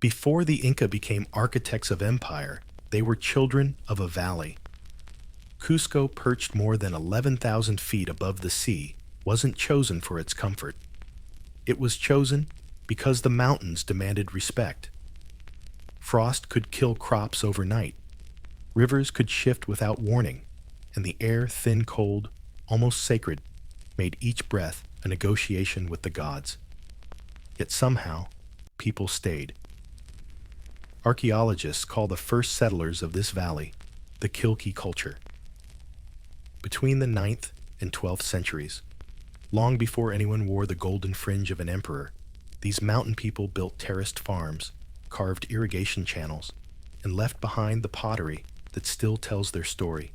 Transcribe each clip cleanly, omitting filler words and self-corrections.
Before the Inca became architects of empire, they were children of a valley. Cusco, perched more than 11,000 feet above the sea, wasn't chosen for its comfort. It was chosen because the mountains demanded respect. Frost could kill crops overnight. Rivers could shift without warning, and the air, thin cold, almost sacred, made each breath a negotiation with the gods. Yet somehow, people stayed. Archaeologists call the first settlers of this valley the Kilki culture. Between the 9th and 12th centuries, long before anyone wore the golden fringe of an emperor, these mountain people built terraced farms, carved irrigation channels, and left behind the pottery that still tells their story.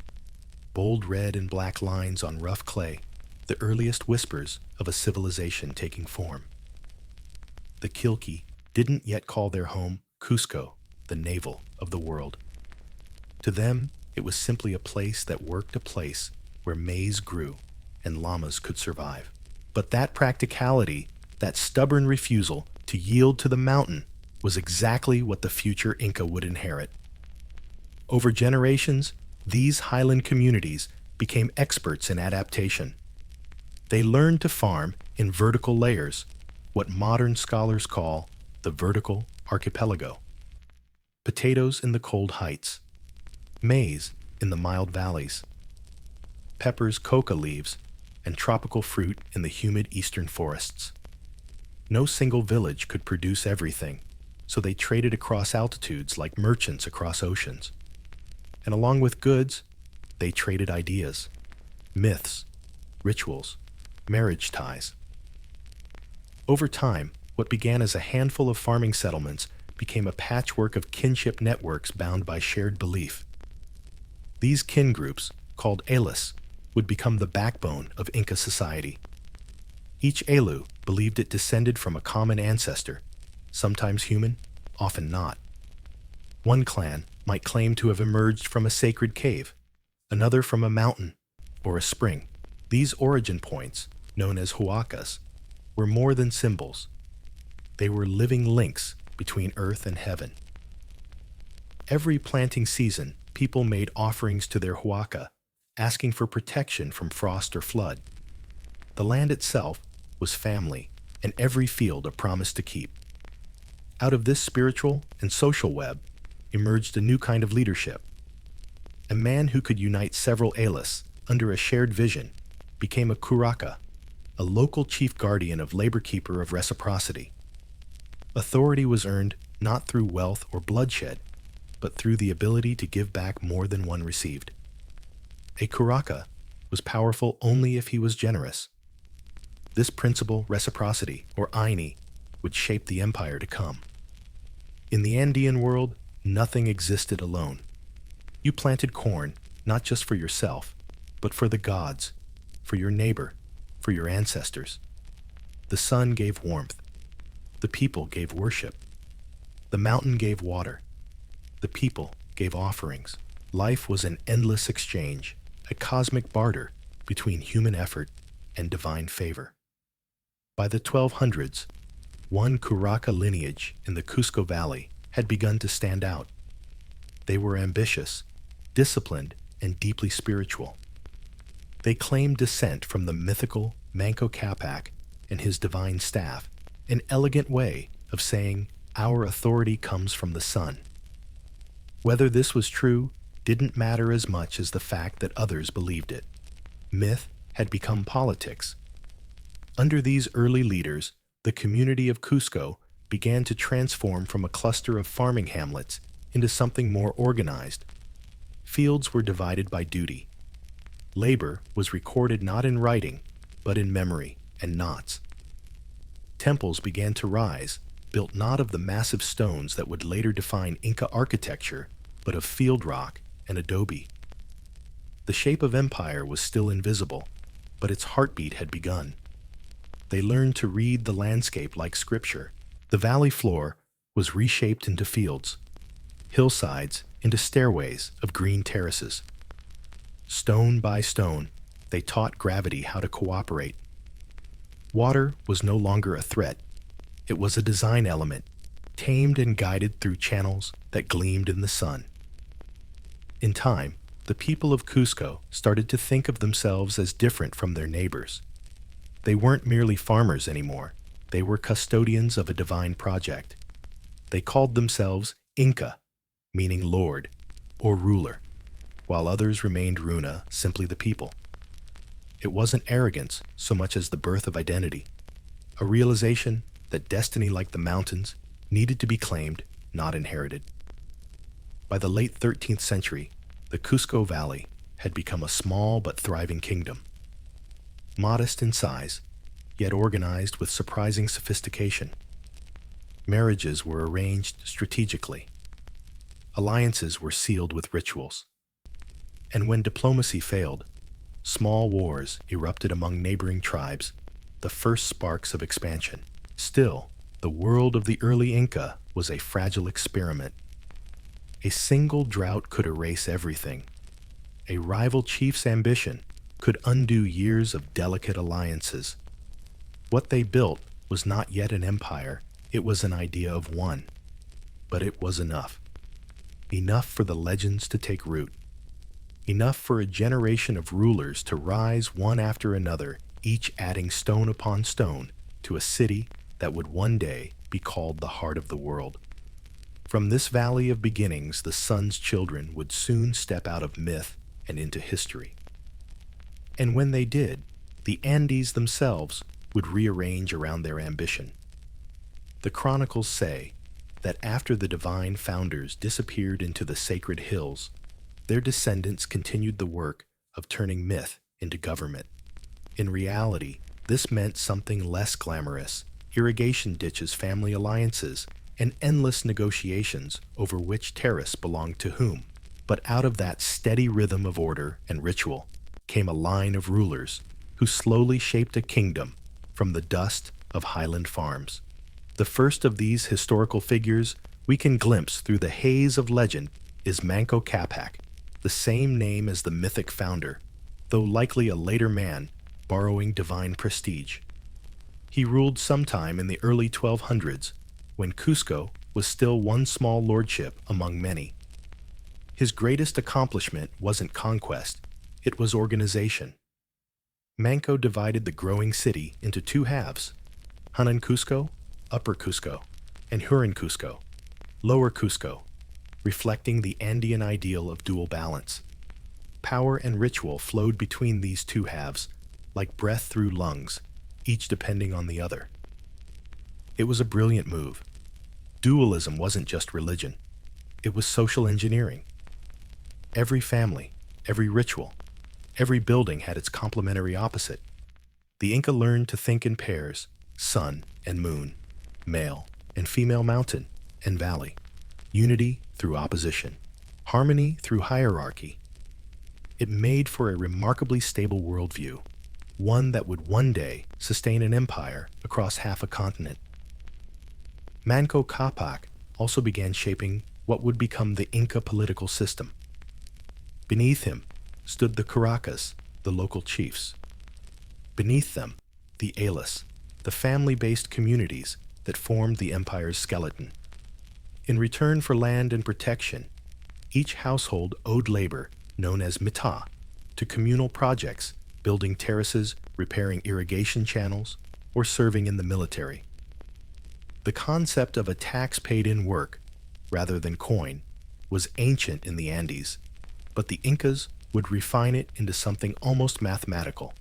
Bold red and black lines on rough clay, the earliest whispers of a civilization taking form. The Kilki didn't yet call their home Cusco, the navel of the world. To them, it was simply a place that worked, a place where maize grew and llamas could survive. But that practicality, that stubborn refusal to yield to the mountain, was exactly what the future Inca would inherit. Over generations, these highland communities became experts in adaptation. They learned to farm in vertical layers, what modern scholars call the vertical archipelago. Potatoes in the cold heights, maize in the mild valleys, peppers, coca leaves, and tropical fruit in the humid eastern forests. No single village could produce everything, so they traded across altitudes like merchants across oceans. And along with goods, they traded ideas, myths, rituals, marriage ties. Over time, what began as a handful of farming settlements became a patchwork of kinship networks bound by shared belief. These kin groups, called Alas, would become the backbone of Inca society. Each Alu believed it descended from a common ancestor, sometimes human, often not. One clan might claim to have emerged from a sacred cave, another from a mountain or a spring. These origin points, known as huacas, were more than symbols. They were living links between earth and heaven. Every planting season, people made offerings to their huaca, asking for protection from frost or flood. The land itself was family, and every field a promise to keep. Out of this spiritual and social web emerged a new kind of leadership. A man who could unite several Alas under a shared vision became a curaca, a local chief guardian of labor keeper of reciprocity. Authority was earned not through wealth or bloodshed, but through the ability to give back more than one received. A curaca was powerful only if he was generous. This principle, reciprocity, or aini, would shape the empire to come. In the Andean world, nothing existed alone. You planted corn, not just for yourself, but for the gods, for your neighbor, for your ancestors. The sun gave warmth. The people gave worship. The mountain gave water. The people gave offerings. Life was an endless exchange, a cosmic barter between human effort and divine favor. By the 1200s, one curaca lineage in the Cusco Valley had begun to stand out. They were ambitious, disciplined, and deeply spiritual. They claimed descent from the mythical Manco Capac and his divine staff, an elegant way of saying our authority comes from the sun. Whether this was true didn't matter as much as the fact that others believed it. Myth had become politics. Under these early leaders, the community of Cusco began to transform from a cluster of farming hamlets into something more organized. Fields were divided by duty. Labor was recorded not in writing, but in memory and knots. Temples began to rise, built not of the massive stones that would later define Inca architecture, but of field rock and adobe. The shape of empire was still invisible, but its heartbeat had begun. They learned to read the landscape like scripture. The valley floor was reshaped into fields, hillsides into stairways of green terraces. Stone by stone, they taught gravity how to cooperate. Water was no longer a threat. It was a design element, tamed and guided through channels that gleamed in the sun. In time, the people of Cusco started to think of themselves as different from their neighbors. They weren't merely farmers anymore. They were custodians of a divine project. They called themselves Inca, meaning lord or ruler, while others remained Runa, simply the people. It wasn't arrogance so much as the birth of identity, a realization that destiny, like the mountains, needed to be claimed, not inherited. By the late 13th century, the Cusco Valley had become a small but thriving kingdom. Modest in size, yet organized with surprising sophistication. Marriages were arranged strategically. Alliances were sealed with rituals. And when diplomacy failed, small wars erupted among neighboring tribes, the first sparks of expansion. Still, the world of the early Inca was a fragile experiment. A single drought could erase everything. A rival chief's ambition could undo years of delicate alliances. What they built was not yet an empire, it was an idea of one. But it was enough. Enough for the legends to take root. Enough for a generation of rulers to rise one after another, each adding stone upon stone to a city that would one day be called the heart of the world. From this valley of beginnings, the sun's children would soon step out of myth and into history. And when they did, the Andes themselves would rearrange around their ambition. The chronicles say that after the divine founders disappeared into the sacred hills, their descendants continued the work of turning myth into government. In reality, this meant something less glamorous: irrigation ditches, family alliances, and endless negotiations over which terrace belonged to whom. But out of that steady rhythm of order and ritual came a line of rulers who slowly shaped a kingdom from the dust of highland farms. The first of these historical figures we can glimpse through the haze of legend is Manco Capac, the same name as the mythic founder, though likely a later man borrowing divine prestige. He ruled sometime in the early 1200s, when Cusco was still one small lordship among many. His greatest accomplishment wasn't conquest, it was organization. Manco divided the growing city into two halves: Hanan Cusco, Upper Cusco, and Hurin Cusco, Lower Cusco, reflecting the Andean ideal of dual balance. Power and ritual flowed between these two halves, like breath through lungs, each depending on the other. It was a brilliant move. Dualism wasn't just religion, it was social engineering. Every family, every ritual, every building had its complementary opposite. The Inca learned to think in pairs: sun and moon, male and female, mountain and valley, unity through opposition, harmony through hierarchy. It made for a remarkably stable worldview, one that would one day sustain an empire across half a continent. Manco Capac also began shaping what would become the Inca political system. Beneath him stood the Caracas, the local chiefs. Beneath them, the Alas, the family-based communities that formed the empire's skeleton. In return for land and protection, each household owed labor, known as mita, to communal projects, building terraces, repairing irrigation channels, or serving in the military. The concept of a tax paid in work, rather than coin, was ancient in the Andes, but the Incas would refine it into something almost mathematical.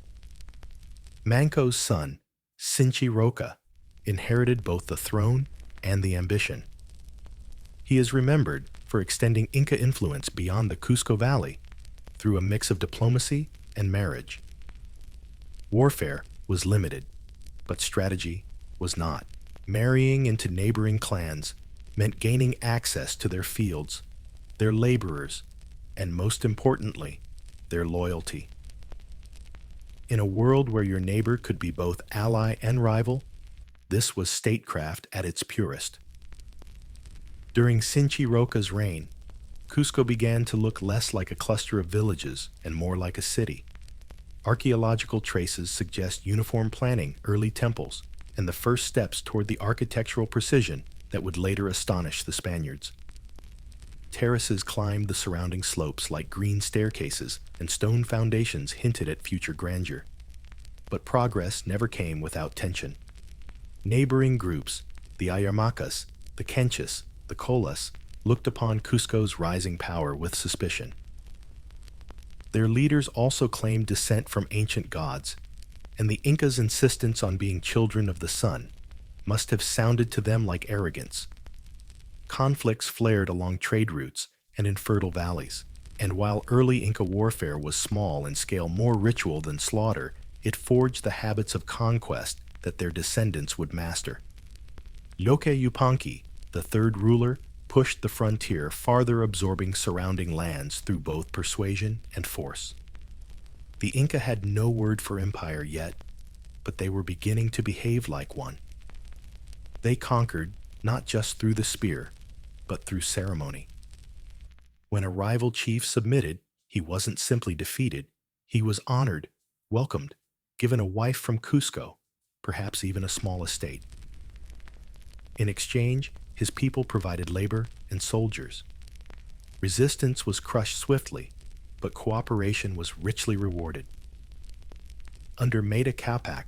Manco's son, Sinchi Roca, inherited both the throne and the ambition. He is remembered for extending Inca influence beyond the Cusco Valley through a mix of diplomacy and marriage. Warfare was limited, but strategy was not. Marrying into neighboring clans meant gaining access to their fields, their laborers, and most importantly, their loyalty. In a world where your neighbor could be both ally and rival, this was statecraft at its purest. During Sinchi Roca's reign, Cusco began to look less like a cluster of villages and more like a city. Archaeological traces suggest uniform planning, early temples, and the first steps toward the architectural precision that would later astonish the Spaniards. Terraces climbed the surrounding slopes like green staircases, and stone foundations hinted at future grandeur. But progress never came without tension. Neighboring groups, the Ayarmacas, the Kenchas, the Colas, looked upon Cusco's rising power with suspicion. Their leaders also claimed descent from ancient gods, and the Incas' insistence on being children of the sun must have sounded to them like arrogance. Conflicts flared along trade routes and in fertile valleys, and while early Inca warfare was small in scale, more ritual than slaughter, it forged the habits of conquest that their descendants would master. Loque Yupanqui, the third ruler, pushed the frontier farther, absorbing surrounding lands through both persuasion and force. The Inca had no word for empire yet, but they were beginning to behave like one. They conquered not just through the spear, but through ceremony. When a rival chief submitted, he wasn't simply defeated, he was honored, welcomed, given a wife from Cusco, perhaps even a small estate. In exchange, his people provided labor and soldiers. Resistance was crushed swiftly, but cooperation was richly rewarded. Under Meta Capac,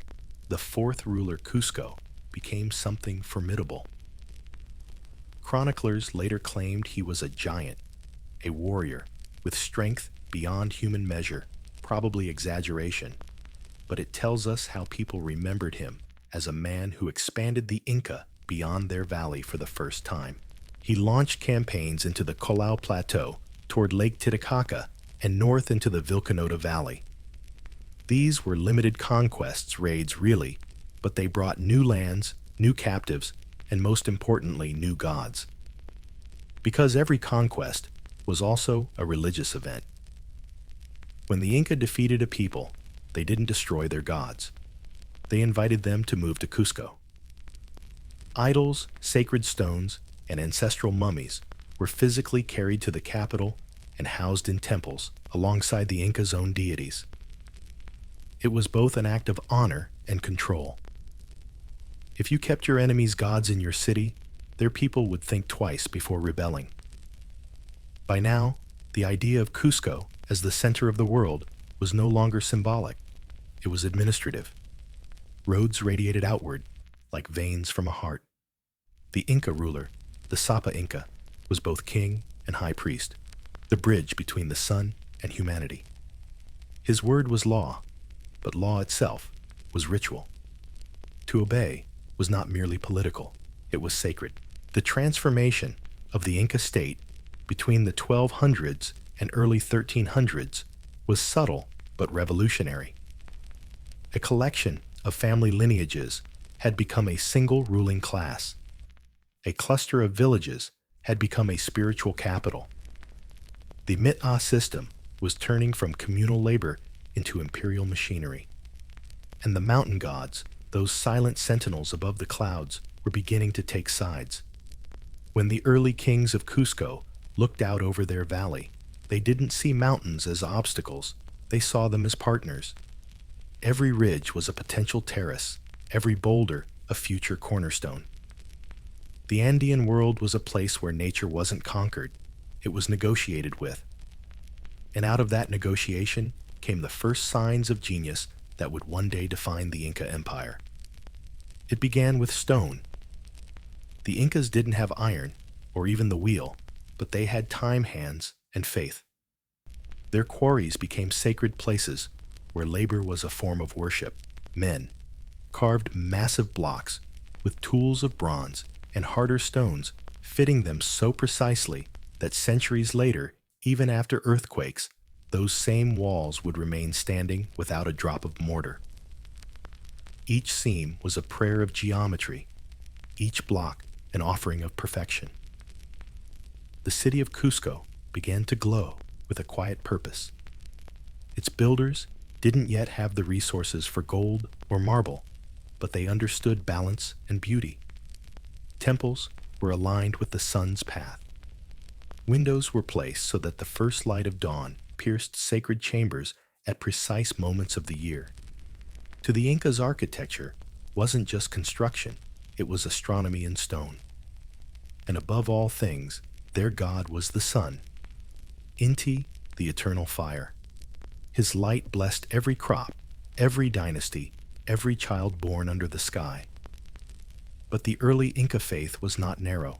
the fourth ruler Cusco became something formidable. Chroniclers later claimed he was a giant, a warrior, with strength beyond human measure, probably exaggeration, but it tells us how people remembered him as a man who expanded the Inca beyond their valley for the first time. He launched campaigns into the Collao Plateau, toward Lake Titicaca, and north into the Vilcanota Valley. These were limited conquests, raids really, but they brought new lands, new captives, and most importantly, new gods. Because every conquest was also a religious event. When the Inca defeated a people, they didn't destroy their gods. They invited them to move to Cusco. Idols, sacred stones, and ancestral mummies were physically carried to the capital and housed in temples alongside the Inca's own deities. It was both an act of honor and control. If you kept your enemies' gods in your city, their people would think twice before rebelling. By now, the idea of Cusco as the center of the world was no longer symbolic. It was administrative. Roads radiated outward, like veins from a heart. The Inca ruler, the Sapa Inca, was both king and high priest, the bridge between the sun and humanity. His word was law, but law itself was ritual. To obey was not merely political, it was sacred. The transformation of the Inca state between the 1200s and early 1300s was subtle but revolutionary. A collection of family lineages had become a single ruling class. A cluster of villages had become a spiritual capital. The Mit'a system was turning from communal labor into imperial machinery. And the mountain gods, those silent sentinels above the clouds, were beginning to take sides. When the early kings of Cusco looked out over their valley, they didn't see mountains as obstacles, they saw them as partners. Every ridge was a potential terrace, every boulder a future cornerstone. The Andean world was a place where nature wasn't conquered, it was negotiated with. And out of that negotiation came the first signs of genius that would one day define the Inca Empire. It began with stone. The Incas didn't have iron, or even the wheel, but they had time hands and faith. Their quarries became sacred places where labor was a form of worship. Men carved massive blocks with tools of bronze and harder stones, fitting them so precisely that centuries later, even after earthquakes, those same walls would remain standing without a drop of mortar. Each seam was a prayer of geometry, each block an offering of perfection. The city of Cusco began to glow with a quiet purpose. Its builders didn't yet have the resources for gold or marble, but they understood balance and beauty. Temples were aligned with the sun's path. Windows were placed so that the first light of dawn pierced sacred chambers at precise moments of the year. To the Incas, architecture wasn't just construction, it was astronomy in stone. and above all things, their god was the sun. Inti, the eternal fire. His light blessed every crop, every dynasty, every child born under the sky. But the early Inca faith was not narrow.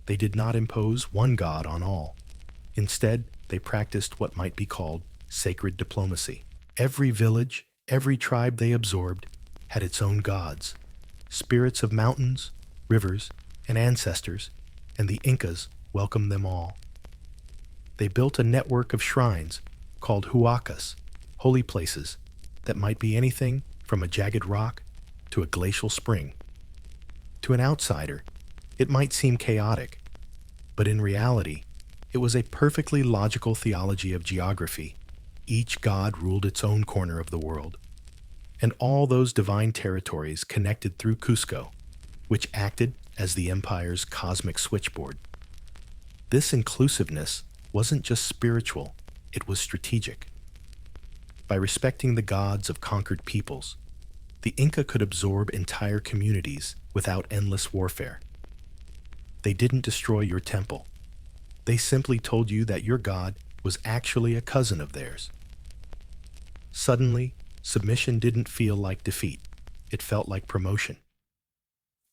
They did not impose one god on all. Instead, they practiced what might be called sacred diplomacy. Every village, every tribe they absorbed had its own gods, spirits of mountains, rivers, and ancestors, and the Incas welcomed them all. They built a network of shrines called huacas, holy places, that might be anything from a jagged rock to a glacial spring. To an outsider, it might seem chaotic, but in reality, it was a perfectly logical theology of geography. Each god ruled its own corner of the world, and all those divine territories connected through Cusco, which acted as the empire's cosmic switchboard. This inclusiveness wasn't just spiritual, it was strategic. By respecting the gods of conquered peoples, the Inca could absorb entire communities without endless warfare. They didn't destroy your temple. They simply told you that your god was actually a cousin of theirs. Suddenly, submission didn't feel like defeat. It felt like promotion.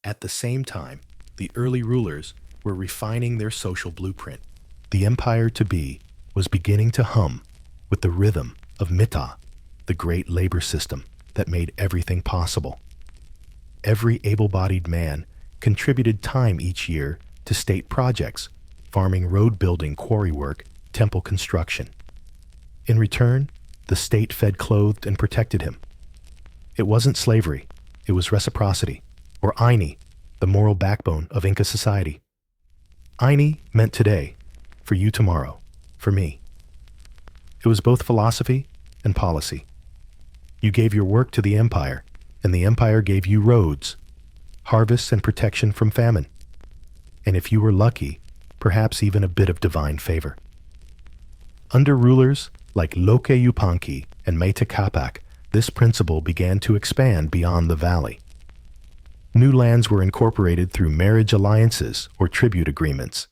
At the same time, the early rulers were refining their social blueprint. The empire to be was beginning to hum with the rhythm of mita, the great labor system that made everything possible. Every able-bodied man contributed time each year to state projects, farming, road building, quarry work, temple construction. In return, the state fed, clothed, and protected him. It wasn't slavery, it was reciprocity, or Aini, the moral backbone of Inca society. Aini meant today, for you tomorrow, for me. It was both philosophy and policy. You gave your work to the empire, and the empire gave you roads, harvests, and protection from famine. And if you were lucky, perhaps even a bit of divine favor. Under rulers like Loke Yupanqui and Meta Capac, this principle began to expand beyond the valley. New lands were incorporated through marriage alliances or tribute agreements.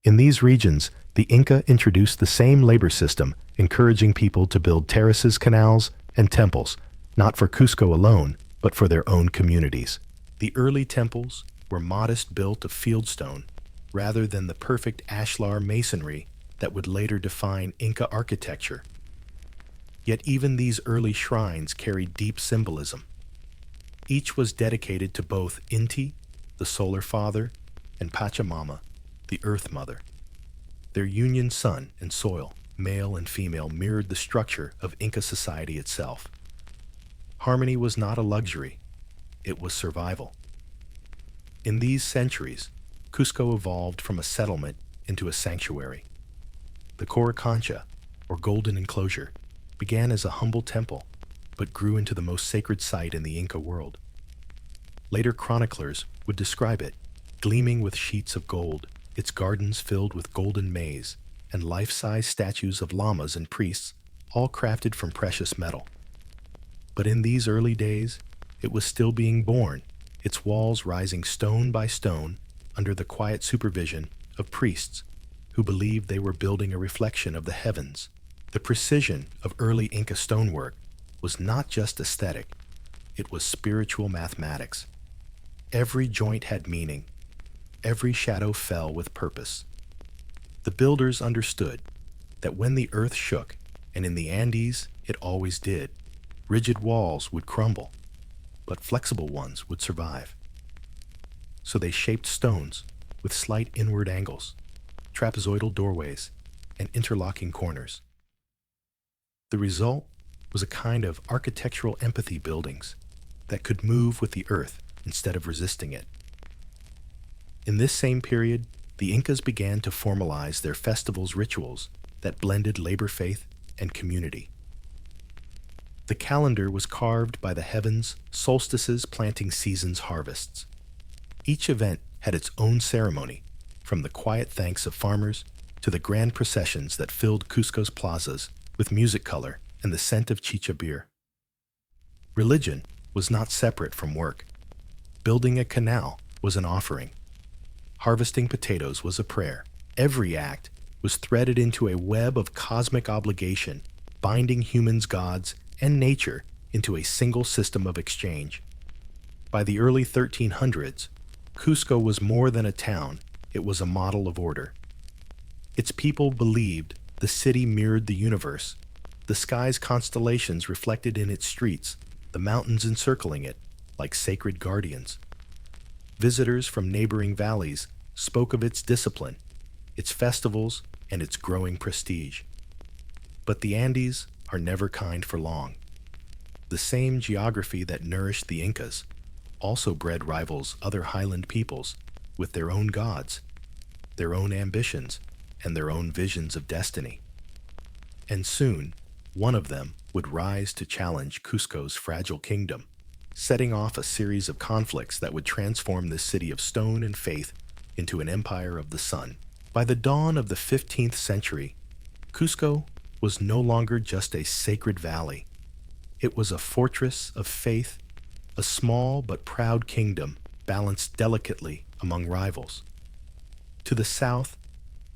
In these regions, the Inca introduced the same labor system, encouraging people to build terraces, canals, and temples, not for Cusco alone, but for their own communities. The early temples were modest, built of fieldstone, rather than the perfect ashlar masonry that would later define Inca architecture. Yet even these early shrines carried deep symbolism. Each was dedicated to both Inti, the solar father, and Pachamama, the earth mother. Their union sun and soil, male and female, mirrored the structure of Inca society itself. Harmony was not a luxury, it was survival. In these centuries, Cusco evolved from a settlement into a sanctuary. The Coricancha, or golden enclosure, began as a humble temple, but grew into the most sacred site in the Inca world. Later chroniclers would describe it, gleaming with sheets of gold, its gardens filled with golden maize, and life-size statues of lamas and priests, all crafted from precious metal. But in these early days, it was still being born, its walls rising stone by stone under the quiet supervision of priests who believed they were building a reflection of the heavens. The precision of early Inca stonework was not just aesthetic, it was spiritual mathematics. Every joint had meaning, every shadow fell with purpose. The builders understood that when the earth shook, and in the Andes it always did, rigid walls would crumble, but flexible ones would survive. So they shaped stones with slight inward angles, trapezoidal doorways, and interlocking corners. The result was a kind of architectural empathy buildings that could move with the earth instead of resisting it. In this same period, the Incas began to formalize their festivals rituals that blended labor, faith, and community. The calendar was carved by the heavens, solstices, planting seasons, harvests. Each event had its own ceremony, from the quiet thanks of farmers to the grand processions that filled Cusco's plazas with music, color, and the scent of chicha beer. Religion was not separate from work. Building a canal was an offering. Harvesting potatoes was a prayer. Every act was threaded into a web of cosmic obligation, binding humans, gods, and nature into a single system of exchange. By the early 1300s, Cusco was more than a town, it was a model of order. Its people believed the city mirrored the universe, the sky's constellations reflected in its streets, the mountains encircling it like sacred guardians. Visitors from neighboring valleys spoke of its discipline, its festivals, and its growing prestige. But the Andes are never kind for long. The same geography that nourished the Incas also bred rivals other highland peoples with their own gods, their own ambitions, and their own visions of destiny. And soon, one of them would rise to challenge Cusco's fragile kingdom, setting off a series of conflicts that would transform this city of stone and faith into an empire of the sun. By the dawn of the 15th century, Cusco was no longer just a sacred valley. It was a fortress of faith, a small but proud kingdom balanced delicately among rivals. To the south,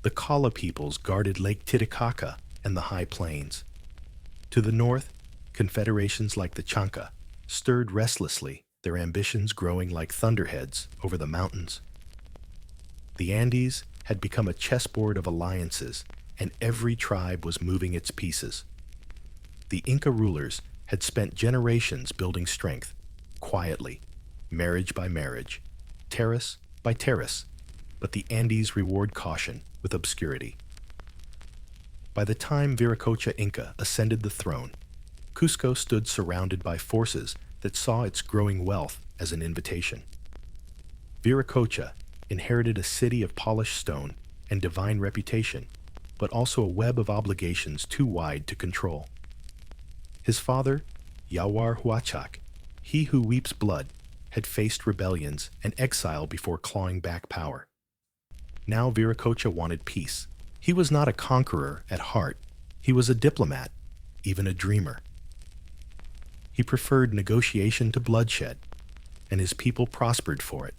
the Kala peoples guarded Lake Titicaca and the high plains. To the north, confederations like the Chanca stirred restlessly, their ambitions growing like thunderheads over the mountains. The Andes had become a chessboard of alliances, and every tribe was moving its pieces. The Inca rulers had spent generations building strength, quietly, marriage by marriage, terrace by terrace, but the Andes reward caution with obscurity. By the time Viracocha Inca ascended the throne, Cusco stood surrounded by forces that saw its growing wealth as an invitation. Viracocha inherited a city of polished stone and divine reputation, but also a web of obligations too wide to control. His father, Yawar Huachak, he who weeps blood, had faced rebellions and exile before clawing back power. Now Viracocha wanted peace. He was not a conqueror at heart. He was a diplomat, even a dreamer. He preferred negotiation to bloodshed, and his people prospered for it.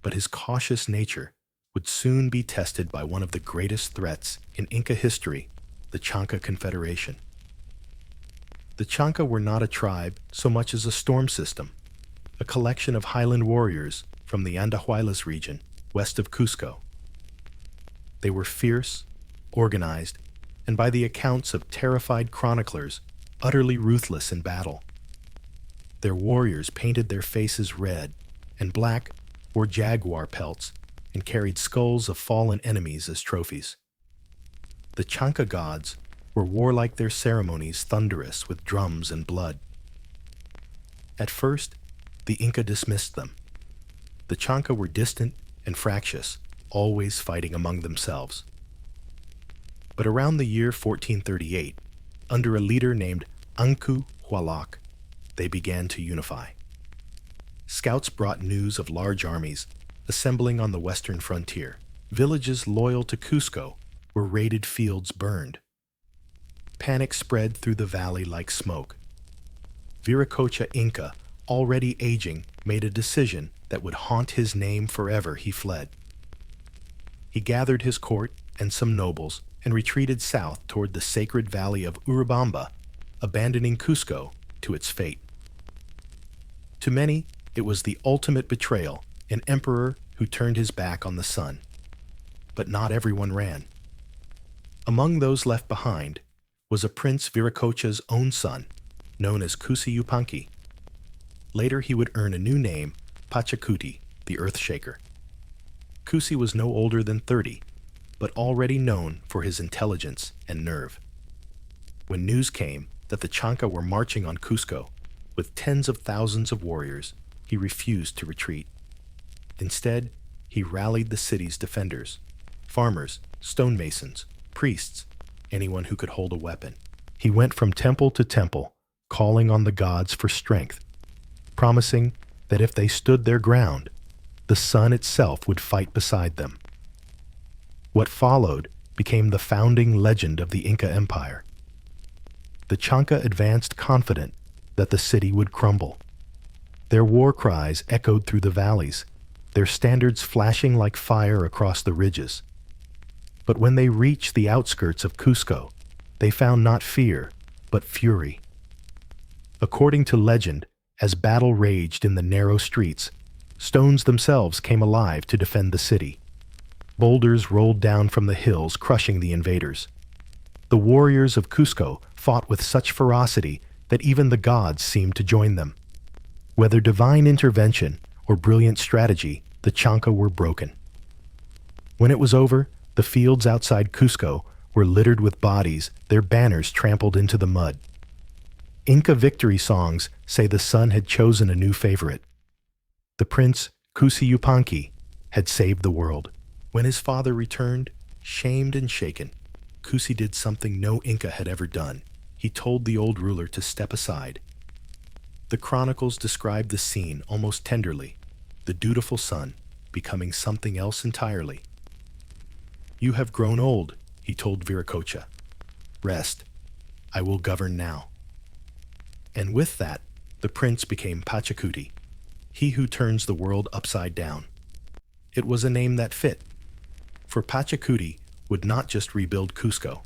But his cautious nature would soon be tested by one of the greatest threats in Inca history, the Chanca Confederation. The Chanca were not a tribe so much as a storm system, a collection of highland warriors from the Andahuaylas region, west of Cusco. They were fierce, organized, and by the accounts of terrified chroniclers, utterly ruthless in battle. Their warriors painted their faces red and black, wore jaguar pelts, and carried skulls of fallen enemies as trophies. The Chanca gods were warlike, their ceremonies thunderous with drums and blood. At first, the Inca dismissed them. The Chanca were distant and fractious, always fighting among themselves. But around the year 1438, under a leader named Anku Hualak, they began to unify. Scouts brought news of large armies assembling on the western frontier. Villages loyal to Cusco were raided, fields burned. Panic spread through the valley like smoke. Viracocha Inca, already aging, made a decision that would haunt his name forever. He fled. He gathered his court and some nobles and retreated south toward the sacred valley of Urubamba, abandoning Cusco to its fate. To many, it was the ultimate betrayal, an emperor who turned his back on the sun. But not everyone ran. Among those left behind was a Prince Viracocha's own son, known as Cusi Yupanqui. Later he would earn a new name, Pachacuti, the Earthshaker. Cusi was no older than 30, but already known for his intelligence and nerve. When news came that the Chanca were marching on Cusco with tens of thousands of warriors, he refused to retreat. Instead, he rallied the city's defenders, farmers, stonemasons, priests, anyone who could hold a weapon. He went from temple to temple, calling on the gods for strength, promising that if they stood their ground, the sun itself would fight beside them. What followed became the founding legend of the Inca Empire. The Chanca advanced confident that the city would crumble. Their war cries echoed through the valleys, their standards flashing like fire across the ridges. But when they reached the outskirts of Cusco, they found not fear, but fury. According to legend, as battle raged in the narrow streets, stones themselves came alive to defend the city. Boulders rolled down from the hills, crushing the invaders. The warriors of Cusco fought with such ferocity that even the gods seemed to join them. Whether divine intervention or brilliant strategy, the Chanca were broken. When it was over, the fields outside Cusco were littered with bodies, their banners trampled into the mud. Inca victory songs say the sun had chosen a new favorite. The prince, Cusi Yupanqui, had saved the world. When his father returned, shamed and shaken, Cusi did something no Inca had ever done. He told the old ruler to step aside. The chronicles describe the scene almost tenderly, the dutiful son becoming something else entirely. "You have grown old," he told Viracocha. "Rest. I will govern now." And with that, the prince became Pachacuti, he who turns the world upside down. It was a name that fit, for Pachacuti would not just rebuild Cusco,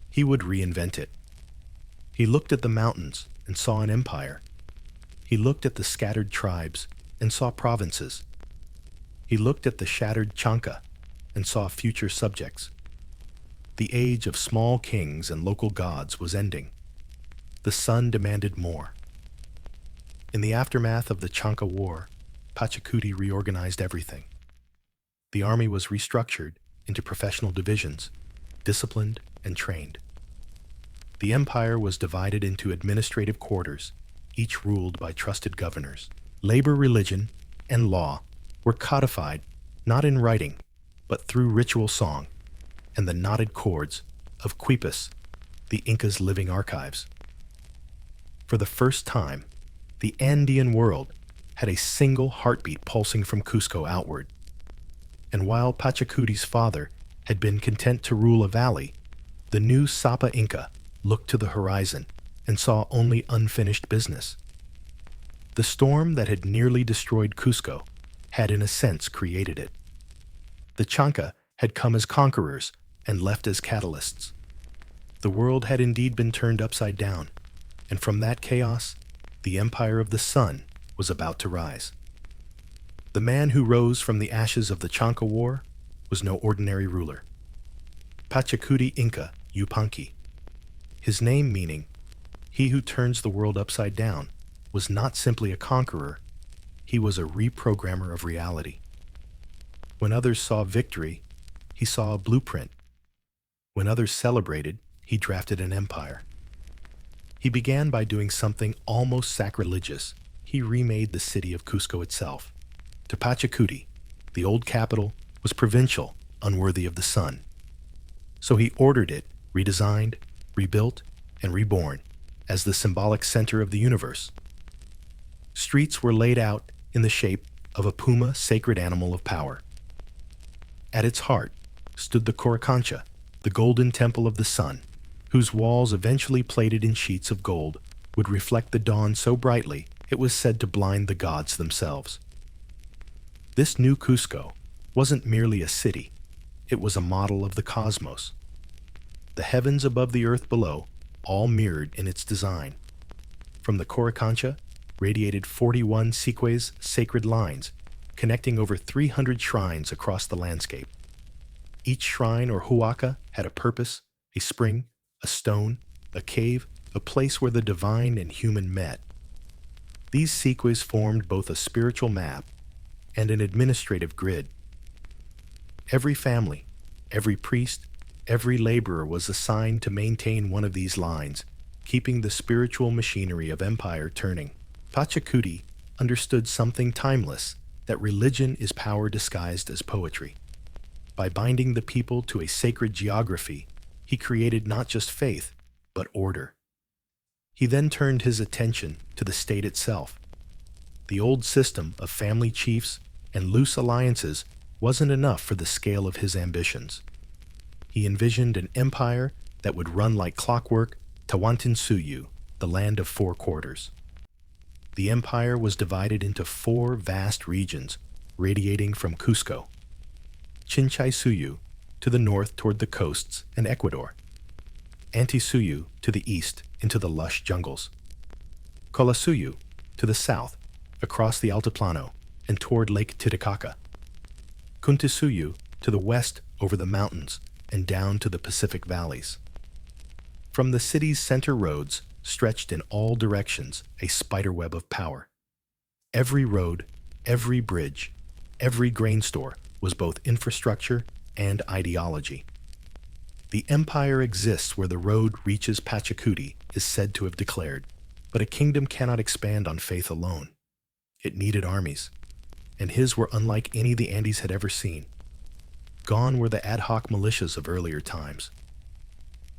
he would reinvent it. He looked at the mountains and saw an empire. He looked at the scattered tribes and saw provinces. He looked at the shattered Chanca and saw future subjects. The age of small kings and local gods was ending. The sun demanded more. In the aftermath of the Chanca War, Pachacuti reorganized everything. The army was restructured into professional divisions, disciplined and trained. The empire was divided into administrative quarters, each ruled by trusted governors. Labor, religion, and law were codified not in writing, but through ritual song and the knotted chords of Quipus, the Incas' living archives. For the first time, the Andean world had a single heartbeat pulsing from Cusco outward. And while Pachacuti's father had been content to rule a valley, the new Sapa Inca looked to the horizon and saw only unfinished business. The storm that had nearly destroyed Cusco had in a sense created it. The Chanca had come as conquerors and left as catalysts. The world had indeed been turned upside down, and from that chaos, the empire of the sun was about to rise. The man who rose from the ashes of the Chanca War was no ordinary ruler. Pachacuti Inca Yupanqui. His name meaning, he who turns the world upside down, was not simply a conqueror, he was a reprogrammer of reality. When others saw victory, he saw a blueprint. When others celebrated, he drafted an empire. He began by doing something almost sacrilegious. He remade the city of Cusco itself. To Pachacuti, the old capital was provincial, unworthy of the sun. So he ordered it redesigned, rebuilt, and reborn as the symbolic center of the universe. Streets were laid out in the shape of a puma, sacred animal of power. At its heart stood the Coricancha, the golden temple of the sun, whose walls, eventually plated in sheets of gold, would reflect the dawn so brightly it was said to blind the gods themselves. This new Cusco wasn't merely a city, it was a model of the cosmos. The heavens above the earth below, all mirrored in its design. From the Coricancha radiated 41 seques, sacred lines, connecting over 300 shrines across the landscape. Each shrine or huaca had a purpose, a spring, a stone, a cave, a place where the divine and human met. These seques formed both a spiritual map and an administrative grid. Every family, every priest, every laborer was assigned to maintain one of these lines, keeping the spiritual machinery of empire turning. Pachacuti understood something timeless, that religion is power disguised as poetry. By binding the people to a sacred geography, he created not just faith, but order. He then turned his attention to the state itself. The old system of family chiefs and loose alliances wasn't enough for the scale of his ambitions. He envisioned an empire that would run like clockwork, Tawantinsuyu, the land of four quarters. The empire was divided into four vast regions, radiating from Cusco. Chinchaysuyu to the north toward the coasts and Ecuador. Antisuyu to the east into the lush jungles. Colasuyu to the south across the Altiplano and toward Lake Titicaca. Kuntisuyu to the west over the mountains and down to the Pacific valleys. From the city's center roads stretched in all directions a spiderweb of power. Every road, every bridge, every grain store was both infrastructure and ideology. The empire exists where the road reaches Pachacuti is said to have declared, but a kingdom cannot expand on faith alone. It needed armies, and his were unlike any the Andes had ever seen. Gone were the ad hoc militias of earlier times.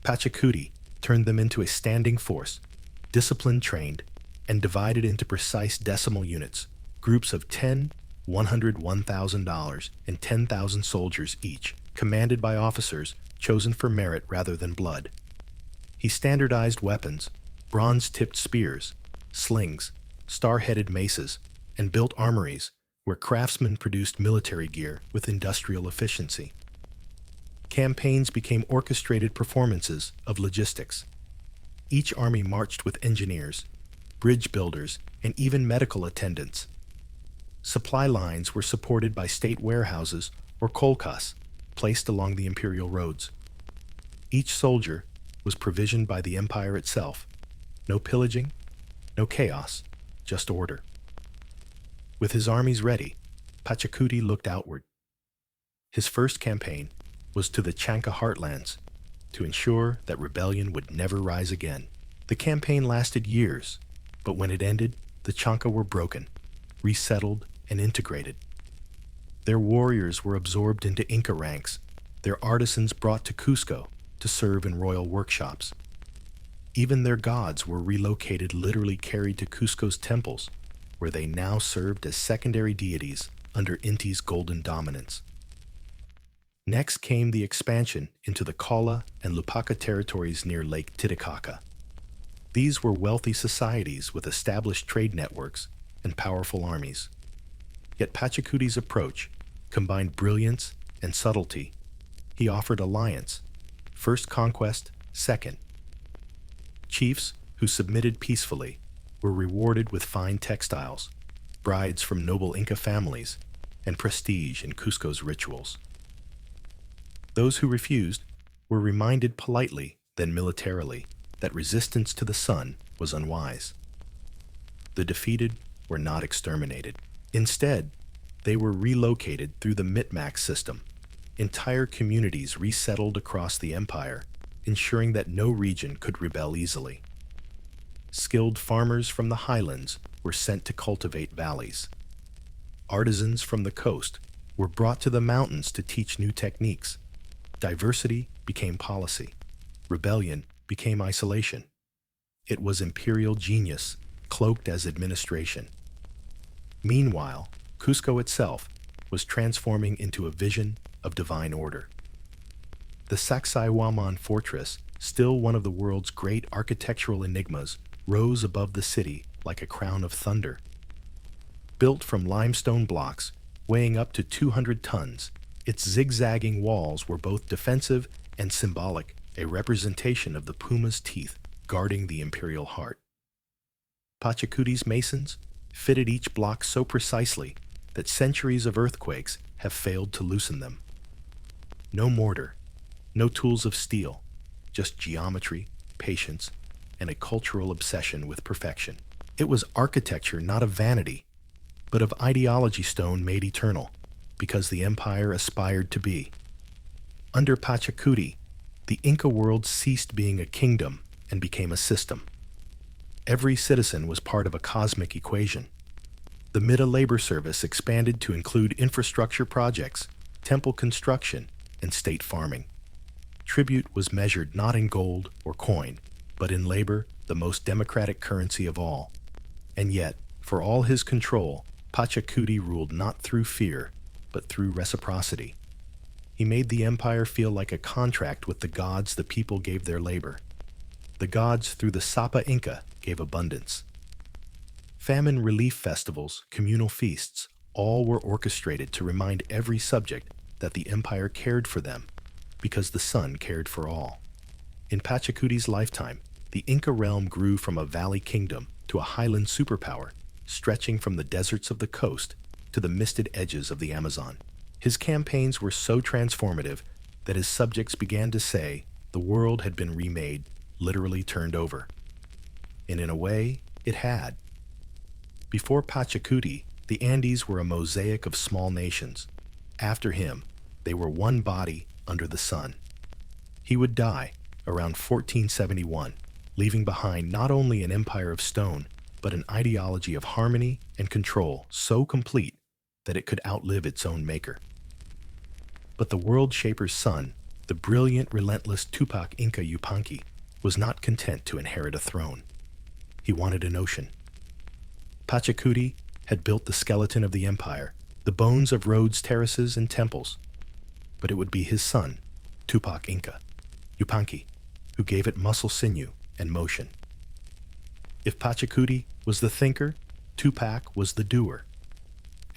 Pachacuti turned them into a standing force, disciplined, trained, and divided into precise decimal units, groups of 10, $100, $1,000, and 10,000 soldiers each, commanded by officers chosen for merit rather than blood. He standardized weapons, bronze-tipped spears, slings, star-headed maces, and built armories where craftsmen produced military gear with industrial efficiency. Campaigns became orchestrated performances of logistics. Each army marched with engineers, bridge builders, and even medical attendants. Supply lines were supported by state warehouses or kolkas placed along the imperial roads. Each soldier was provisioned by the empire itself. No pillaging, no chaos, just order. With his armies ready, Pachacuti looked outward. His first campaign was to the Chanca heartlands to ensure that rebellion would never rise again. The campaign lasted years, but when it ended, the Chanca were broken, resettled, and integrated. Their warriors were absorbed into Inca ranks, their artisans brought to Cusco to serve in royal workshops. Even their gods were relocated, literally carried to Cusco's temples, where they now served as secondary deities under Inti's golden dominance. Next came the expansion into the Colla and Lupaca territories near Lake Titicaca. These were wealthy societies with established trade networks and powerful armies. Yet Pachacuti's approach combined brilliance and subtlety. He offered alliance, first conquest, second. Chiefs who submitted peacefully were rewarded with fine textiles, brides from noble Inca families, and prestige in Cusco's rituals. Those who refused were reminded politely, then militarily, that resistance to the sun was unwise. The defeated were not exterminated. Instead, they were relocated through the Mitmac system. Entire communities resettled across the empire, ensuring that no region could rebel easily. Skilled farmers from the highlands were sent to cultivate valleys. Artisans from the coast were brought to the mountains to teach new techniques. Diversity became policy. Rebellion became isolation. It was imperial genius, cloaked as administration. Meanwhile, Cusco itself was transforming into a vision of divine order. The Sacsayhuaman fortress, still one of the world's great architectural enigmas, rose above the city like a crown of thunder. Built from limestone blocks weighing up to 200 tons, its zigzagging walls were both defensive and symbolic, a representation of the puma's teeth guarding the imperial heart. Pachacuti's masons fitted each block so precisely that centuries of earthquakes have failed to loosen them. No mortar, no tools of steel, just geometry, patience, and a cultural obsession with perfection. It was architecture not of vanity, but of ideology stone made eternal, because the empire aspired to be. Under Pachacuti, the Inca world ceased being a kingdom and became a system. Every citizen was part of a cosmic equation. The Mida labor service expanded to include infrastructure projects, temple construction, and state farming. Tribute was measured not in gold or coin, but in labor, the most democratic currency of all. And yet, for all his control, Pachacuti ruled not through fear, but through reciprocity. He made the empire feel like a contract with the gods the people gave their labor. The gods, through the Sapa Inca, gave abundance. Famine relief festivals, communal feasts, All were orchestrated to remind every subject that the empire cared for them, because the sun cared for all. In Pachacuti's lifetime, the Inca realm grew from a valley kingdom to a highland superpower, stretching from the deserts of the coast to the misted edges of the Amazon. His campaigns were so transformative that his subjects began to say the world had been remade, literally turned over. And in a way, it had. Before Pachacuti, the Andes were a mosaic of small nations. After him, they were one body under the sun. He would die around 1471, leaving behind not only an empire of stone, but an ideology of harmony and control so complete that it could outlive its own maker. But the world shaper's son, the brilliant, relentless Tupac Inca Yupanqui, was not content to inherit a throne. He wanted an ocean. Pachacuti had built the skeleton of the empire, the bones of roads, terraces, and temples. But it would be his son, Tupac Inca, Yupanqui, who gave it muscle, sinew, and motion. If Pachacuti was the thinker, Tupac was the doer.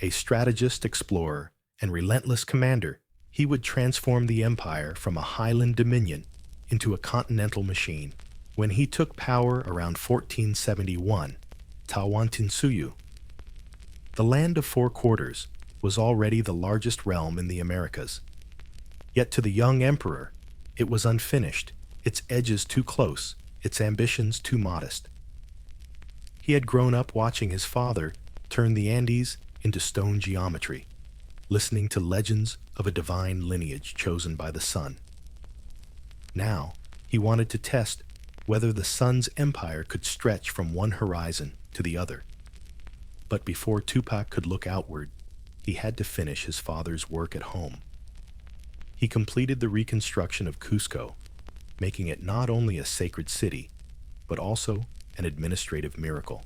A strategist, explorer, and relentless commander, he would transform the empire from a highland dominion into a continental machine. When he took power around 1471, Tawantinsuyu, the land of four quarters, was already the largest realm in the Americas. Yet to the young emperor, it was unfinished, its edges too close, its ambitions too modest. He had grown up watching his father turn the Andes into stone geometry, listening to legends of a divine lineage chosen by the sun. Now, he wanted to test whether the sun's empire could stretch from one horizon to the other. But before Tupac could look outward, he had to finish his father's work at home. He completed the reconstruction of Cusco, making it not only a sacred city, but also an administrative miracle.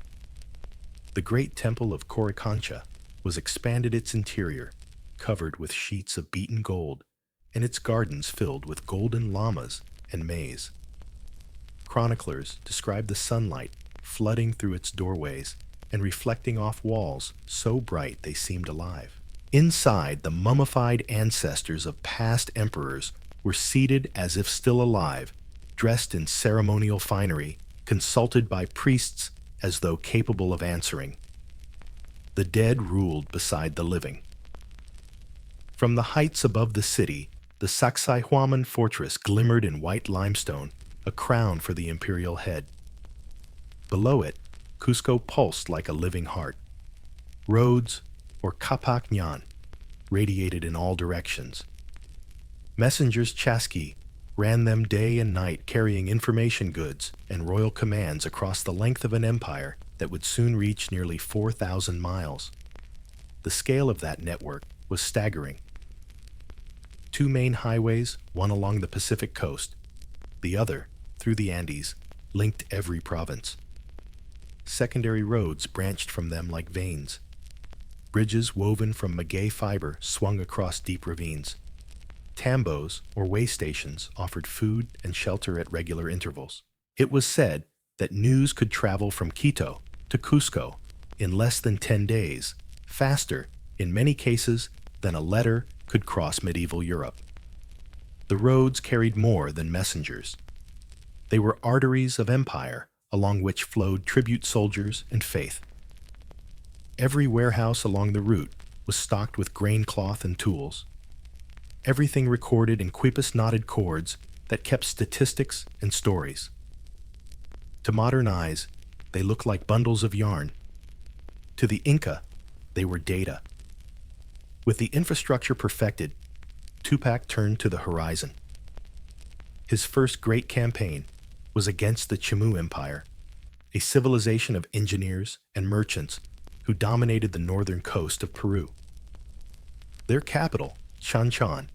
The great temple of Coricancha was expanded, its interior covered with sheets of beaten gold, and its gardens filled with golden llamas and maize. Chroniclers describe the sunlight flooding through its doorways and reflecting off walls so bright they seemed alive. Inside, the mummified ancestors of past emperors were seated as if still alive, dressed in ceremonial finery, consulted by priests as though capable of answering. The dead ruled beside the living. From the heights above the city, the Sacsayhuaman fortress glimmered in white limestone, a crown for the imperial head. Below it, Cusco pulsed like a living heart. Roads, or Capac Ñan, radiated in all directions. Messengers chasqui ran them day and night, carrying information goods and royal commands across the length of an empire that would soon reach nearly 4,000 miles. The scale of that network was staggering. Two main highways, one along the Pacific coast, the other, through the Andes, linked every province. Secondary roads branched from them like veins. Bridges woven from maguey fiber swung across deep ravines. Tambos, or way stations, offered food and shelter at regular intervals. It was said that news could travel from Quito to Cusco in less than 10 days, faster, in many cases, than a letter could cross medieval Europe. The roads carried more than messengers. They were arteries of empire along which flowed tribute soldiers and faith. Every warehouse along the route was stocked with grain cloth and tools. Everything recorded in quipus-knotted cords that kept statistics and stories. To modern eyes, they looked like bundles of yarn. To the Inca, they were data. With the infrastructure perfected, Tupac turned to the horizon. His first great campaign was against the Chimu Empire, a civilization of engineers and merchants who dominated the northern coast of Peru. Their capital, Chanchan,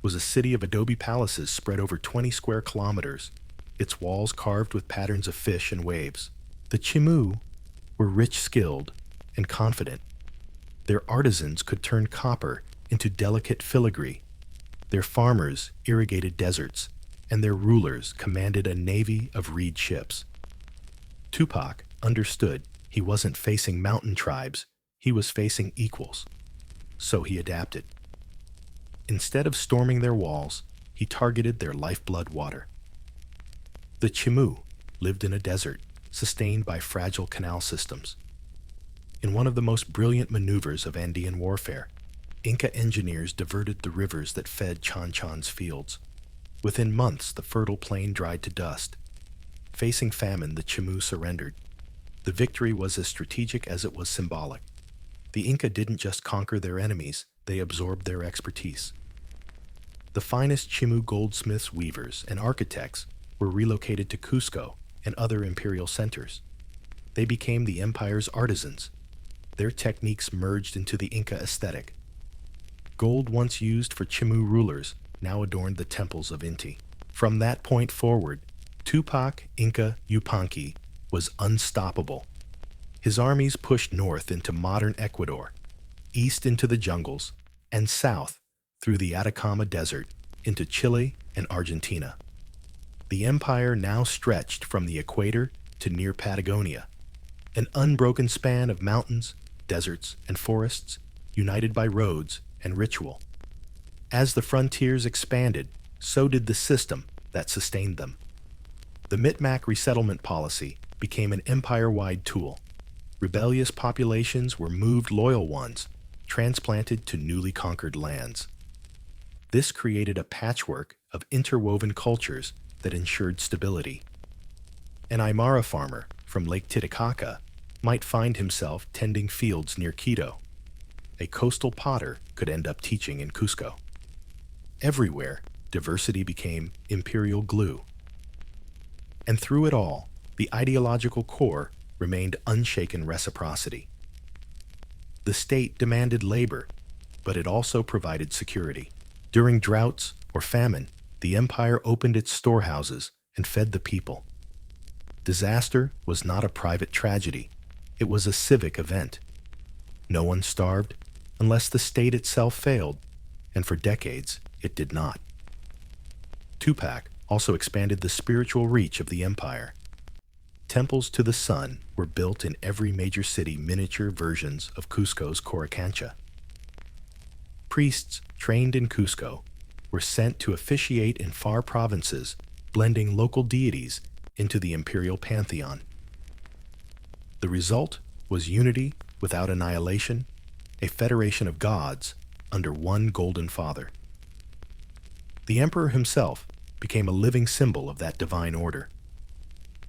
was a city of adobe palaces spread over 20 square kilometers, its walls carved with patterns of fish and waves. The Chimu were rich, skilled, and confident. Their artisans could turn copper into delicate filigree. Their farmers irrigated deserts, and their rulers commanded a navy of reed ships. Tupac understood he wasn't facing mountain tribes, he was facing equals. so he adapted. Instead of storming their walls, he targeted their lifeblood water. The Chimu lived in a desert, sustained by fragile canal systems. In one of the most brilliant maneuvers of Andean warfare, Inca engineers diverted the rivers that fed Chanchan's fields. Within months, the fertile plain dried to dust. Facing famine, the Chimu surrendered. The victory was as strategic as it was symbolic. The Inca didn't just conquer their enemies, they absorbed their expertise. The finest Chimu goldsmiths, weavers, and architects were relocated to Cusco and other imperial centers. They became the empire's artisans. Their techniques merged into the Inca aesthetic. Gold once used for Chimu rulers now adorned the temples of Inti. From that point forward, Tupac Inca Yupanqui was unstoppable. His armies pushed north into modern Ecuador, east into the jungles, and south through the Atacama Desert into Chile and Argentina. The empire now stretched from the equator to near Patagonia, an unbroken span of mountains, deserts, and forests, united by roads and ritual. As the frontiers expanded, so did the system that sustained them. The Micmac resettlement policy became an empire-wide tool. Rebellious populations were moved, loyal ones transplanted to newly conquered lands. This created a patchwork of interwoven cultures that ensured stability. An Aymara farmer from Lake Titicaca might find himself tending fields near Quito. A coastal potter could end up teaching in Cusco. Everywhere, diversity became imperial glue. And through it all, the ideological core remained unshaken reciprocity. The state demanded labor, but it also provided security. During droughts or famine, the empire opened its storehouses and fed the people. Disaster was not a private tragedy, it was a civic event. No one starved unless the state itself failed, and for decades it did not. Tupac also expanded the spiritual reach of the empire. Temples to the sun were built in every major city, miniature versions of Cusco's Coricancha. Priests trained in Cusco were sent to officiate in far provinces, blending local deities into the imperial pantheon. The result was unity without annihilation, a federation of gods under one golden father. The emperor himself became a living symbol of that divine order.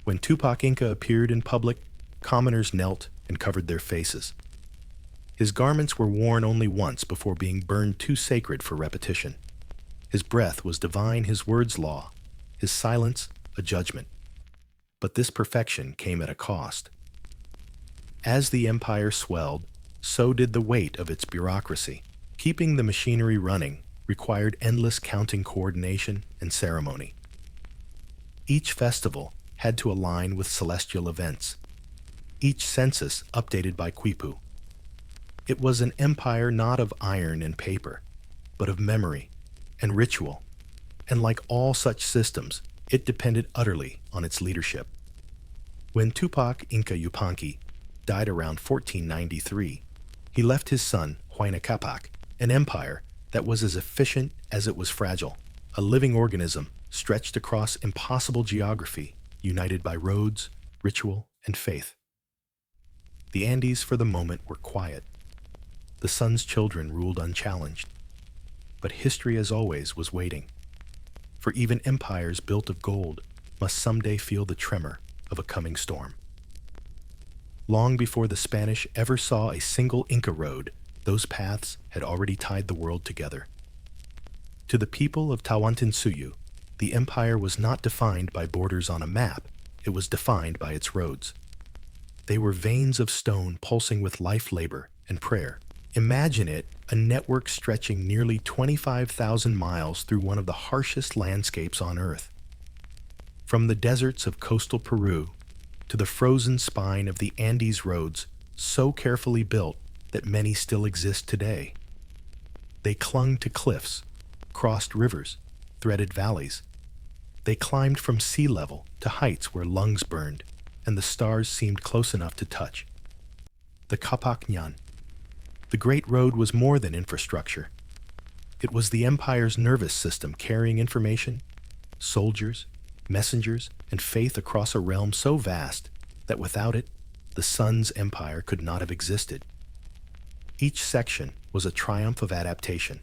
When Tupac Inca appeared in public, commoners knelt and covered their faces. His garments were worn only once before being burned too sacred for repetition. His breath was divine, his words law, his silence a judgment. But this perfection came at a cost. As the empire swelled, so did the weight of its bureaucracy. Keeping the machinery running required endless counting, coordination, and ceremony. Each festival had to align with celestial events. Each census updated by Quipu. It was an empire not of iron and paper, but of memory and ritual, and like all such systems, it depended utterly on its leadership. When Tupac Inca Yupanqui died around 1493, he left his son, Huayna Capac, an empire that was as efficient as it was fragile, a living organism stretched across impossible geography, united by roads, ritual, and faith. The Andes for the moment were quiet. The sun's children ruled unchallenged. But history, as always, was waiting. For even empires built of gold must someday feel the tremor of a coming storm. Long before the Spanish ever saw a single Inca road, those paths had already tied the world together. To the people of Tawantinsuyu, the empire was not defined by borders on a map, it was defined by its roads. They were veins of stone pulsing with life, labor, and prayer. Imagine it, a network stretching nearly 25,000 miles through one of the harshest landscapes on Earth. From the deserts of coastal Peru to the frozen spine of the Andes roads, so carefully built that many still exist today. They clung to cliffs, crossed rivers, threaded valleys. They climbed from sea level to heights where lungs burned and the stars seemed close enough to touch. The Kapaknyan, The Great Road was more than infrastructure. It was the empire's nervous system carrying information, soldiers, messengers, and faith across a realm so vast that without it, the sun's empire could not have existed. Each section was a triumph of adaptation.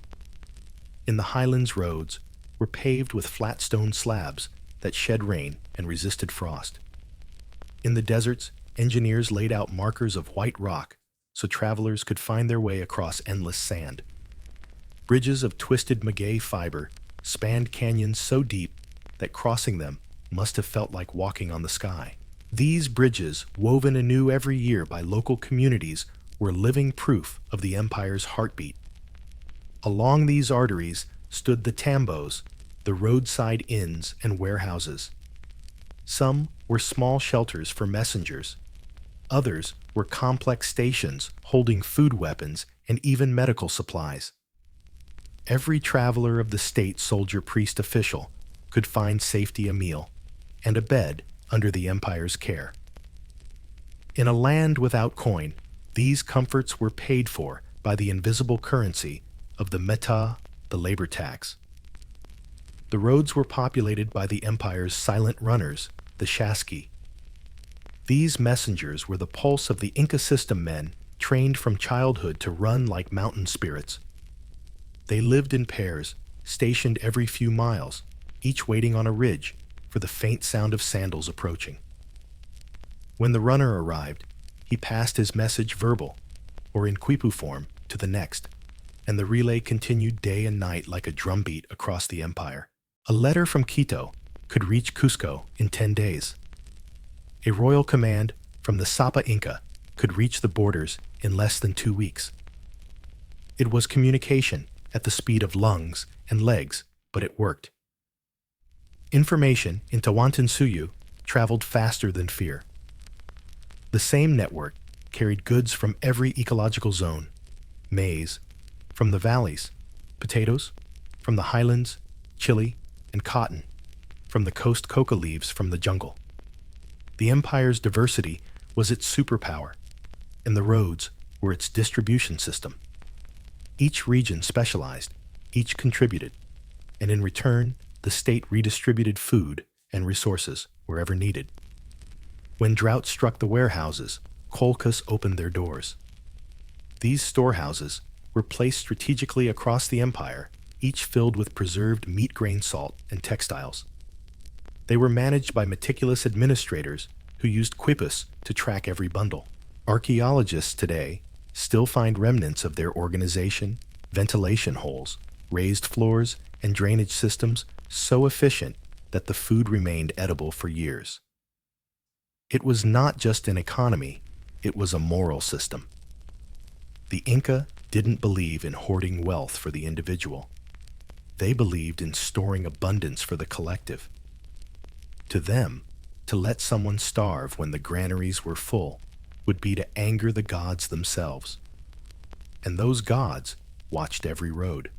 In the highlands, roads were paved with flat stone slabs that shed rain and resisted frost. In the deserts, engineers laid out markers of white rock so travelers could find their way across endless sand. Bridges of twisted maguey fiber spanned canyons so deep that crossing them must have felt like walking on the sky. These bridges, woven anew every year by local communities, were living proof of the empire's heartbeat. Along these arteries stood the tambos, the roadside inns and warehouses. Some were small shelters for messengers. Others were complex stations holding food weapons and even medical supplies. Every traveler of the state soldier priest official could find safety a meal and a bed under the empire's care. In a land without coin, these comforts were paid for by the invisible currency of the meta, the labor tax. The roads were populated by the empire's silent runners, the shaski. These messengers were the pulse of the Inca system men trained from childhood to run like mountain spirits. They lived in pairs, stationed every few miles, each waiting on a ridge for the faint sound of sandals approaching. When the runner arrived, he passed his message verbal, or in quipu form, to the next, and the relay continued day and night like a drumbeat across the empire. A letter from Quito could reach Cusco in 10 days. A royal command from the Sapa Inca could reach the borders in less than 2 weeks. It was communication at the speed of lungs and legs, but it worked. Information in Tawantinsuyu traveled faster than fear. The same network carried goods from every ecological zone: maize from the valleys, potatoes from the highlands, chili, and cotton from the coast coca leaves from the jungle. The empire's diversity was its superpower, and the roads were its distribution system. Each region specialized, each contributed, and in return, the state redistributed food and resources wherever needed. When drought struck the warehouses, kolkas opened their doors. These storehouses were placed strategically across the empire, each filled with preserved meat grain salt and textiles. They were managed by meticulous administrators who used quipus to track every bundle. Archaeologists today still find remnants of their organization, ventilation holes, raised floors, and drainage systems so efficient that the food remained edible for years. It was not just an economy, it was a moral system. The Inca didn't believe in hoarding wealth for the individual. They believed in storing abundance for the collective. To them, to let someone starve when the granaries were full would be to anger the gods themselves. And those gods watched every road.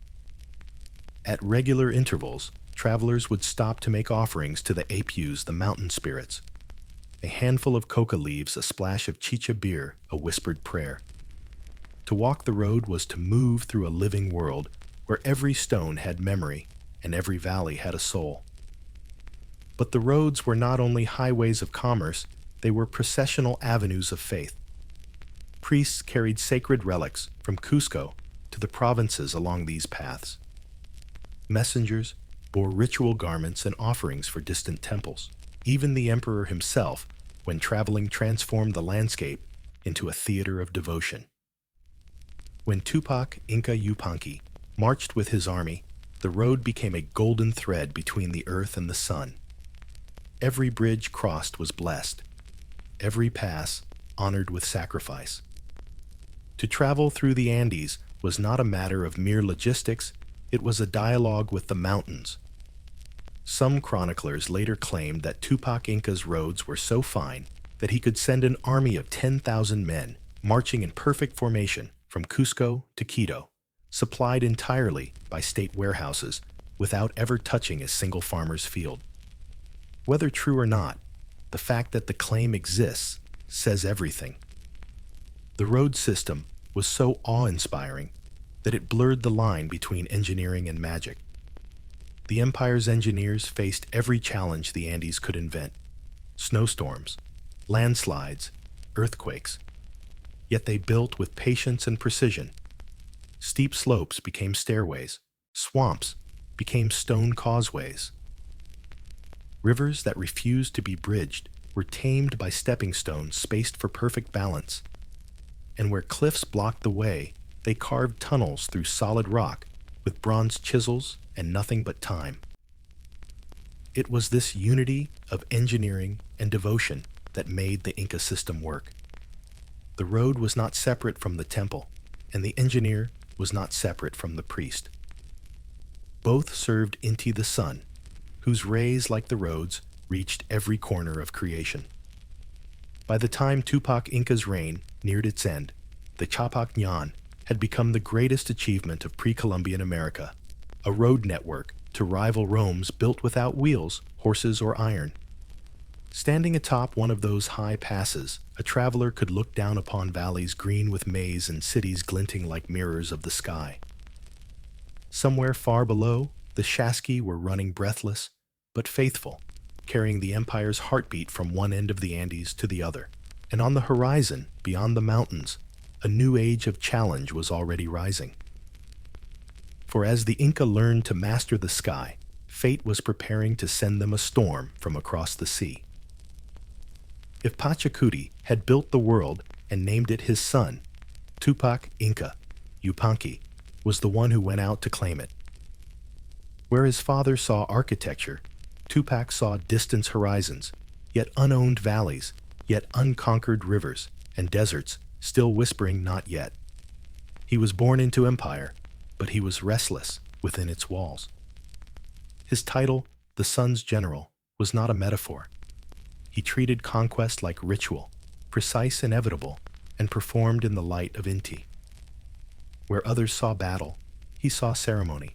At regular intervals, travelers would stop to make offerings to the apus, the mountain spirits. A handful of coca leaves, a splash of chicha beer, a whispered prayer. To walk the road was to move through a living world where every stone had memory and every valley had a soul. But the roads were not only highways of commerce, they were processional avenues of faith. Priests carried sacred relics from Cusco to the provinces along these paths. Messengers bore ritual garments and offerings for distant temples. Even the emperor himself, when traveling, transformed the landscape into a theater of devotion. When Tupac Inca Yupanqui marched with his army, the road became a golden thread between the earth and the sun. Every bridge crossed was blessed, every pass honored with sacrifice. To travel through the Andes was not a matter of mere logistics, it was a dialogue with the mountains. Some chroniclers later claimed that Tupac Inca's roads were so fine that he could send an army of 10,000 men marching in perfect formation from Cusco to Quito, supplied entirely by state warehouses without ever touching a single farmer's field. Whether true or not, the fact that the claim exists says everything. The road system was so awe-inspiring that it blurred the line between engineering and magic. The empire's engineers faced every challenge the Andes could invent: snowstorms, landslides, earthquakes. Yet they built with patience and precision. Steep slopes became stairways, swamps became stone causeways. Rivers that refused to be bridged were tamed by stepping stones spaced for perfect balance. And where cliffs blocked the way, they carved tunnels through solid rock with bronze chisels and nothing but time. It was this unity of engineering and devotion that made the Inca system work. The road was not separate from the temple, and the engineer was not separate from the priest. Both served Inti the sun, whose rays, like the roads, reached every corner of creation. By the time Tupac Inca's reign neared its end, the Chapak Ñan had become the greatest achievement of pre-Columbian America, a road network to rival Rome's built without wheels, horses, or iron. Standing atop one of those high passes, a traveler could look down upon valleys green with maize and cities glinting like mirrors of the sky. Somewhere far below, the Shaski were running breathless but faithful, carrying the empire's heartbeat from one end of the Andes to the other. And on the horizon, beyond the mountains, a new age of challenge was already rising. For as the Inca learned to master the sky, fate was preparing to send them a storm from across the sea. If Pachacuti had built the world and named it his son, Tupac Inca Yupanqui was the one who went out to claim it. Where his father saw architecture, Tupac saw distant horizons, yet unowned valleys, yet unconquered rivers, and deserts still whispering not yet. He was born into empire, but he was restless within its walls. His title, the Sun's General, was not a metaphor. He treated conquest like ritual, precise, inevitable, and performed in the light of Inti. Where others saw battle, he saw ceremony,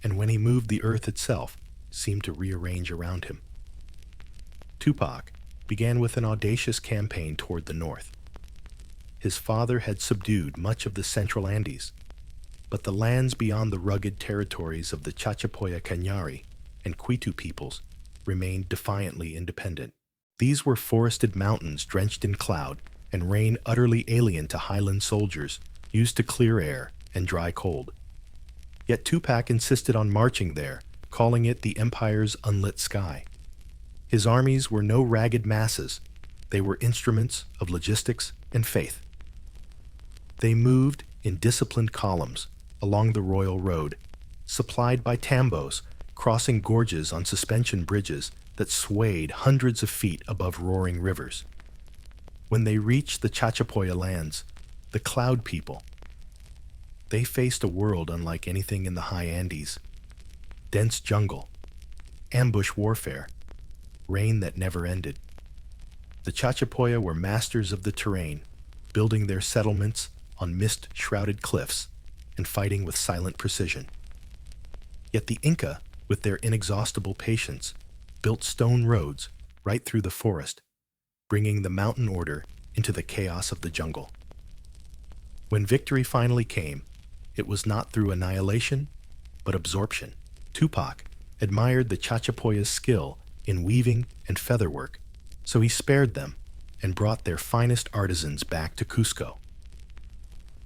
and when he moved, the earth itself seemed to rearrange around him. Tupac began with an audacious campaign toward the north. His father had subdued much of the central Andes, but the lands beyond the rugged territories of the Chachapoya Cañari and Quitu peoples remained defiantly independent. These were forested mountains drenched in cloud and rain utterly alien to highland soldiers used to clear air and dry cold. Yet Tupac insisted on marching there, calling it the empire's unlit sky. His armies were no ragged masses. They were instruments of logistics and faith. They moved in disciplined columns along the royal road, supplied by tambos, crossing gorges on suspension bridges that swayed hundreds of feet above roaring rivers. When they reached the Chachapoya lands, the Cloud People, they faced a world unlike anything in the high Andes. Dense jungle, ambush warfare, rain that never ended. The Chachapoya were masters of the terrain, building their settlements on mist-shrouded cliffs and fighting with silent precision. Yet the Inca, with their inexhaustible patience, built stone roads right through the forest, bringing the mountain order into the chaos of the jungle. When victory finally came, it was not through annihilation, but absorption. Tupac admired the Chachapoya's skill in weaving and featherwork, so he spared them and brought their finest artisans back to Cusco.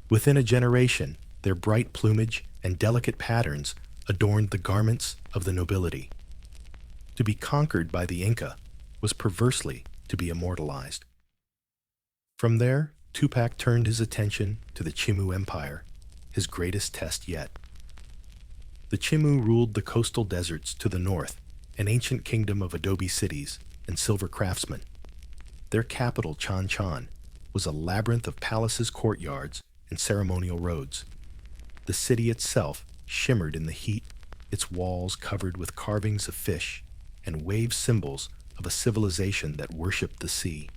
Within a generation, their bright plumage and delicate patterns adorned the garments of the nobility. To be conquered by the Inca was perversely to be immortalized. From there, Tupac turned his attention to the Chimu Empire, his greatest test yet. The Chimu ruled the coastal deserts to the north, an ancient kingdom of adobe cities and silver craftsmen. Their capital, Chan Chan, was a labyrinth of palaces, courtyards, and ceremonial roads. The city itself shimmered in the heat, its walls covered with carvings of fish and wave symbols of a civilization that worshipped the sea.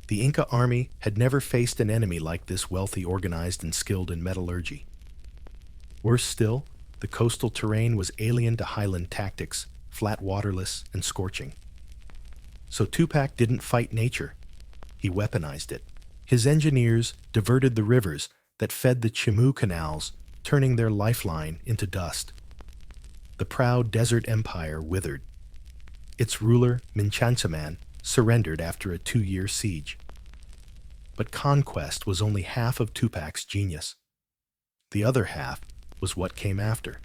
The Inca army had never faced an enemy like this, wealthy, organized, and skilled in metallurgy. Worse still, the coastal terrain was alien to highland tactics, flat, waterless, and scorching. So Tupac didn't fight nature. He weaponized it. His engineers diverted the rivers that fed the Chimu canals, turning their lifeline into dust. The proud desert empire withered. Its ruler, Minchansaman, surrendered after a 2-year siege. But conquest was only half of Tupac's genius. The other half was what came after.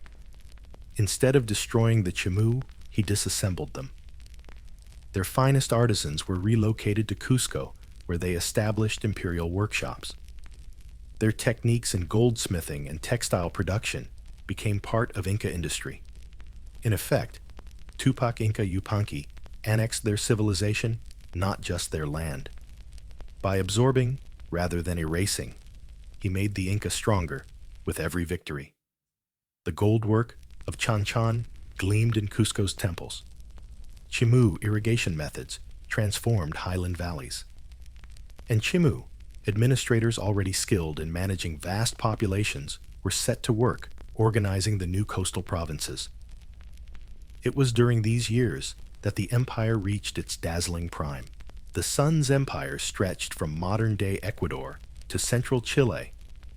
Instead of destroying the Chimu, he disassembled them. Their finest artisans were relocated to Cusco, where they established imperial workshops. Their techniques in goldsmithing and textile production became part of Inca industry. In effect, Tupac Inca Yupanqui annexed their civilization, not just their land. By absorbing, rather than erasing, he made the Inca stronger with every victory. The gold work of Chan Chan gleamed in Cusco's temples. Chimu irrigation methods transformed highland valleys. And Chimu, administrators already skilled in managing vast populations, were set to work organizing the new coastal provinces. It was during these years that the empire reached its dazzling prime. The sun's empire stretched from modern-day Ecuador to central Chile,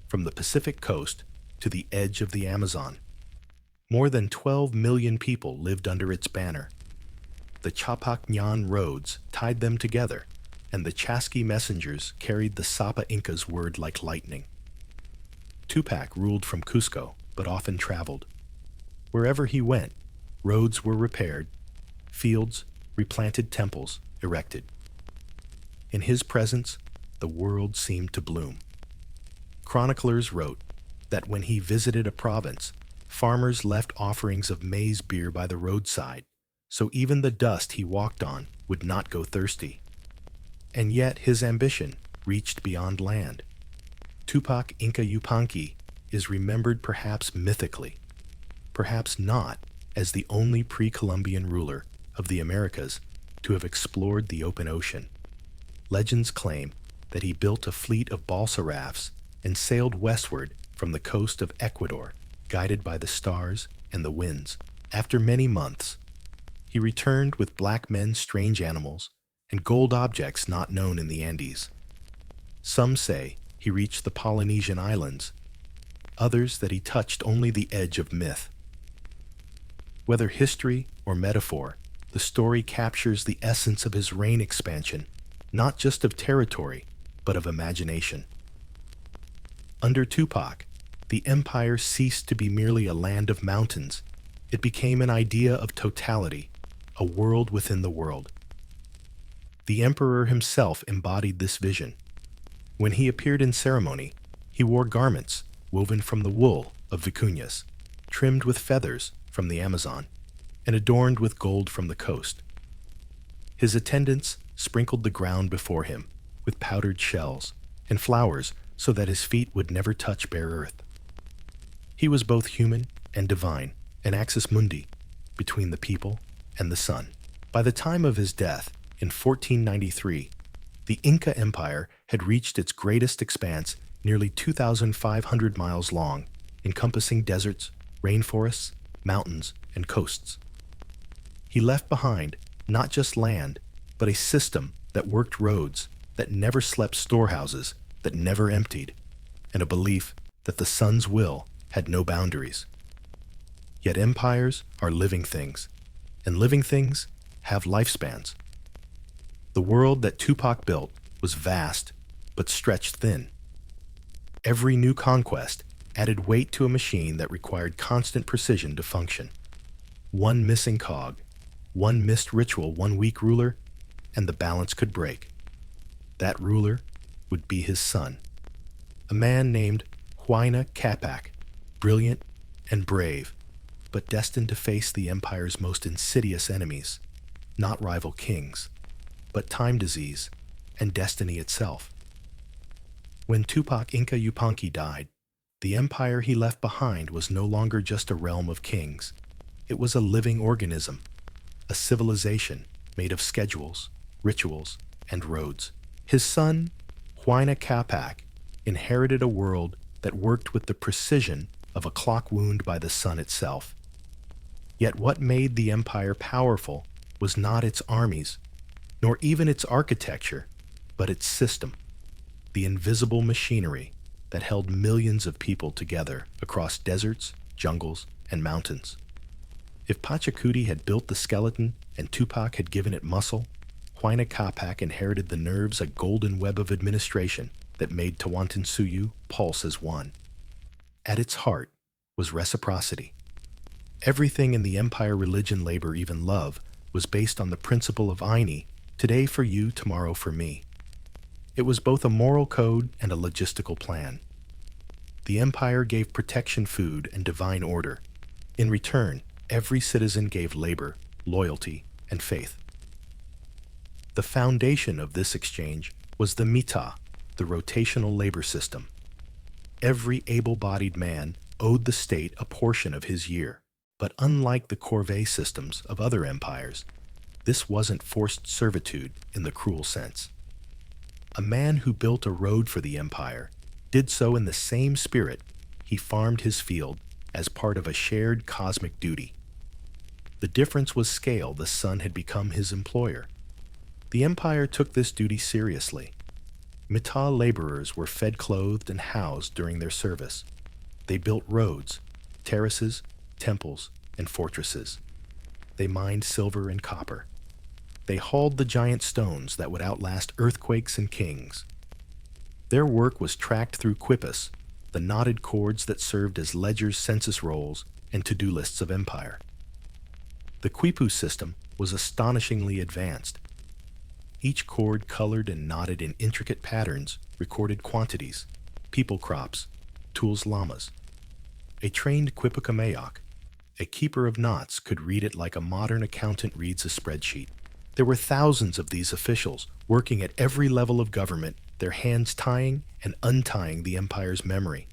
from the Pacific coast to the edge of the Amazon. More than 12 million people lived under its banner. The Chapacñan roads tied them together, and the Chasqui messengers carried the Sapa Inca's word like lightning. Tupac ruled from Cusco, but often traveled. Wherever he went, roads were repaired, fields, replanted, temples erected. In his presence, the world seemed to bloom. Chroniclers wrote that when he visited a province, farmers left offerings of maize beer by the roadside, so even the dust he walked on would not go thirsty. And yet his ambition reached beyond land. Tupac Inca Yupanqui is remembered perhaps mythically, perhaps not, as the only pre-Columbian ruler of the Americas to have explored the open ocean. Legends claim that he built a fleet of balsa rafts and sailed westward from the coast of Ecuador, guided by the stars and the winds. After many months, he returned with black men's strange animals and gold objects not known in the Andes. Some say he reached the Polynesian islands, others that he touched only the edge of myth. Whether history or metaphor, the story captures the essence of his reign expansion, not just of territory, but of imagination. Under Tupac, the empire ceased to be merely a land of mountains. It became an idea of totality, a world within the world. The emperor himself embodied this vision. When he appeared in ceremony, he wore garments woven from the wool of vicuñas, trimmed with feathers from the Amazon, and adorned with gold from the coast. His attendants sprinkled the ground before him with powdered shells and flowers so that his feet would never touch bare earth. He was both human and divine, an axis mundi between the people and the sun. By the time of his death, in 1493, the Inca Empire had reached its greatest expanse, nearly 2,500 miles long, encompassing deserts, rainforests, mountains, and coasts. He left behind not just land, but a system that worked roads, that never slept storehouses, that never emptied, and a belief that the sun's will had no boundaries. Yet empires are living things, and living things have lifespans. The world that Tupac built was vast, but stretched thin. Every new conquest added weight to a machine that required constant precision to function. One missing cog, one missed ritual, one weak ruler, and the balance could break. That ruler would be his son, a man named Huayna Capac, brilliant and brave, but destined to face the empire's most insidious enemies, not rival kings, but time disease and destiny itself. When Tupac Inca Yupanqui died, the empire he left behind was no longer just a realm of kings. It was a living organism, a civilization made of schedules, rituals, and roads. His son, Huayna Capac, inherited a world that worked with the precision of a clock wound by the sun itself. Yet what made the empire powerful was not its armies, nor even its architecture, but its system. the invisible machinery that held millions of people together across deserts, jungles, and mountains. If Pachacuti had built the skeleton and Tupac had given it muscle, Huayna Capac inherited the nerves, a golden web of administration that made Tawantinsuyu pulse as one. At its heart was reciprocity. Everything in the empire, religion, labor, even love, was based on the principle of Aini, today for you, tomorrow for me. It was both a moral code and a logistical plan. The empire gave protection, food, and divine order. In return, every citizen gave labor, loyalty, and faith. The foundation of this exchange was the mita, the rotational labor system. Every able-bodied man owed the state a portion of his year, but unlike the corvée systems of other empires, this wasn't forced servitude in the cruel sense. A man who built a road for the empire did so in the same spirit he farmed his field as part of a shared cosmic duty. The difference was scale. The sun had become his employer. The empire took this duty seriously. Mita laborers were fed, clothed, and housed during their service. They built roads, terraces, temples, and fortresses. They mined silver and copper. They hauled the giant stones that would outlast earthquakes and kings. Their work was tracked through quipus, the knotted cords that served as ledgers, census rolls, and to-do lists of empire. The quipu system was astonishingly advanced. Each cord, colored and knotted in intricate patterns, recorded quantities, people crops, tools llamas. A trained quipukamayok, a keeper of knots, could read it like a modern accountant reads a spreadsheet. There were thousands of these officials working at every level of government, their hands tying and untying the empire's memory.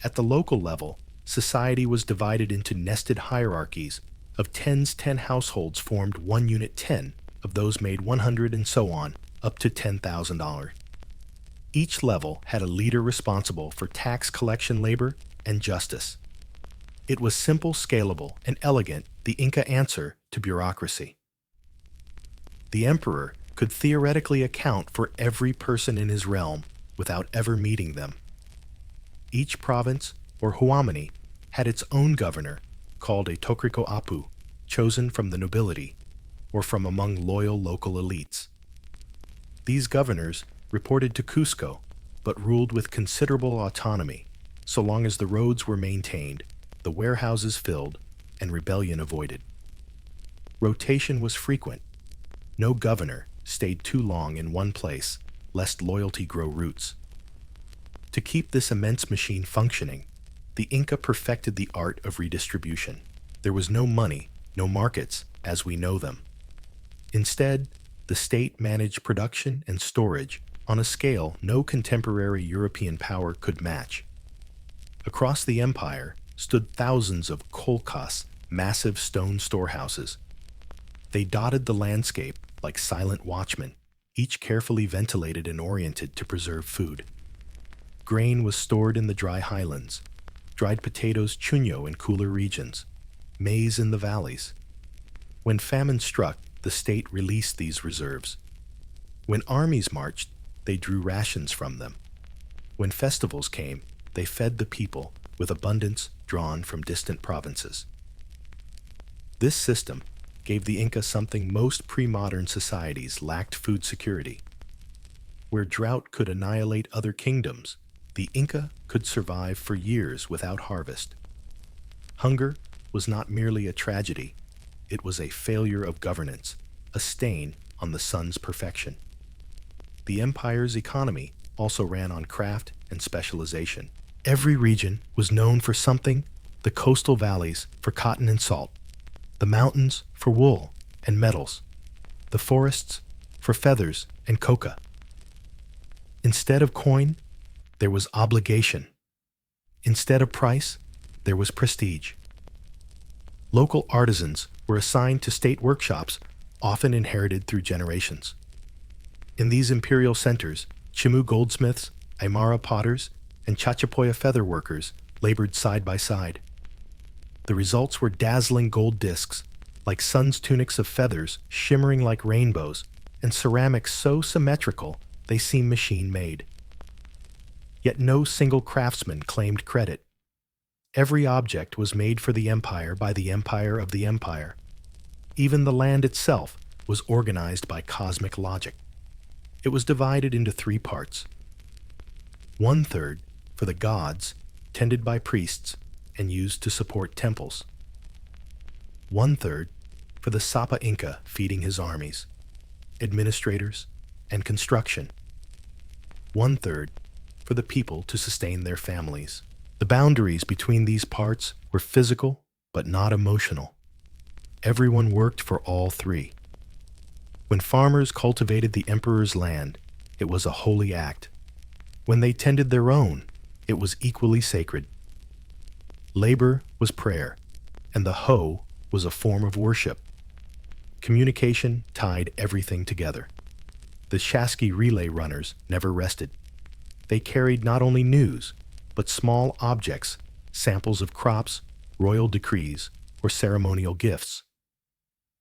At the local level, society was divided into nested hierarchies. Of tens, 10 households formed one unit, 10 of those made 100, and so on, up to $10,000. Each level had a leader responsible for tax collection, labor, and justice. It was simple, scalable, and elegant, the Inca answer to bureaucracy. The emperor could theoretically account for every person in his realm without ever meeting them. Each province, or huamani, had its own governor, called a tokriko apu, chosen from the nobility, or from among loyal local elites. These governors reported to Cusco, but ruled with considerable autonomy, so long as the roads were maintained, the warehouses filled, and rebellion avoided. Rotation was frequent. No governor stayed too long in one place, lest loyalty grow roots. To keep this immense machine functioning, the Inca perfected the art of redistribution. There was no money, no markets as we know them. Instead, the state managed production and storage on a scale no contemporary European power could match. Across the empire stood thousands of kolkas, massive stone storehouses. They dotted the landscape like silent watchmen, each carefully ventilated and oriented to preserve food. Grain was stored in the dry highlands, dried potatoes chuño in cooler regions, maize in the valleys. When famine struck, the state released these reserves. When armies marched, they drew rations from them. When festivals came, they fed the people with abundance drawn from distant provinces. This system gave the Inca something most pre-modern societies lacked: food security. Where drought could annihilate other kingdoms, the Inca could survive for years without harvest. Hunger was not merely a tragedy, it was a failure of governance, a stain on the sun's perfection. The empire's economy also ran on craft and specialization. Every region was known for something: the coastal valleys for cotton and salt, the mountains for wool and metals, the forests for feathers and coca. Instead of coin, there was obligation. Instead of price, there was prestige. Local artisans were assigned to state workshops, often inherited through generations. In these imperial centers, Chimu goldsmiths, Aymara potters, and Chachapoya feather workers labored side by side. The results were dazzling gold discs, like sun's tunics of feathers shimmering like rainbows, and ceramics so symmetrical they seem machine-made. Yet no single craftsman claimed credit. Every object was made for the empire by the empire of the empire. Even the land itself was organized by cosmic logic. It was divided into 3 parts. 1/3 for the gods, tended by priests and used to support temples. 1/3 for the Sapa Inca feeding his armies, administrators, and construction. 1/3 for the people to sustain their families. The boundaries between these parts were physical but not emotional. Everyone worked for all 3. When farmers cultivated the emperor's land, it was a holy act. When they tended their own, it was equally sacred. Labor was prayer, and the hoe was a form of worship. Communication tied everything together. The Shaski relay runners never rested. They carried not only news, but small objects, samples of crops, royal decrees, or ceremonial gifts.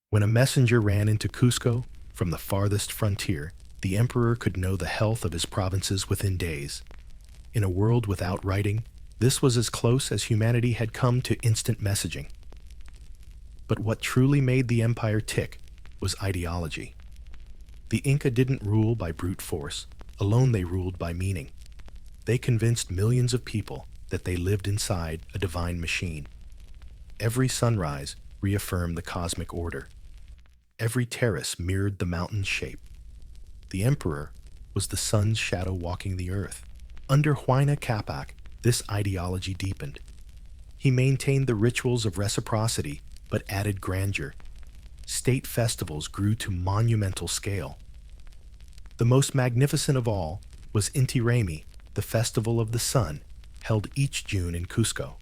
When a messenger ran into Cusco from the farthest frontier, the emperor could know the health of his provinces within days. In a world without writing, this was as close as humanity had come to instant messaging. But what truly made the empire tick was ideology. The Inca didn't rule by brute force. Alone they ruled by meaning. They convinced millions of people that they lived inside a divine machine. Every sunrise reaffirmed the cosmic order. Every terrace mirrored the mountain's shape. The emperor was the sun's shadow walking the earth. Under Huayna Capac, this ideology deepened. He maintained the rituals of reciprocity, but added grandeur. State festivals grew to monumental scale. The most magnificent of all was Inti Raymi, the festival of the sun, held each June in Cusco.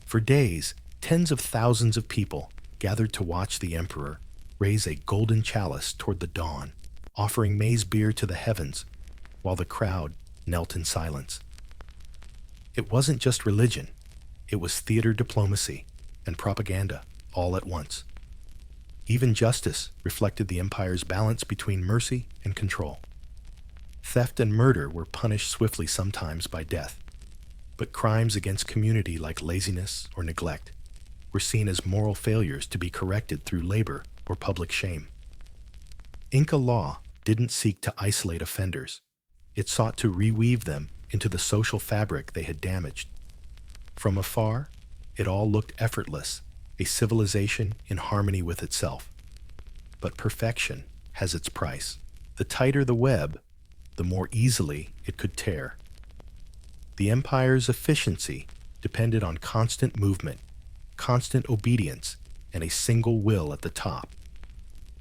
For days, tens of thousands of people gathered to watch the emperor raise a golden chalice toward the dawn, offering maize beer to the heavens, while the crowd knelt in silence. It wasn't just religion, it was theater diplomacy and propaganda all at once. Even justice reflected the empire's balance between mercy and control. Theft and murder were punished swiftly, sometimes by death, but crimes against community like laziness or neglect were seen as moral failures to be corrected through labor or public shame. Inca law didn't seek to isolate offenders. It sought to reweave them into the social fabric they had damaged. From afar, it all looked effortless, a civilization in harmony with itself. But perfection has its price. The tighter the web, the more easily it could tear. The empire's efficiency depended on constant movement, constant obedience, and a single will at the top.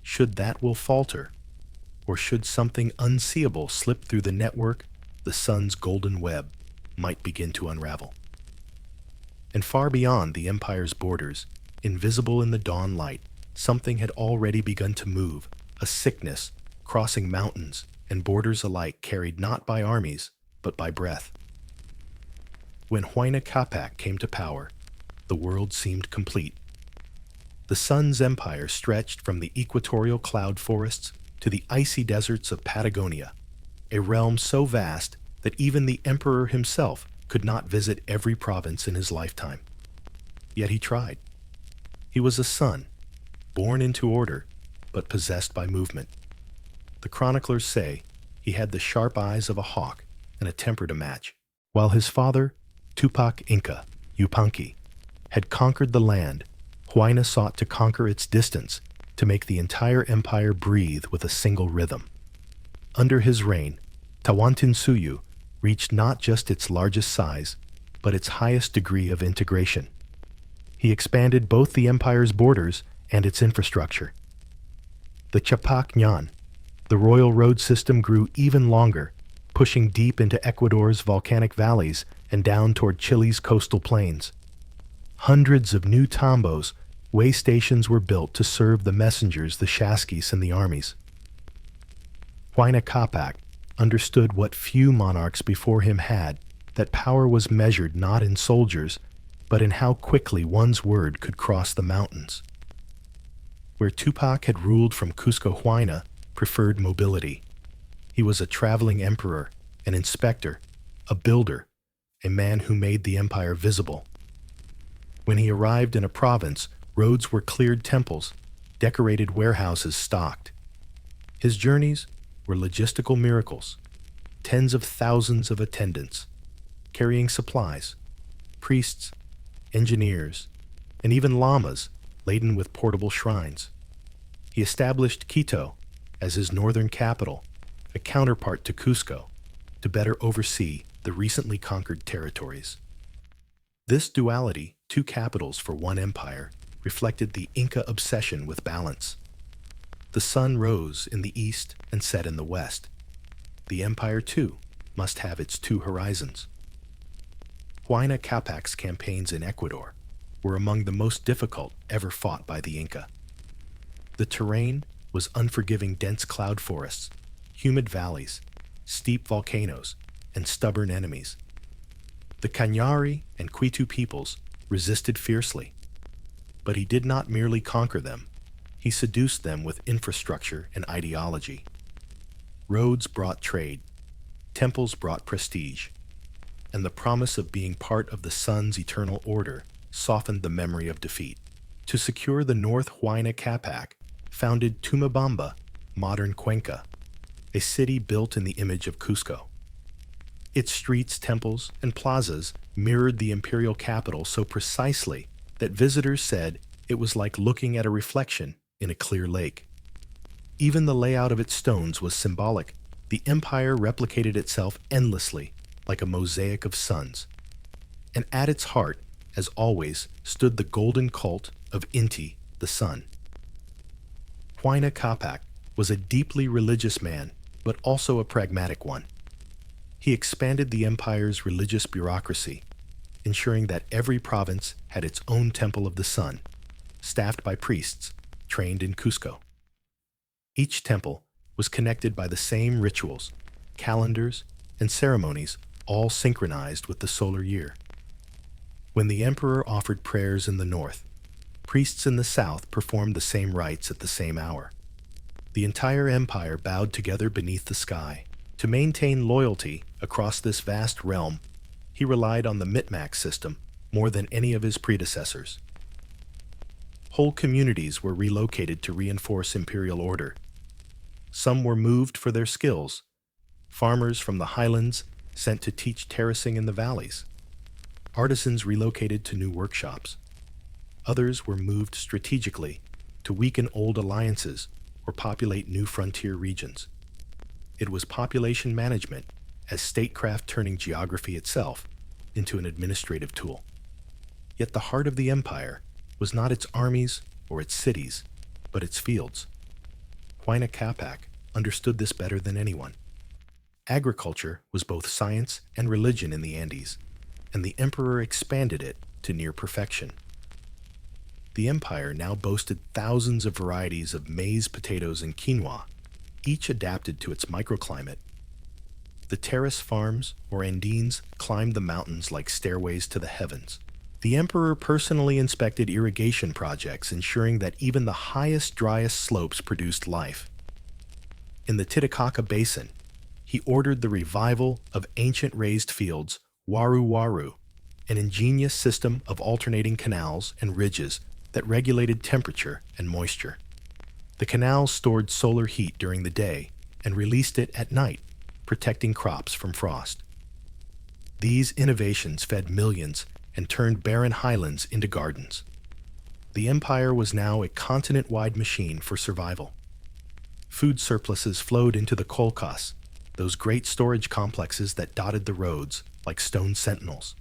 Should that will falter, or should something unseeable slip through the network, the sun's golden web might begin to unravel. And far beyond the empire's borders, invisible in the dawn light, something had already begun to move, a sickness crossing mountains and borders alike, carried not by armies, but by breath. When Huayna Capac came to power, the world seemed complete. The sun's empire stretched from the equatorial cloud forests to the icy deserts of Patagonia, a realm so vast that even the emperor himself could not visit every province in his lifetime. Yet he tried. He was a son, born into order, but possessed by movement. The chroniclers say he had the sharp eyes of a hawk and a temper to match. While his father, Tupac Inca, Yupanqui, had conquered the land, Huayna sought to conquer its distance to make the entire empire breathe with a single rhythm. Under his reign, Tawantinsuyu reached not just its largest size, but its highest degree of integration. He expanded both the empire's borders and its infrastructure. The Chapac Ñan, the royal road system, grew even longer, pushing deep into Ecuador's volcanic valleys and down toward Chile's coastal plains. Hundreds of new tambos, way stations, were built to serve the messengers, the Shaskis, and the armies. Huayna Capac understood what few monarchs before him had, that power was measured not in soldiers, but in how quickly one's word could cross the mountains. Where Tupac had ruled from Cusco, Huayna preferred mobility. He was a traveling emperor, an inspector, a builder, a man who made the empire visible. When he arrived in a province, roads were cleared, temples, decorated warehouses stocked. His journeys were logistical miracles, tens of thousands of attendants, carrying supplies, priests, engineers, and even llamas laden with portable shrines. He established Quito as his northern capital, a counterpart to Cusco, to better oversee the recently conquered territories. This duality, two capitals for one empire, reflected the Inca obsession with balance. The sun rose in the east and set in the west. The empire, too, must have its two horizons. Huayna Capac's campaigns in Ecuador were among the most difficult ever fought by the Inca. The terrain was unforgiving dense cloud forests, humid valleys, steep volcanoes, and stubborn enemies. The Cañari and Quitu peoples resisted fiercely, but he did not merely conquer them. He seduced them with infrastructure and ideology. Roads brought trade, temples brought prestige, and the promise of being part of the sun's eternal order softened the memory of defeat. To secure the North, Huayna Capac founded Tumabamba, modern Cuenca, a city built in the image of Cusco. Its streets, temples, and plazas mirrored the imperial capital so precisely that visitors said it was like looking at a reflection in a clear lake. Even the layout of its stones was symbolic. The empire replicated itself endlessly, like a mosaic of suns. And at its heart, as always, stood the golden cult of Inti, the sun. Huayna Capac was a deeply religious man, but also a pragmatic one. He expanded the empire's religious bureaucracy, ensuring that every province had its own temple of the sun, staffed by priests trained in Cusco. Each temple was connected by the same rituals, calendars, and ceremonies, all synchronized with the solar year. When the emperor offered prayers in the north, priests in the south performed the same rites at the same hour. The entire empire bowed together beneath the sky. To maintain loyalty across this vast realm, he relied on the Mitmac system more than any of his predecessors. Whole communities were relocated to reinforce imperial order. Some were moved for their skills, farmers from the highlands sent to teach terracing in the valleys, artisans relocated to new workshops. Others were moved strategically to weaken old alliances or populate new frontier regions. It was population management as statecraft turning geography itself into an administrative tool. Yet the heart of the empire was not its armies or its cities, but its fields. Huayna Capac understood this better than anyone. Agriculture was both science and religion in the Andes, and the emperor expanded it to near perfection. The empire now boasted thousands of varieties of maize, potatoes, and quinoa, each adapted to its microclimate. The terrace farms, or Andeans, climbed the mountains like stairways to the heavens. The emperor personally inspected irrigation projects, ensuring that even the highest, driest slopes produced life. In the Titicaca Basin, he ordered the revival of ancient raised fields, waru-waru, an ingenious system of alternating canals and ridges that regulated temperature and moisture. The canals stored solar heat during the day and released it at night, protecting crops from frost. These innovations fed millions and turned barren highlands into gardens. The empire was now a continent-wide machine for survival. Food surpluses flowed into the kolkhoz, those great storage complexes that dotted the roads like stone sentinels.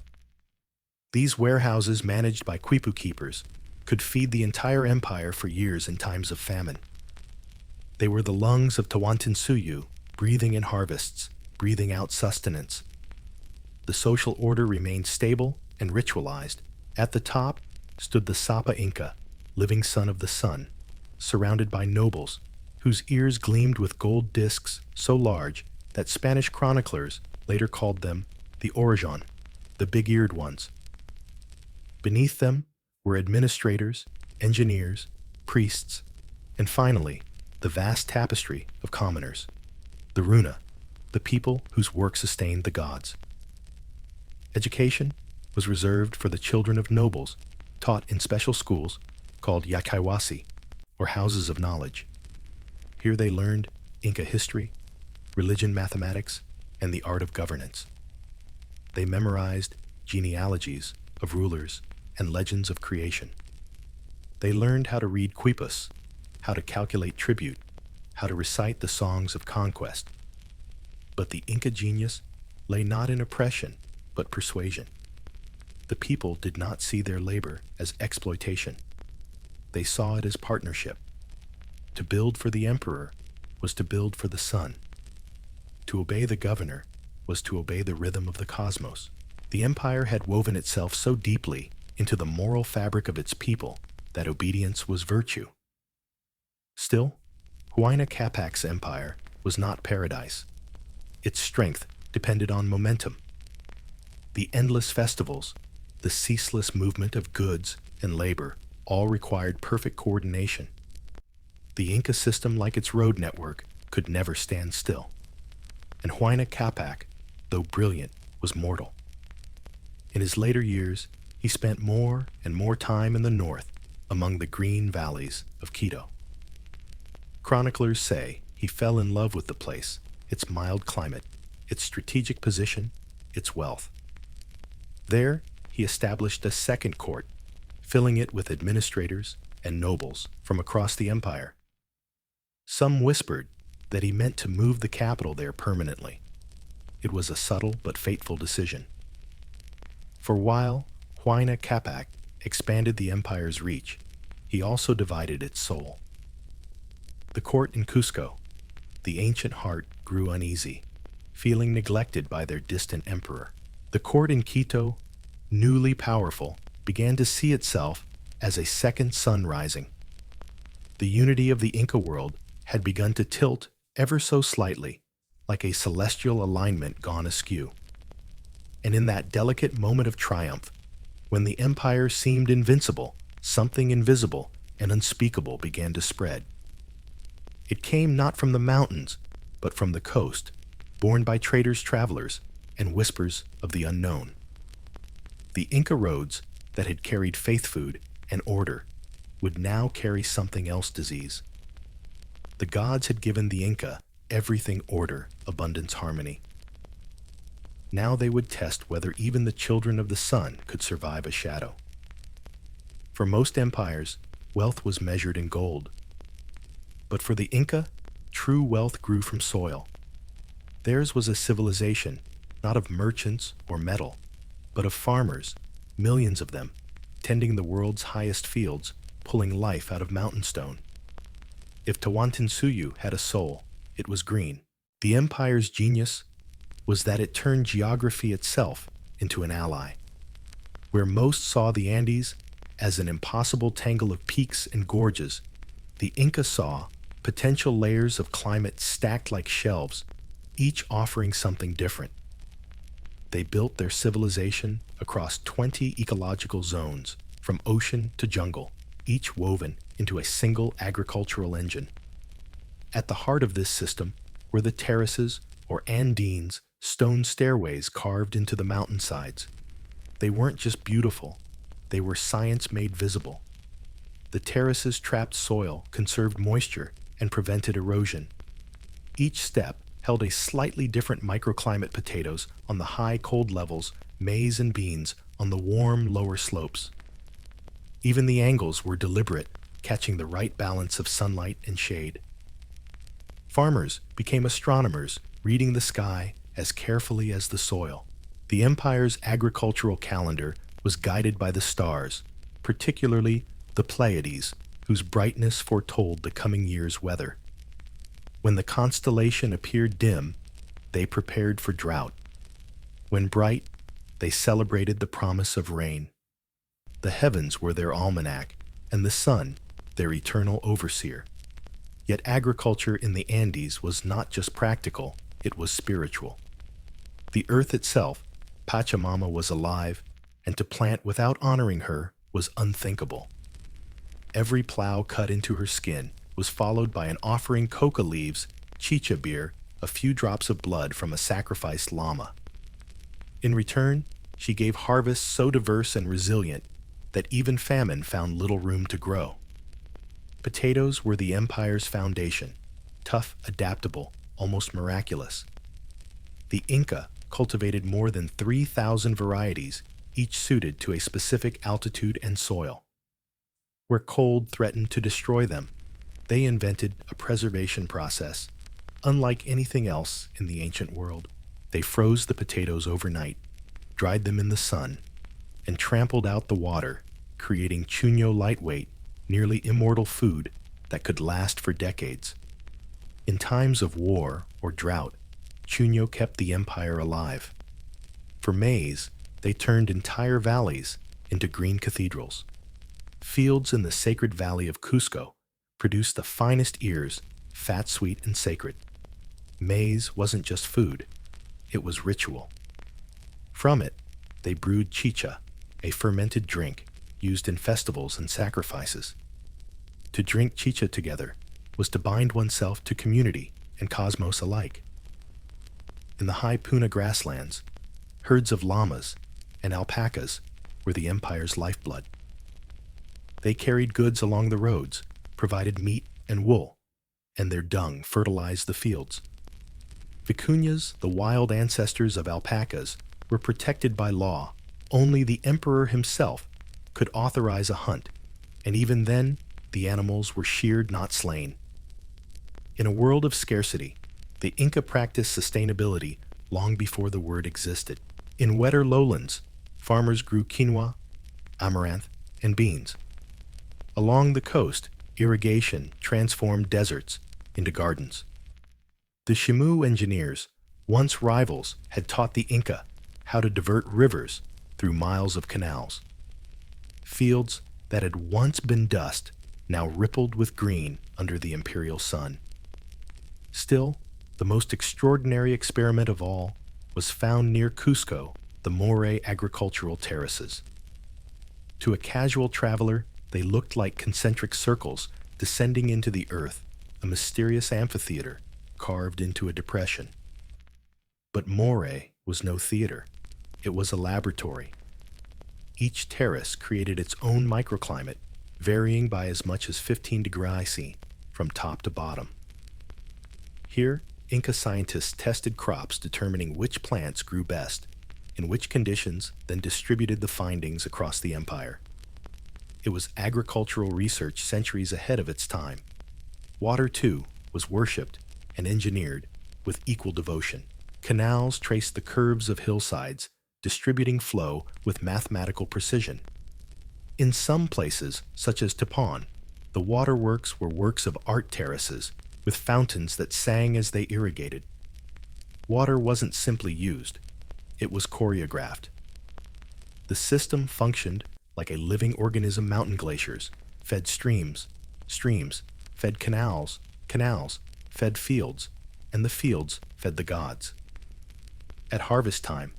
These warehouses, managed by quipu keepers, could feed the entire empire for years in times of famine. They were the lungs of Tawantinsuyu, breathing in harvests, breathing out sustenance. The social order remained stable and ritualized. At the top stood the Sapa Inca, living son of the sun, surrounded by nobles, whose ears gleamed with gold discs so large that Spanish chroniclers later called them the Orijon, the big-eared ones. Beneath them were administrators, engineers, priests, and finally, the vast tapestry of commoners. the runa, the people whose work sustained the gods. Education was reserved for the children of nobles, taught in special schools called yakaiwasi, or houses of knowledge. Here they learned Inca history, religion, mathematics, and the art of governance. They memorized genealogies of rulers and legends of creation. They learned how to read quipus, how to calculate tribute, how to recite the songs of conquest. But the Inca genius lay not in oppression, but persuasion. The people did not see their labor as exploitation. They saw it as partnership. To build for the emperor was to build for the sun. To obey the governor was to obey the rhythm of the cosmos. The empire had woven itself so deeply into the moral fabric of its people that obedience was virtue. Still, Huayna Capac's empire was not paradise. Its strength depended on momentum. The endless festivals, the ceaseless movement of goods and labor, all required perfect coordination. The Inca system, like its road network, could never stand still. And Huayna Capac, though brilliant, was mortal. In his later years, he spent more and more time in the north, among the green valleys of Quito. Chroniclers say he fell in love with the place, its mild climate, its strategic position, its wealth. There, he established a second court, filling it with administrators and nobles from across the empire. Some whispered that he meant to move the capital there permanently. It was a subtle but fateful decision. For while Huayna Capac expanded the empire's reach, he also divided its soul. The court in Cusco, the ancient heart, grew uneasy, feeling neglected by their distant emperor. The court in Quito, newly powerful, began to see itself as a second sun rising. The unity of the Inca world had begun to tilt ever so slightly, like a celestial alignment gone askew. And in that delicate moment of triumph, when the empire seemed invincible, something invisible and unspeakable began to spread. It came not from the mountains, but from the coast, borne by traders, travelers, and whispers of the unknown. The Inca roads that had carried faith food and order would now carry something else, disease. The gods had given the Inca everything: order, abundance, harmony. Now they would test whether even the children of the sun could survive a shadow. For most empires, wealth was measured in gold. But for the Inca, true wealth grew from soil. Theirs was a civilization, not of merchants or metal, but of farmers, millions of them, tending the world's highest fields, pulling life out of mountain stone. If Tawantinsuyu had a soul, it was green. The empire's genius was that it turned geography itself into an ally. Where most saw the Andes as an impossible tangle of peaks and gorges, the Inca saw potential layers of climate stacked like shelves, each offering something different. They built their civilization across 20 ecological zones, from ocean to jungle, each woven into a single agricultural engine. At the heart of this system were the terraces, or Andeans, stone stairways carved into the mountainsides. They weren't just beautiful, they were science made visible. The terraces trapped soil, conserved moisture, and prevented erosion. Each step held a slightly different microclimate: potatoes on the high cold levels, maize and beans on the warm lower slopes. Even the angles were deliberate, catching the right balance of sunlight and shade. Farmers became astronomers, reading the sky as carefully as the soil. The empire's agricultural calendar was guided by the stars, particularly the Pleiades, whose brightness foretold the coming year's weather. When the constellation appeared dim, they prepared for drought. When bright, they celebrated the promise of rain. The heavens were their almanac, and the sun their eternal overseer. Yet agriculture in the Andes was not just practical, it was spiritual. The earth itself, Pachamama, was alive, and to plant without honoring her was unthinkable. Every plow cut into her skin was followed by an offering: coca leaves, chicha beer, a few drops of blood from a sacrificed llama. In return, she gave harvests so diverse and resilient that even famine found little room to grow. Potatoes were the empire's foundation, tough, adaptable, almost miraculous. The Inca cultivated more than 3,000 varieties, each suited to a specific altitude and soil. Where cold threatened to destroy them, they invented a preservation process unlike anything else in the ancient world. They froze the potatoes overnight, dried them in the sun, and trampled out the water, creating chuño lightweight, nearly immortal food that could last for decades. In times of war or drought, chuño kept the empire alive. For maize, they turned entire valleys into green cathedrals. Fields in the sacred valley of Cusco produced the finest ears, fat, sweet, and sacred. Maize wasn't just food, it was ritual. From it, they brewed chicha, a fermented drink used in festivals and sacrifices. To drink chicha together was to bind oneself to community and cosmos alike. In the high Puna grasslands, herds of llamas and alpacas were the empire's lifeblood. They carried goods along the roads, provided meat and wool, and their dung fertilized the fields. Vicuñas, the wild ancestors of alpacas, were protected by law. Only the emperor himself could authorize a hunt, and even then, the animals were sheared, not slain. In a world of scarcity, the Inca practiced sustainability long before the word existed. In wetter lowlands, farmers grew quinoa, amaranth, and beans. Along the coast, irrigation transformed deserts into gardens. The Shimu engineers, once rivals, had taught the Inca how to divert rivers through miles of canals. Fields that had once been dust now rippled with green under the imperial sun. Still, the most extraordinary experiment of all was found near Cusco, the Moray agricultural terraces. To a casual traveler, they looked like concentric circles descending into the earth, a mysterious amphitheater carved into a depression. But Moray was no theater. It was a laboratory. Each terrace created its own microclimate, varying by as much as 15 degrees C from top to bottom. Here, Inca scientists tested crops, determining which plants grew best, in which conditions, then distributed the findings across the empire. It was agricultural research centuries ahead of its time. Water, too, was worshipped and engineered with equal devotion. Canals traced the curves of hillsides, distributing flow with mathematical precision. In some places, such as Tapon, the waterworks were works of art terraces, with fountains that sang as they irrigated. Water wasn't simply used, it was choreographed. The system functioned like a living organism. Mountain glaciers fed streams, streams fed canals, canals fed fields, and the fields fed the gods. At harvest time,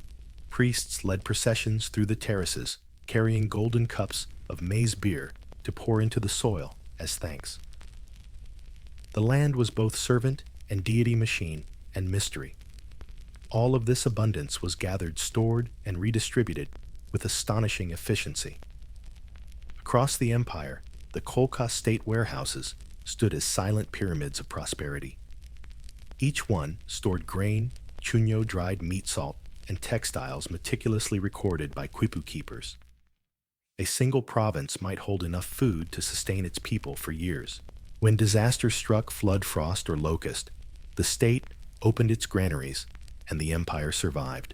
priests led processions through the terraces, carrying golden cups of maize beer to pour into the soil as thanks. The land was both servant and deity, machine and mystery. All of this abundance was gathered, stored, and redistributed with astonishing efficiency. Across the empire, the Colca state warehouses stood as silent pyramids of prosperity. Each one stored grain, chuño dried meat, salt, and textiles meticulously recorded by quipu keepers. A single province might hold enough food to sustain its people for years. When disaster struck, flood, frost, or locust, the state opened its granaries and the empire survived.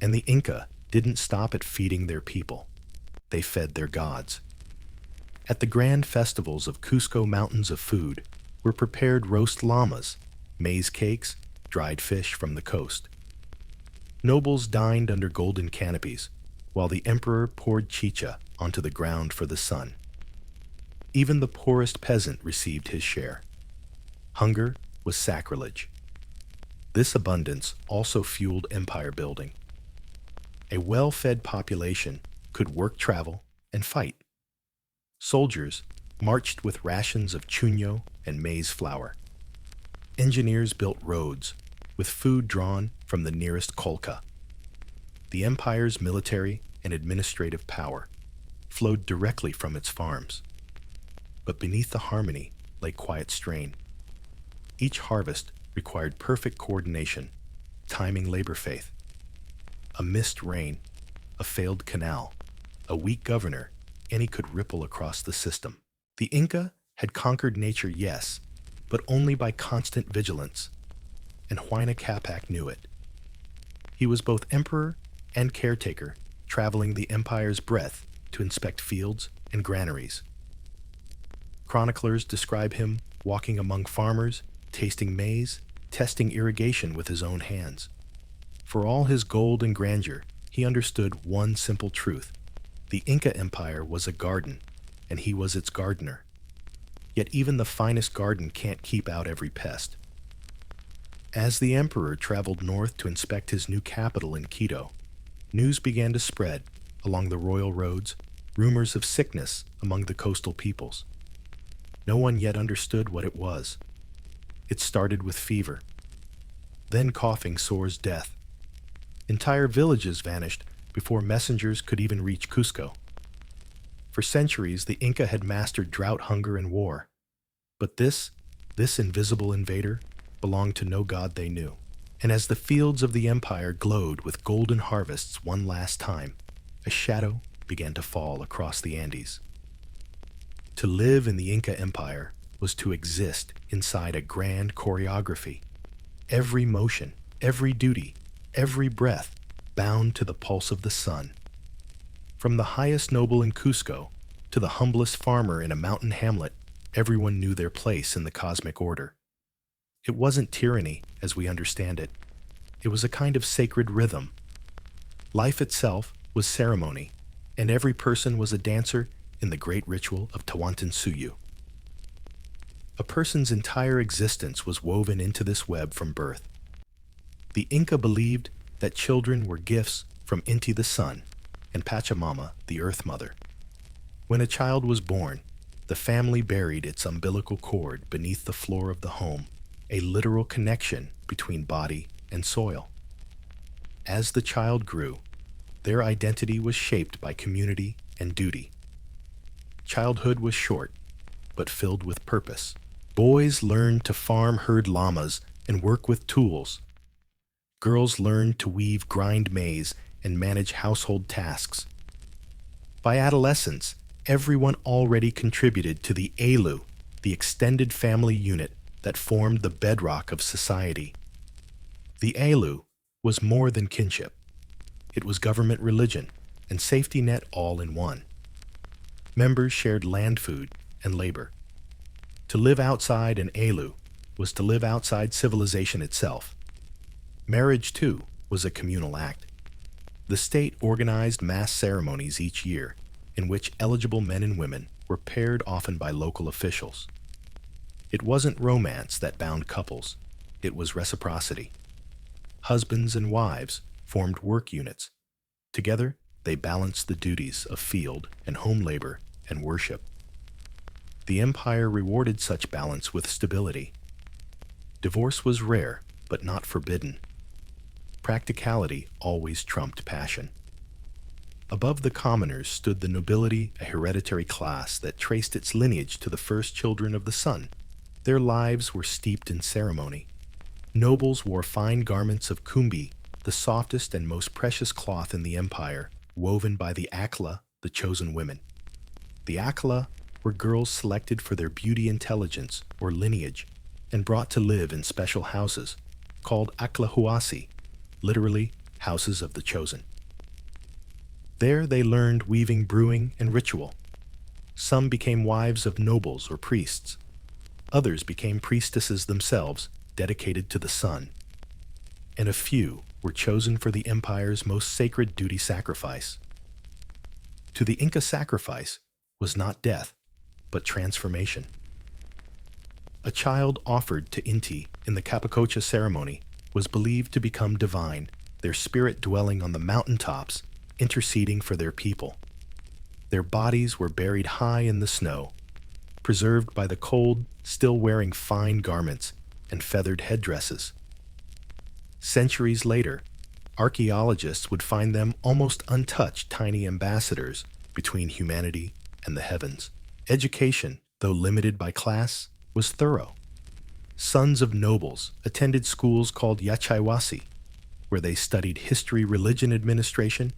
And the Inca didn't stop at feeding their people. They fed their gods. At the grand festivals of Cusco, mountains of food were prepared: roast llamas, maize cakes, dried fish from the coast. Nobles dined under golden canopies, while the emperor poured chicha onto the ground for the sun. Even the poorest peasant received his share. Hunger was sacrilege. This abundance also fueled empire building. A well-fed population could work, travel, and fight. Soldiers marched with rations of chuño and maize flour. Engineers built roads, with food drawn from the nearest kolkha. The empire's military and administrative power flowed directly from its farms. But beneath the harmony lay quiet strain. Each harvest required perfect coordination, timing labor faith. A missed rain, a failed canal, a weak governor, and he could ripple across the system. The Inca had conquered nature, yes, but only by constant vigilance, and Huayna Capac knew it. He was both emperor and caretaker, traveling the empire's breadth to inspect fields and granaries. Chroniclers describe him walking among farmers, tasting maize, testing irrigation with his own hands. For all his gold and grandeur, he understood one simple truth. The Inca Empire was a garden, and he was its gardener. Yet even the finest garden can't keep out every pest. As the emperor traveled north to inspect his new capital in Quito, news began to spread along the royal roads, rumors of sickness among the coastal peoples. No one yet understood what it was. It started with fever. Then coughing sores death. Entire villages vanished before messengers could even reach Cusco. For centuries, the Inca had mastered drought, hunger, and war. But this invisible invader, belonged to no god they knew. And as the fields of the empire glowed with golden harvests one last time, a shadow began to fall across the Andes. To live in the Inca Empire was to exist inside a grand choreography. Every motion, every duty, every breath bound to the pulse of the sun. From the highest noble in Cusco to the humblest farmer in a mountain hamlet, everyone knew their place in the cosmic order. It wasn't tyranny as we understand it. It was a kind of sacred rhythm. Life itself was ceremony, and every person was a dancer in the great ritual of Tawantinsuyu. A person's entire existence was woven into this web from birth. The Inca believed that children were gifts from Inti the sun and Pachamama, the Earth Mother. When a child was born, the family buried its umbilical cord beneath the floor of the home, a literal connection between body and soil. As the child grew, their identity was shaped by community and duty. Childhood was short, but filled with purpose. Boys learned to farm, herd llamas, and work with tools. Girls learned to weave, grind maize, and manage household tasks. By adolescence, everyone already contributed to the Elu, the extended family unit that formed the bedrock of society. The Elu was more than kinship. It was government, religion, and safety net all in one. Members shared land, food, and labor. To live outside an Elu was to live outside civilization itself. Marriage, too, was a communal act. The state organized mass ceremonies each year in which eligible men and women were paired, often by local officials. It wasn't romance that bound couples, it was reciprocity. Husbands and wives formed work units. Together, they balanced the duties of field and home labor and worship. The empire rewarded such balance with stability. Divorce was rare, but not forbidden. Practicality always trumped passion. Above the commoners stood the nobility, a hereditary class that traced its lineage to the first children of the sun. Their lives were steeped in ceremony. Nobles wore fine garments of kumbi, the softest and most precious cloth in the empire, woven by the akla, the chosen women. The akla were girls selected for their beauty, intelligence, or lineage, and brought to live in special houses, called aklahuasi, literally houses of the chosen. There they learned weaving, brewing, and ritual. Some became wives of nobles or priests. Others became priestesses themselves, dedicated to the sun. And a few were chosen for the empire's most sacred duty, sacrifice. To the Inca, sacrifice was not death, but transformation. A child offered to Inti in the Capacocha ceremony was believed to become divine, their spirit dwelling on the mountaintops, interceding for their people. Their bodies were buried high in the snow, preserved by the cold, still wearing fine garments, and feathered headdresses. Centuries later, archaeologists would find them almost untouched tiny ambassadors between humanity and the heavens. Education, though limited by class, was thorough. Sons of nobles attended schools called yachaiwasi, where they studied history, religion administration,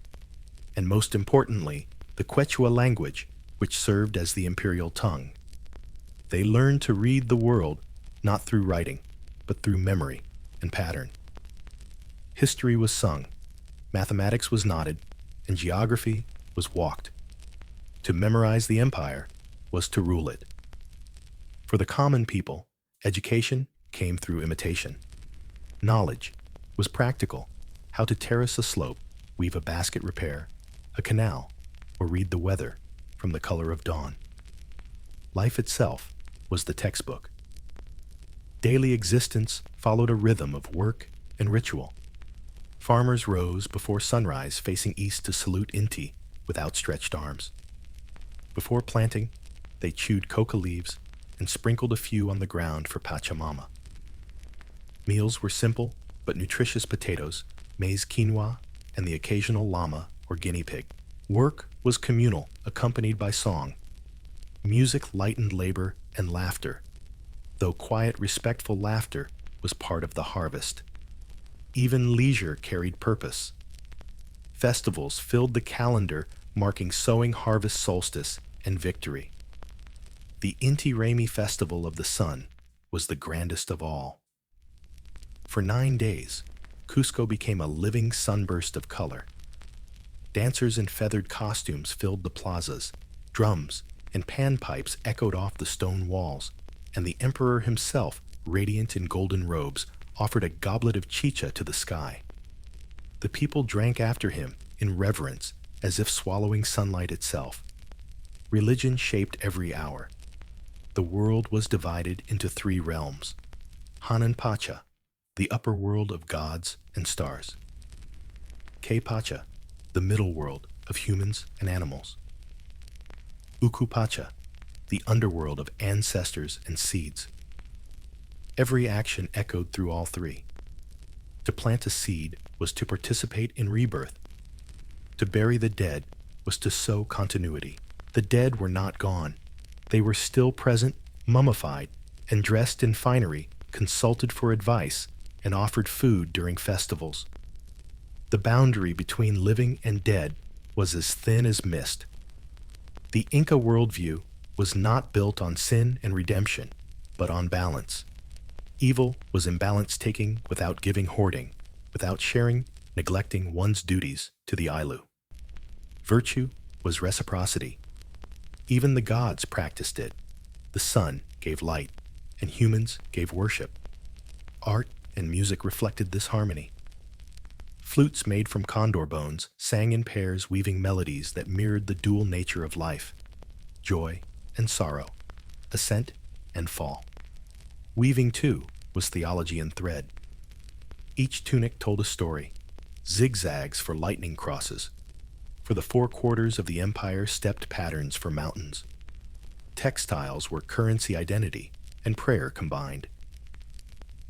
and most importantly, the Quechua language, which served as the imperial tongue. They learned to read the world not through writing, but through memory and pattern. History was sung, mathematics was nodded, and geography was walked. To memorize the empire was to rule it. For the common people, education came through imitation. Knowledge was practical, how to terrace a slope, weave a basket repair, a canal, or read the weather from the color of dawn. Life itself was the textbook. Daily existence followed a rhythm of work and ritual. Farmers rose before sunrise, facing east to salute Inti with outstretched arms. Before planting, they chewed coca leaves and sprinkled a few on the ground for Pachamama. Meals were simple but nutritious: potatoes, maize quinoa, and the occasional llama or guinea pig. Work was communal, accompanied by song. Music lightened labor and laughter, though quiet, respectful laughter was part of the harvest. Even leisure carried purpose. Festivals filled the calendar, marking sowing, harvest, solstice, and victory. The Inti Raymi Festival of the Sun was the grandest of all. For 9 days, Cusco became a living sunburst of color. Dancers in feathered costumes filled the plazas, drums and panpipes echoed off the stone walls, and the emperor himself, radiant in golden robes, offered a goblet of chicha to the sky. The people drank after him in reverence, as if swallowing sunlight itself. Religion shaped every hour. The world was divided into 3 realms: Hanan Pacha, the upper world of gods and stars; Ke Pacha, the middle world of humans and animals; Uku Pacha, the underworld of ancestors and seeds. Every action echoed through all 3. To plant a seed was to participate in rebirth. To bury the dead was to sow continuity. The dead were not gone. They were still present, mummified, and dressed in finery, consulted for advice, and offered food during festivals. The boundary between living and dead was as thin as mist. The Inca worldview was not built on sin and redemption, but on balance. Evil was imbalance taking without giving, hoarding without sharing, neglecting one's duties to the Ailu. Virtue was reciprocity. Even the gods practiced it. The sun gave light, and humans gave worship. Art and music reflected this harmony. Flutes made from condor bones sang in pairs, weaving melodies that mirrored the dual nature of life: joy and sorrow, ascent and fall. Weaving, too, was theology in thread. Each tunic told a story: zigzags for lightning crosses, for the 4 quarters of the empire, stepped patterns for mountains. Textiles were currency, identity, and prayer combined.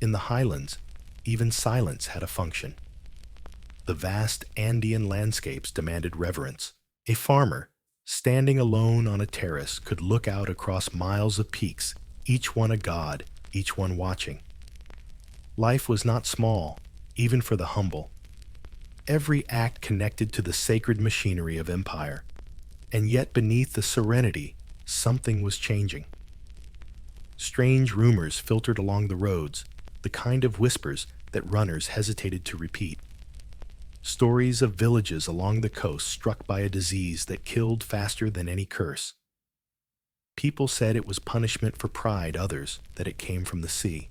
In the highlands, even silence had a function. The vast Andean landscapes demanded reverence. A farmer, standing alone on a terrace, could look out across miles of peaks, each one a god, each one watching. Life was not small, even for the humble. Every act connected to the sacred machinery of empire, and yet beneath the serenity, something was changing. Strange rumors filtered along the roads, the kind of whispers that runners hesitated to repeat. Stories of villages along the coast struck by a disease that killed faster than any curse. People said it was punishment for pride, others that it came from the sea.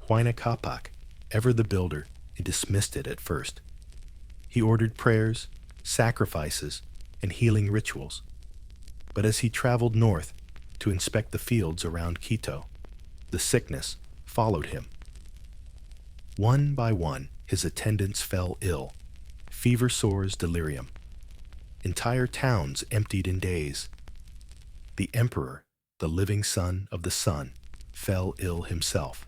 Huayna Capac, ever the builder, dismissed it at first. He ordered prayers, sacrifices, and healing rituals. But as he traveled north to inspect the fields around Quito, the sickness followed him. One by one, his attendants fell ill: fever, sores, delirium. Entire towns emptied in days. The emperor, the living son of the sun, fell ill himself.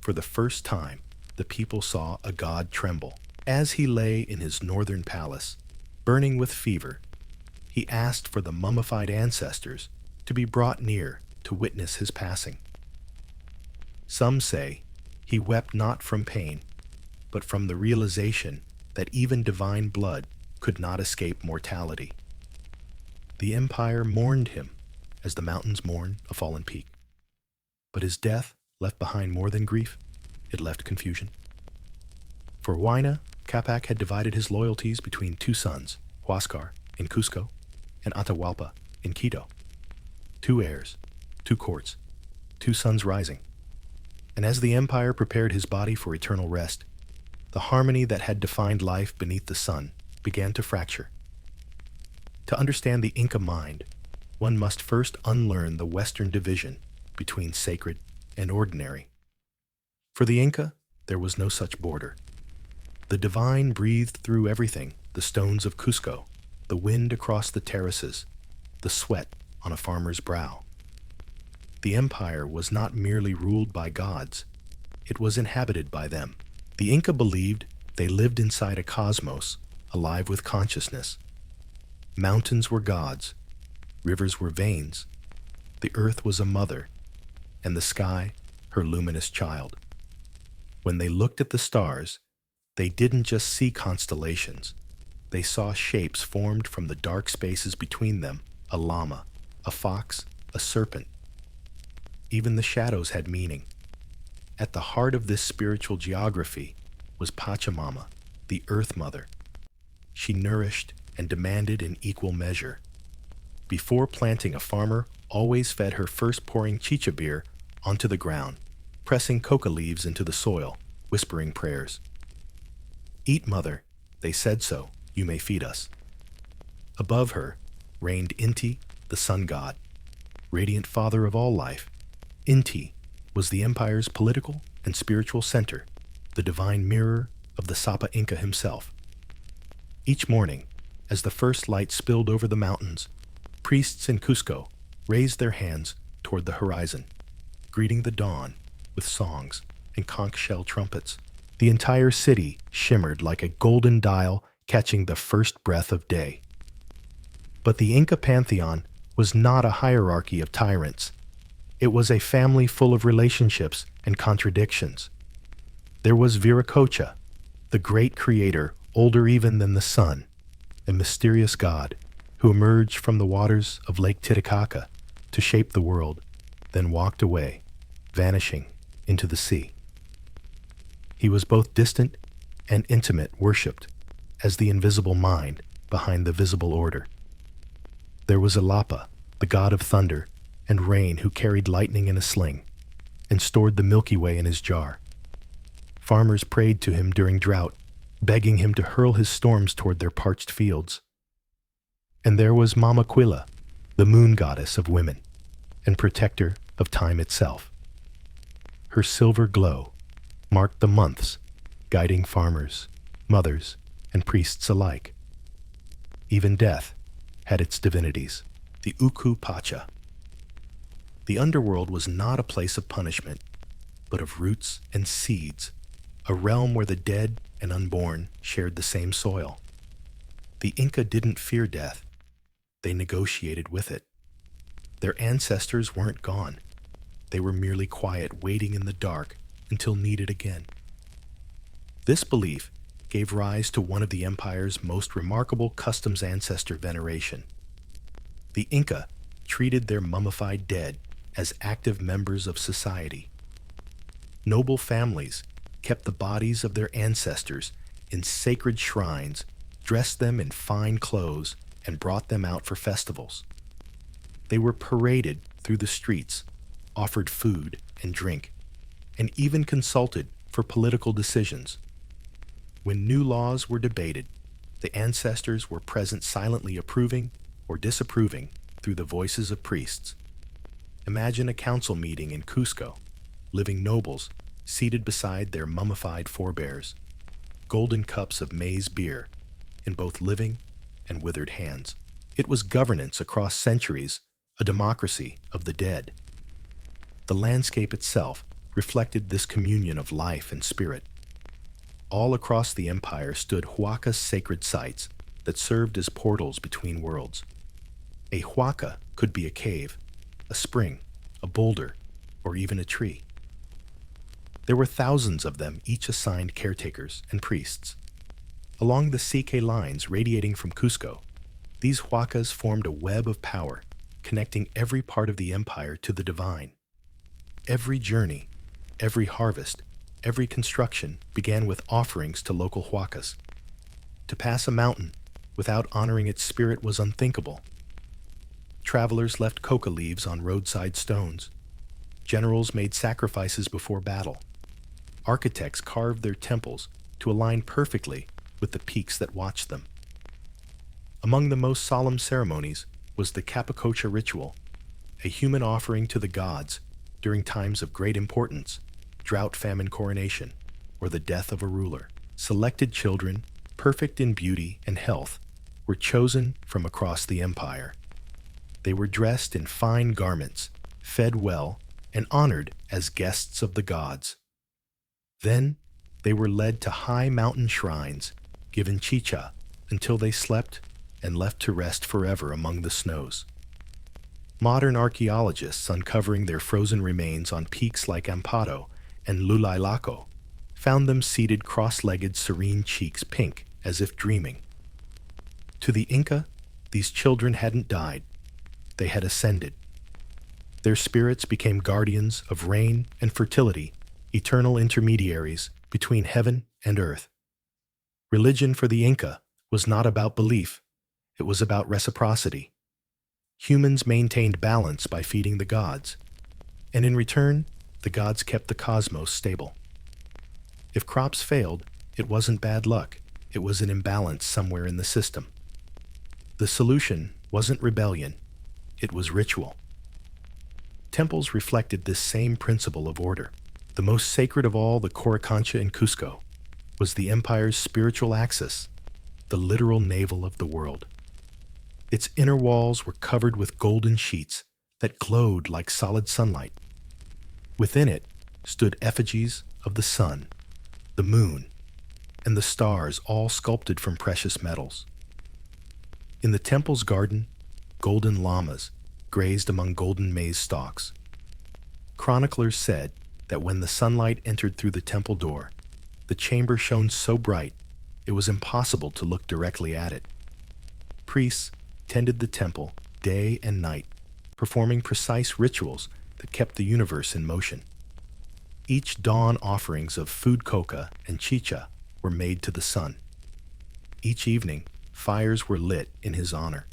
For the first time, the people saw a god tremble. As he lay in his northern palace, burning with fever, he asked for the mummified ancestors to be brought near to witness his passing. Some say he wept not from pain, but from the realization that even divine blood could not escape mortality. The empire mourned him as the mountains mourn a fallen peak. But his death left behind more than grief. It left confusion. For Huayna, Capac had divided his loyalties between two sons, Huascar in Cusco and Atahualpa in Quito. Two heirs, two courts, two suns rising. And as the empire prepared his body for eternal rest, the harmony that had defined life beneath the sun began to fracture. To understand the Inca mind, one must first unlearn the Western division between sacred and ordinary. For the Inca, there was no such border. The divine breathed through everything, the stones of Cusco, the wind across the terraces, the sweat on a farmer's brow. The empire was not merely ruled by gods, it was inhabited by them. The Inca believed they lived inside a cosmos, alive with consciousness. Mountains were gods, rivers were veins, the earth was a mother, and the sky her luminous child. When they looked at the stars, they didn't just see constellations. They saw shapes formed from the dark spaces between them, a llama, a fox, a serpent. Even the shadows had meaning. At the heart of this spiritual geography was Pachamama, the Earth Mother. She nourished and demanded in equal measure. Before planting, a farmer always fed her first pouring chicha beer onto the ground, pressing coca leaves into the soil, whispering prayers. "Eat, mother, they said so, you may feed us." Above her reigned Inti, the sun god, radiant father of all life. Inti was the empire's political and spiritual center, the divine mirror of the Sapa Inca himself. Each morning, as the first light spilled over the mountains, priests in Cusco raised their hands toward the horizon, greeting the dawn with songs and conch shell trumpets. The entire city shimmered like a golden dial catching the first breath of day. But the Inca pantheon was not a hierarchy of tyrants. It was a family full of relationships and contradictions. There was Viracocha, the great creator, older even than the sun, a mysterious god who emerged from the waters of Lake Titicaca to shape the world, then walked away, vanishing into the sea. He was both distant and intimate, worshipped as the invisible mind behind the visible order. There was Alapa, the god of thunder and rain who carried lightning in a sling and stored the Milky Way in his jar. Farmers prayed to him during drought, begging him to hurl his storms toward their parched fields. And there was Mama Quilla, the moon goddess of women and protector of time itself. Her silver glow marked the months, guiding farmers, mothers, and priests alike. Even death had its divinities, the Uku Pacha. The underworld was not a place of punishment, but of roots and seeds, a realm where the dead and unborn shared the same soil. The Inca didn't fear death. They negotiated with it. Their ancestors weren't gone. They were merely quiet, waiting in the dark until needed again. This belief gave rise to one of the empire's most remarkable customs: ancestor veneration. The Inca treated their mummified dead as active members of society. Noble families kept the bodies of their ancestors in sacred shrines, dressed them in fine clothes, and brought them out for festivals. They were paraded through the streets, offered food and drink, and even consulted for political decisions. When new laws were debated, the ancestors were present, silently approving or disapproving through the voices of priests. Imagine a council meeting in Cusco, living nobles seated beside their mummified forebears, golden cups of maize beer in both living and withered hands. It was governance across centuries, a democracy of the dead. The landscape itself reflected this communion of life and spirit. All across the empire stood huacas, sacred sites that served as portals between worlds. A huaca could be a cave, a spring, a boulder, or even a tree. There were thousands of them, each assigned caretakers and priests. Along the CK lines radiating from Cusco, these huacas formed a web of power, connecting every part of the empire to the divine. Every journey, every harvest, every construction began with offerings to local huacas. To pass a mountain without honoring its spirit was unthinkable. Travelers left coca leaves on roadside stones. Generals made sacrifices before battle. Architects carved their temples to align perfectly with the peaks that watched them. Among the most solemn ceremonies was the Capicocha ritual, a human offering to the gods during times of great importance, drought, famine, coronation, or the death of a ruler. Selected children, perfect in beauty and health, were chosen from across the empire. They were dressed in fine garments, fed well, and honored as guests of the gods. Then they were led to high mountain shrines, given chicha, until they slept and left to rest forever among the snows. Modern archaeologists uncovering their frozen remains on peaks like Amparo and Lulailaco found them seated cross-legged, serene, cheeks pink as if dreaming. To the Inca, these children hadn't died. They had ascended. Their spirits became guardians of rain and fertility, eternal intermediaries between heaven and earth. Religion for the Inca was not about belief. It was about reciprocity. Humans maintained balance by feeding the gods, and in return, the gods kept the cosmos stable. If crops failed, it wasn't bad luck. It was an imbalance somewhere in the system. The solution wasn't rebellion. It was ritual. Temples reflected this same principle of order. The most sacred of all, the Coricancha in Cusco, was the empire's spiritual axis, the literal navel of the world. Its inner walls were covered with golden sheets that glowed like solid sunlight. Within it stood effigies of the sun, the moon, and the stars, all sculpted from precious metals. In the temple's garden, golden llamas grazed among golden maize stalks. Chroniclers said that when the sunlight entered through the temple door, the chamber shone so bright it was impossible to look directly at it. Priests tended the temple day and night, performing precise rituals that kept the universe in motion. Each dawn offerings of food coca and chicha were made to the sun. Each evening, fires were lit in his honor.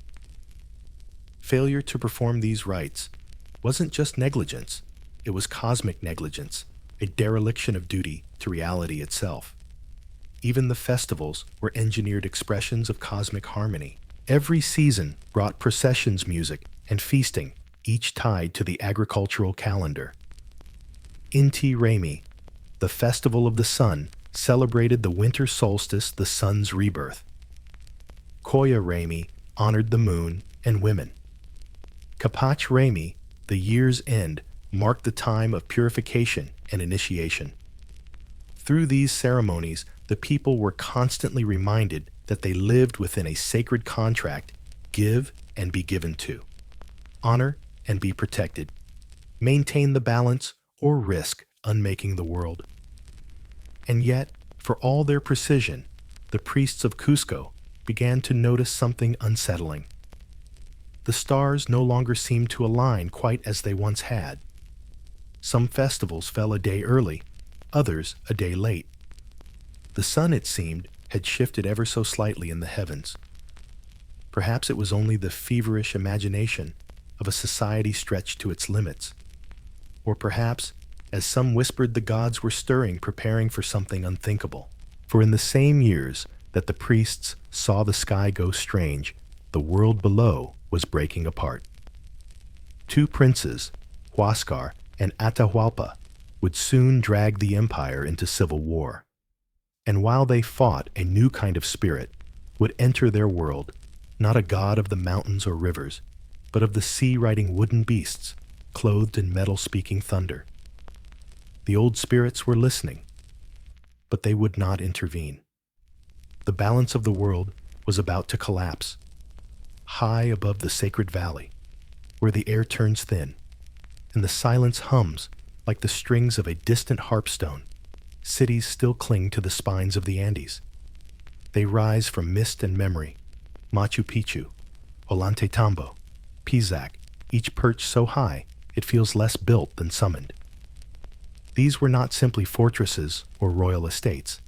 Failure to perform these rites wasn't just negligence, it was cosmic negligence, a dereliction of duty to reality itself. Even the festivals were engineered expressions of cosmic harmony. Every season brought processions, music, and feasting, each tied to the agricultural calendar. Inti Raymi, the festival of the sun, celebrated the winter solstice, the sun's rebirth. Koya Raymi honored the moon and women. Kapach Raymi, the year's end, marked the time of purification and initiation. Through these ceremonies, the people were constantly reminded that they lived within a sacred contract: give and be given to, honor and be protected, maintain the balance or risk unmaking the world. And yet, for all their precision, the priests of Cusco began to notice something unsettling. The stars no longer seemed to align quite as they once had. Some festivals fell a day early, others a day late. The sun, it seemed, had shifted ever so slightly in the heavens. Perhaps it was only the feverish imagination of a society stretched to its limits. Or perhaps, as some whispered, the gods were stirring, preparing for something unthinkable. For in the same years that the priests saw the sky go strange, the world below was breaking apart. Two princes, Huascar and Atahualpa, would soon drag the empire into civil war. And while they fought, a new kind of spirit would enter their world, not a god of the mountains or rivers, but of the sea riding wooden beasts, clothed in metal speaking thunder. The old spirits were listening, but they would not intervene. The balance of the world was about to collapse. High above the sacred valley, where the air turns thin, and the silence hums like the strings of a distant harpstone, cities still cling to the spines of the Andes. They rise from mist and memory: Machu Picchu, Ollantaytambo, Pisac, each perched so high it feels less built than summoned. These were not simply fortresses or royal estates.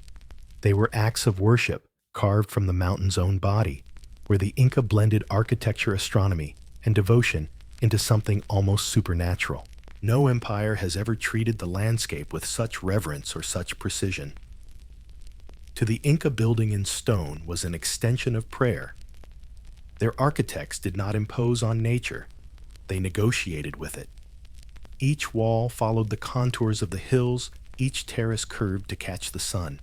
They were acts of worship carved from the mountain's own body, where the Inca blended architecture, astronomy, and devotion into something almost supernatural. No empire has ever treated the landscape with such reverence or such precision. To the Inca, building in stone was an extension of prayer. Their architects did not impose on nature, they negotiated with it. Each wall followed the contours of the hills, each terrace curved to catch the sun.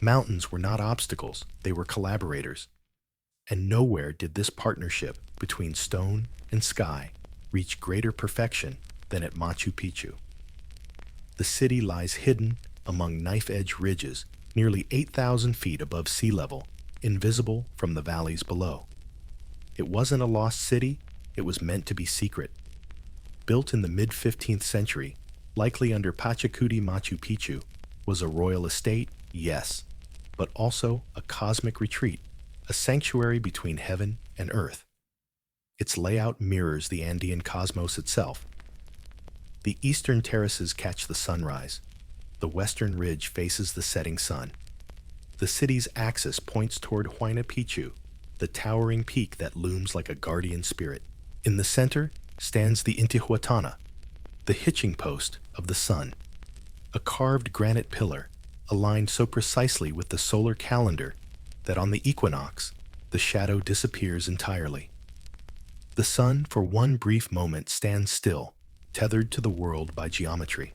Mountains were not obstacles, they were collaborators. And nowhere did this partnership between stone and sky reach greater perfection than at Machu Picchu. The city lies hidden among knife-edge ridges, nearly 8,000 feet above sea level, invisible from the valleys below. It wasn't a lost city, it was meant to be secret. Built in the mid-15th century, likely under Pachacuti, Machu Picchu was a royal estate, yes, but also a cosmic retreat, a sanctuary between heaven and earth. Its layout mirrors the Andean cosmos itself. The eastern terraces catch the sunrise. The western ridge faces the setting sun. The city's axis points toward Huayna Picchu, the towering peak that looms like a guardian spirit. In the center stands the Intihuatana, the hitching post of the sun, a carved granite pillar aligned so precisely with the solar calendar that on the equinox, the shadow disappears entirely. The sun, for one brief moment, stands still, tethered to the world by geometry.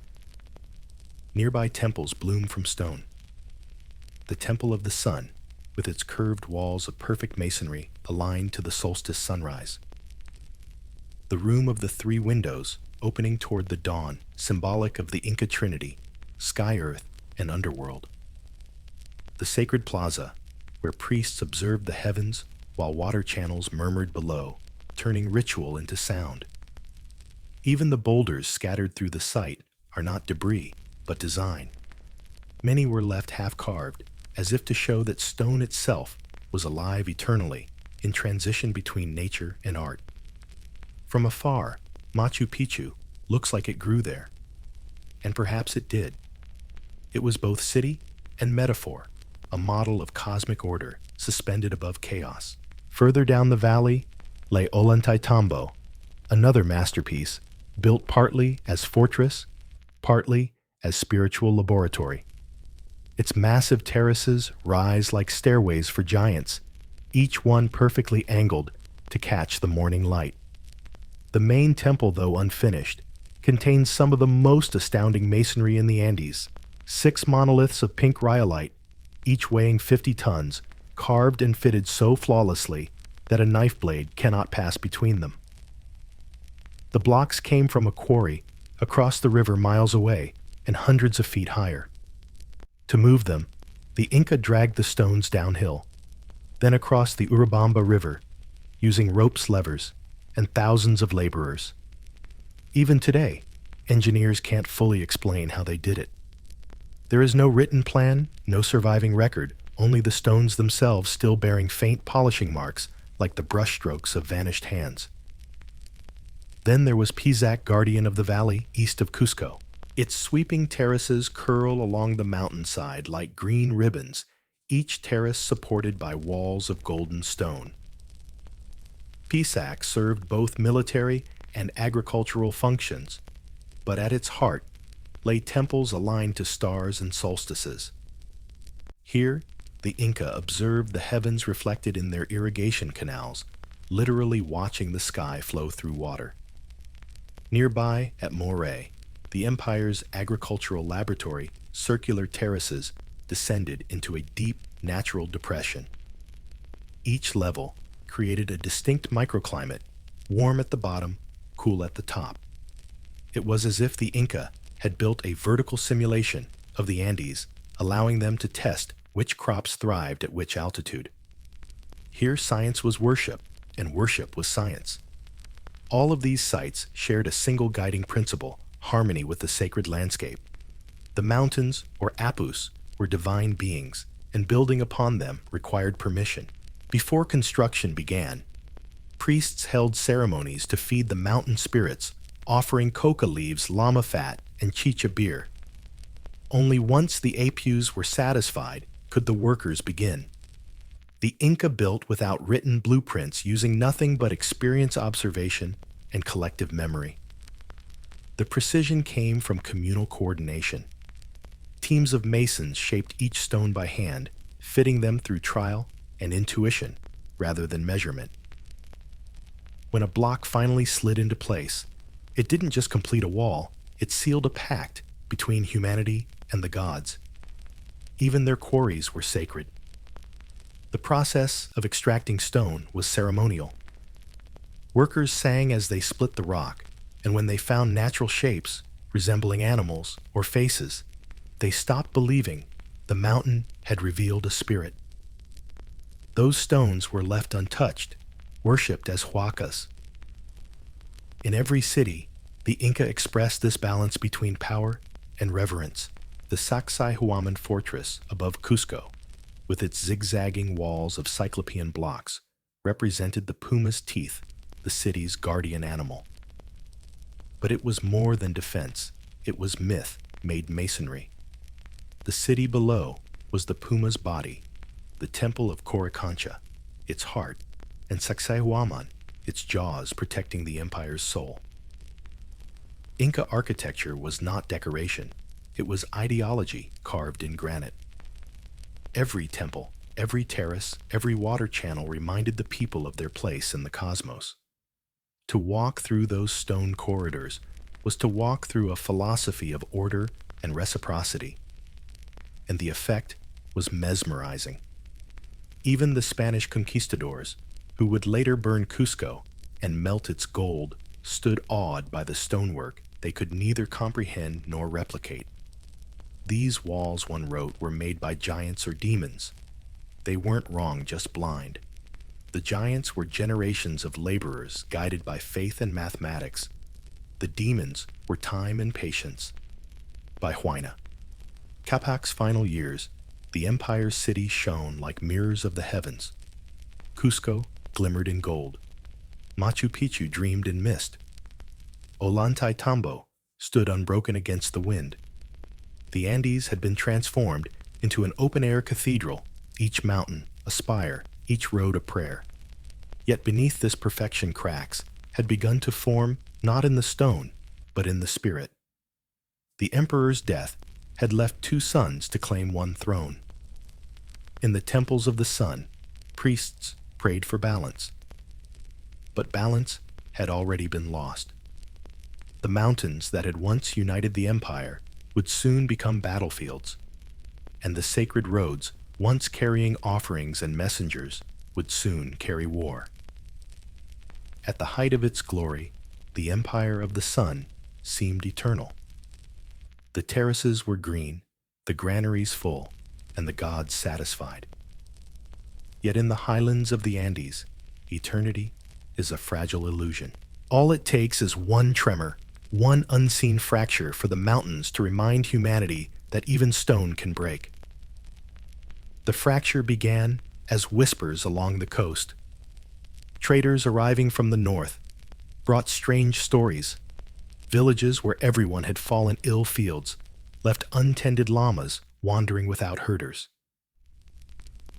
Nearby temples bloom from stone. The Temple of the Sun, with its curved walls of perfect masonry aligned to the solstice sunrise. The Room of the Three Windows, opening toward the dawn, symbolic of the Inca Trinity, sky, earth, and underworld. The Sacred Plaza, where priests observed the heavens while water channels murmured below, turning ritual into sound. Even the boulders scattered through the site are not debris, but design. Many were left half-carved, as if to show that stone itself was alive eternally, in transition between nature and art. From afar, Machu Picchu looks like it grew there. And perhaps it did. It was both city and metaphor, a model of cosmic order suspended above chaos. Further down the valley lay Ollantaytambo, another masterpiece built partly as fortress, partly as spiritual laboratory. Its massive terraces rise like stairways for giants, each one perfectly angled to catch the morning light. The main temple, though unfinished, contains some of the most astounding masonry in the Andes. 6 monoliths of pink rhyolite, each weighing 50 tons, carved and fitted so flawlessly that a knife blade cannot pass between them. The blocks came from a quarry across the river miles away and hundreds of feet higher. To move them, the Inca dragged the stones downhill, then across the Urubamba River, using ropes, levers, and thousands of laborers. Even today, engineers can't fully explain how they did it. There is no written plan, no surviving record, only the stones themselves still bearing faint polishing marks like the brushstrokes of vanished hands. Then there was Pisac, guardian of the valley east of Cusco. Its sweeping terraces curl along the mountainside like green ribbons, each terrace supported by walls of golden stone. Pisac served both military and agricultural functions, but at its heart lay temples aligned to stars and solstices. Here, the Inca observed the heavens reflected in their irrigation canals, literally watching the sky flow through water. Nearby, at Moray, the empire's agricultural laboratory, circular terraces descended into a deep natural depression. Each level created a distinct microclimate, warm at the bottom, cool at the top. It was as if the Inca had built a vertical simulation of the Andes, allowing them to test which crops thrived at which altitude. Here science was worship, and worship was science. All of these sites shared a single guiding principle: harmony with the sacred landscape. The mountains, or apus, were divine beings, and building upon them required permission. Before construction began, priests held ceremonies to feed the mountain spirits, offering coca leaves, llama fat, and chicha beer. Only once the apus were satisfied could the workers begin. The Inca built without written blueprints, using nothing but experience, observation, and collective memory. The precision came from communal coordination. Teams of masons shaped each stone by hand, fitting them through trial and intuition rather than measurement. When a block finally slid into place, it didn't just complete a wall, it sealed a pact between humanity and the gods. Even their quarries were sacred. The process of extracting stone was ceremonial. Workers sang as they split the rock, and when they found natural shapes resembling animals or faces, they stopped believing the mountain had revealed a spirit. Those stones were left untouched, worshipped as huacas. In every city, the Inca expressed this balance between power and reverence. The Sacsayhuaman fortress above Cusco, with its zigzagging walls of cyclopean blocks, represented the puma's teeth, the city's guardian animal. But it was more than defense. It was myth made masonry. The city below was the puma's body, the temple of Coricancha, its heart, and Sacsayhuaman, its jaws protecting the empire's soul. Inca architecture was not decoration. It was ideology carved in granite. Every temple, every terrace, every water channel reminded the people of their place in the cosmos. To walk through those stone corridors was to walk through a philosophy of order and reciprocity. And the effect was mesmerizing. Even the Spanish conquistadors, who would later burn Cusco and melt its gold, stood awed by the stonework they could neither comprehend nor replicate. These walls, one wrote, were made by giants or demons. They weren't wrong, just blind. The giants were generations of laborers guided by faith and mathematics. The demons were time and patience. By Huayna. Capac's final years, the empire's city shone like mirrors of the heavens. Cusco glimmered in gold. Machu Picchu dreamed in mist. Ollantaytambo stood unbroken against the wind. The Andes had been transformed into an open-air cathedral, each mountain a spire, each road a prayer. Yet beneath this perfection, cracks had begun to form not in the stone, but in the spirit. The emperor's death had left two sons to claim one throne. In the temples of the sun, priests prayed for balance. But balance had already been lost. The mountains that had once united the empire would soon become battlefields, and the sacred roads, once carrying offerings and messengers, would soon carry war. At the height of its glory, the empire of the sun seemed eternal. The terraces were green, the granaries full, and the gods satisfied. Yet in the highlands of the Andes, eternity is a fragile illusion. All it takes is one tremor, one unseen fracture for the mountains to remind humanity that even stone can break. The fracture began as whispers along the coast. Traders arriving from the north brought strange stories. Villages where everyone had fallen ill fields left untended llamas wandering without herders.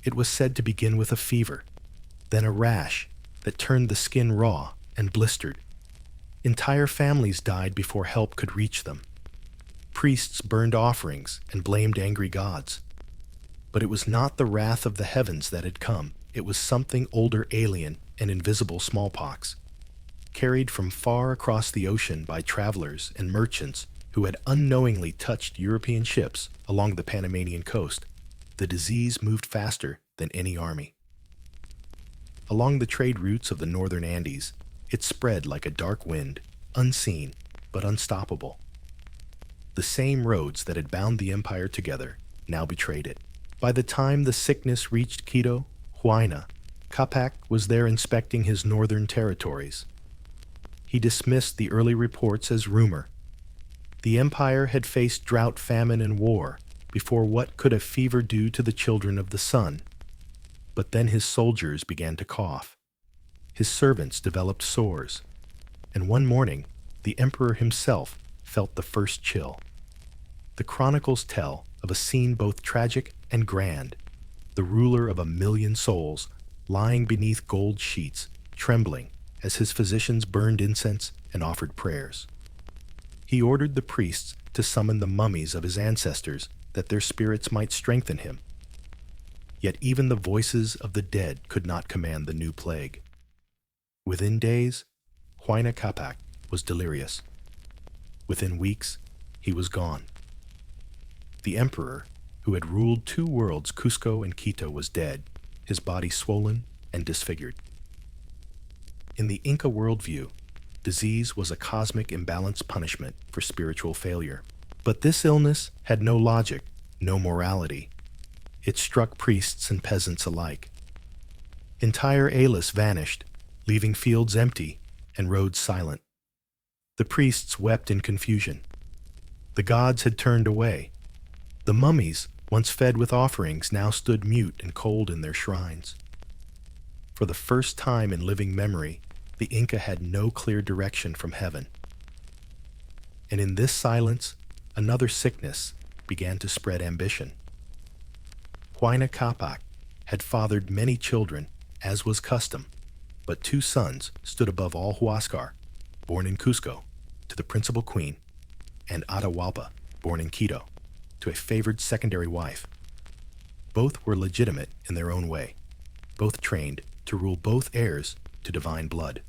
It was said to begin with a fever, then a rash that turned the skin raw and blistered. Entire families died before help could reach them. Priests burned offerings and blamed angry gods. But it was not the wrath of the heavens that had come. It was something older, alien, and invisible: smallpox, carried from far across the ocean by travelers and merchants who had unknowingly touched European ships along the Panamanian coast. The disease moved faster than any army. Along the trade routes of the northern Andes, it spread like a dark wind, unseen but unstoppable. The same roads that had bound the empire together now betrayed it. By the time the sickness reached Quito, Huayna Capac was there inspecting his northern territories. He dismissed the early reports as rumor. The empire had faced drought, famine, and war before what could have fever due to the children of the sun. But then his soldiers began to cough. His servants developed sores. And one morning, the emperor himself felt the first chill. The chronicles tell of a scene both tragic and grand. The ruler of 1,000,000 souls lying beneath gold sheets, trembling as his physicians burned incense and offered prayers. He ordered the priests to summon the mummies of his ancestors that their spirits might strengthen him. Yet even the voices of the dead could not command the new plague. Within days, Huayna Capac was delirious. Within weeks, he was gone. The emperor, who had ruled 2 worlds, Cusco and Quito, was dead, his body swollen and disfigured. In the Inca worldview, disease was a cosmic imbalance punishment for spiritual failure. But this illness had no logic, no morality. It struck priests and peasants alike. Entire Alis vanished, leaving fields empty and roads silent. The priests wept in confusion. The gods had turned away. The mummies, once fed with offerings, now stood mute and cold in their shrines. For the first time in living memory, the Inca had no clear direction from heaven. And in this silence, another sickness began to spread ambition. Huayna Capac had fathered many children, as was custom, but 2 sons stood above all: Huascar, born in Cusco, to the principal queen, and Atahualpa, born in Quito, to a favored secondary wife. Both were legitimate in their own way, both trained to rule, both heirs to divine blood.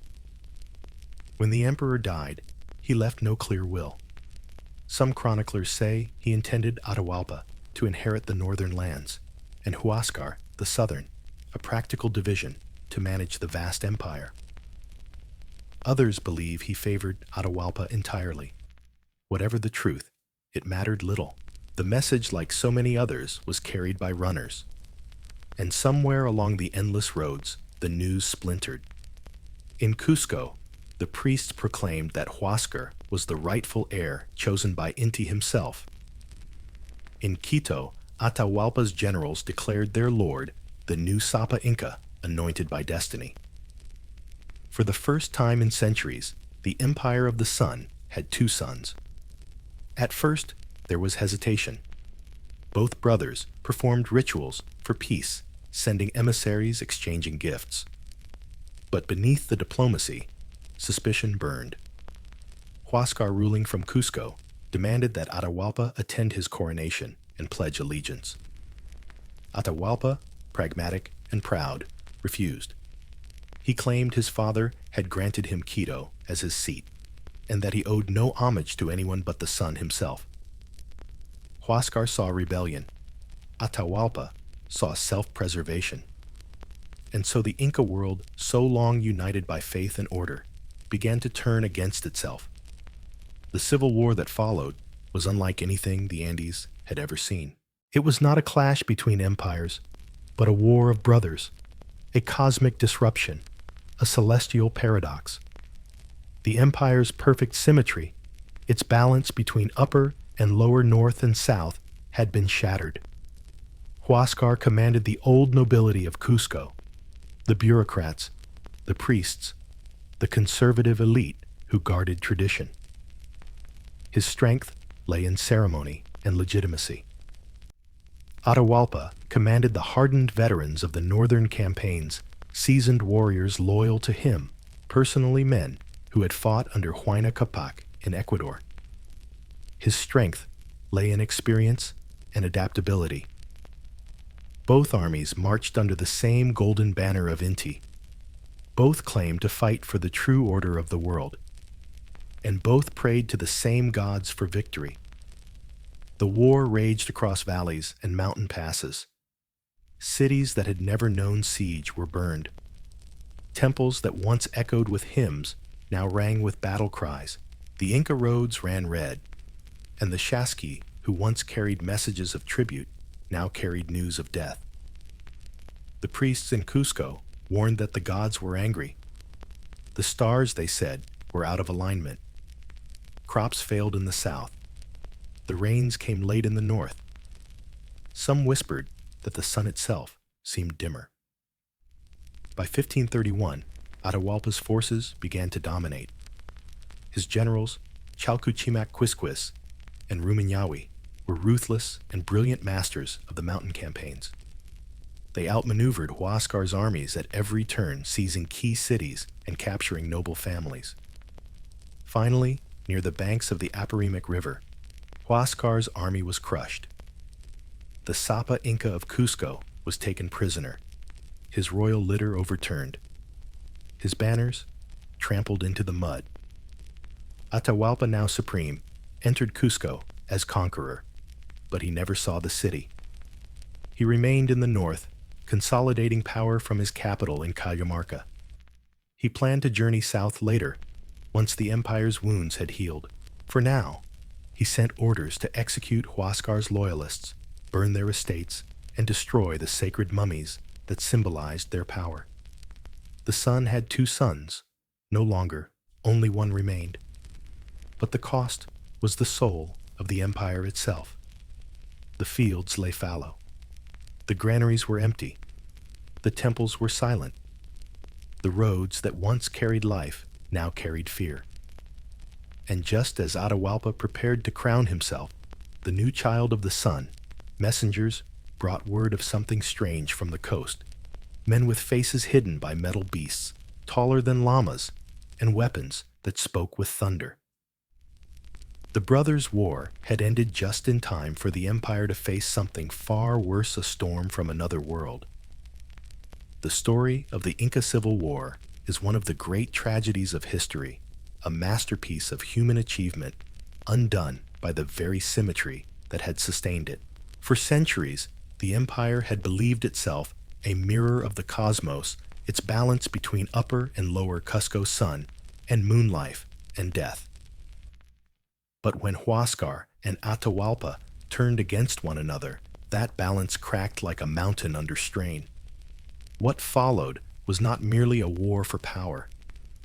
When the emperor died, he left no clear will. Some chroniclers say he intended Atahualpa to inherit the northern lands, and Huascar the southern, a practical division to manage the vast empire. Others believe he favored Atahualpa entirely. Whatever the truth, it mattered little. The message, like so many others, was carried by runners. And somewhere along the endless roads, the news splintered. In Cusco, the priests proclaimed that Huascar was the rightful heir chosen by Inti himself. In Quito, Atahualpa's generals declared their lord the new Sapa Inca, anointed by destiny. For the first time in centuries, the Empire of the Sun had 2 sons. At first, there was hesitation. Both brothers performed rituals for peace, sending emissaries, exchanging gifts. But beneath the diplomacy, suspicion burned. Huascar, ruling from Cusco, demanded that Atahualpa attend his coronation and pledge allegiance. Atahualpa, pragmatic and proud, refused. He claimed his father had granted him Quito as his seat, and that he owed no homage to anyone but the sun himself. Huascar saw rebellion. Atahualpa saw self-preservation. And so the Inca world, so long united by faith and order, began to turn against itself. The civil war that followed was unlike anything the Andes had ever seen. It was not a clash between empires, but a war of brothers, a cosmic disruption, a celestial paradox. The empire's perfect symmetry, its balance between upper and lower north and south, had been shattered. Huascar commanded the old nobility of Cusco, the bureaucrats, the priests, the conservative elite who guarded tradition. His strength lay in ceremony and legitimacy. Atahualpa commanded the hardened veterans of the northern campaigns, seasoned warriors loyal to him, personally men who had fought under Huayna Capac in Ecuador. His strength lay in experience and adaptability. Both armies marched under the same golden banner of Inti. Both claimed to fight for the true order of the world. And both prayed to the same gods for victory. The war raged across valleys and mountain passes. Cities that had never known siege were burned. Temples that once echoed with hymns now rang with battle cries. The Inca roads ran red. and the Shaski, who once carried messages of tribute, now carried news of death. The priests in Cusco warned that the gods were angry. The stars, they said, were out of alignment. Crops failed in the south. The rains came late in the north. Some whispered that the sun itself seemed dimmer. By 1531, Atahualpa's forces began to dominate. His generals, Chalcuchimac-Quisquis and Rumiñahui, were ruthless and brilliant masters of the mountain campaigns. They outmaneuvered Huascar's armies at every turn, seizing key cities and capturing noble families. Finally, near the banks of the Apurimac River, Huascar's army was crushed. The Sapa Inca of Cusco was taken prisoner, his royal litter overturned, his banners trampled into the mud. Atahualpa, now supreme, entered Cusco as conqueror, but he never saw the city. He remained in the north, consolidating power from his capital in Cajamarca. He planned to journey south later, once the empire's wounds had healed. For now, he sent orders to execute Huascar's loyalists, burn their estates, and destroy the sacred mummies that symbolized their power. The son had 2 sons. No longer, only one remained. But the cost was the soul of the empire itself. The fields lay fallow. The granaries were empty. The temples were silent. The roads that once carried life now carried fear. And just as Atahualpa prepared to crown himself, the new child of the sun, messengers brought word of something strange from the coast. Men with faces hidden by metal beasts, taller than llamas, and weapons that spoke with thunder. The brothers' war had ended just in time for the empire to face something far worse, a storm from another world. The story of the Inca Civil War is one of the great tragedies of history, a masterpiece of human achievement, undone by the very symmetry that had sustained it. For centuries, the empire had believed itself a mirror of the cosmos, its balance between upper and lower Cusco sun, and moon life and death. But when Huascar and Atahualpa turned against one another, that balance cracked like a mountain under strain. What followed was not merely a war for power.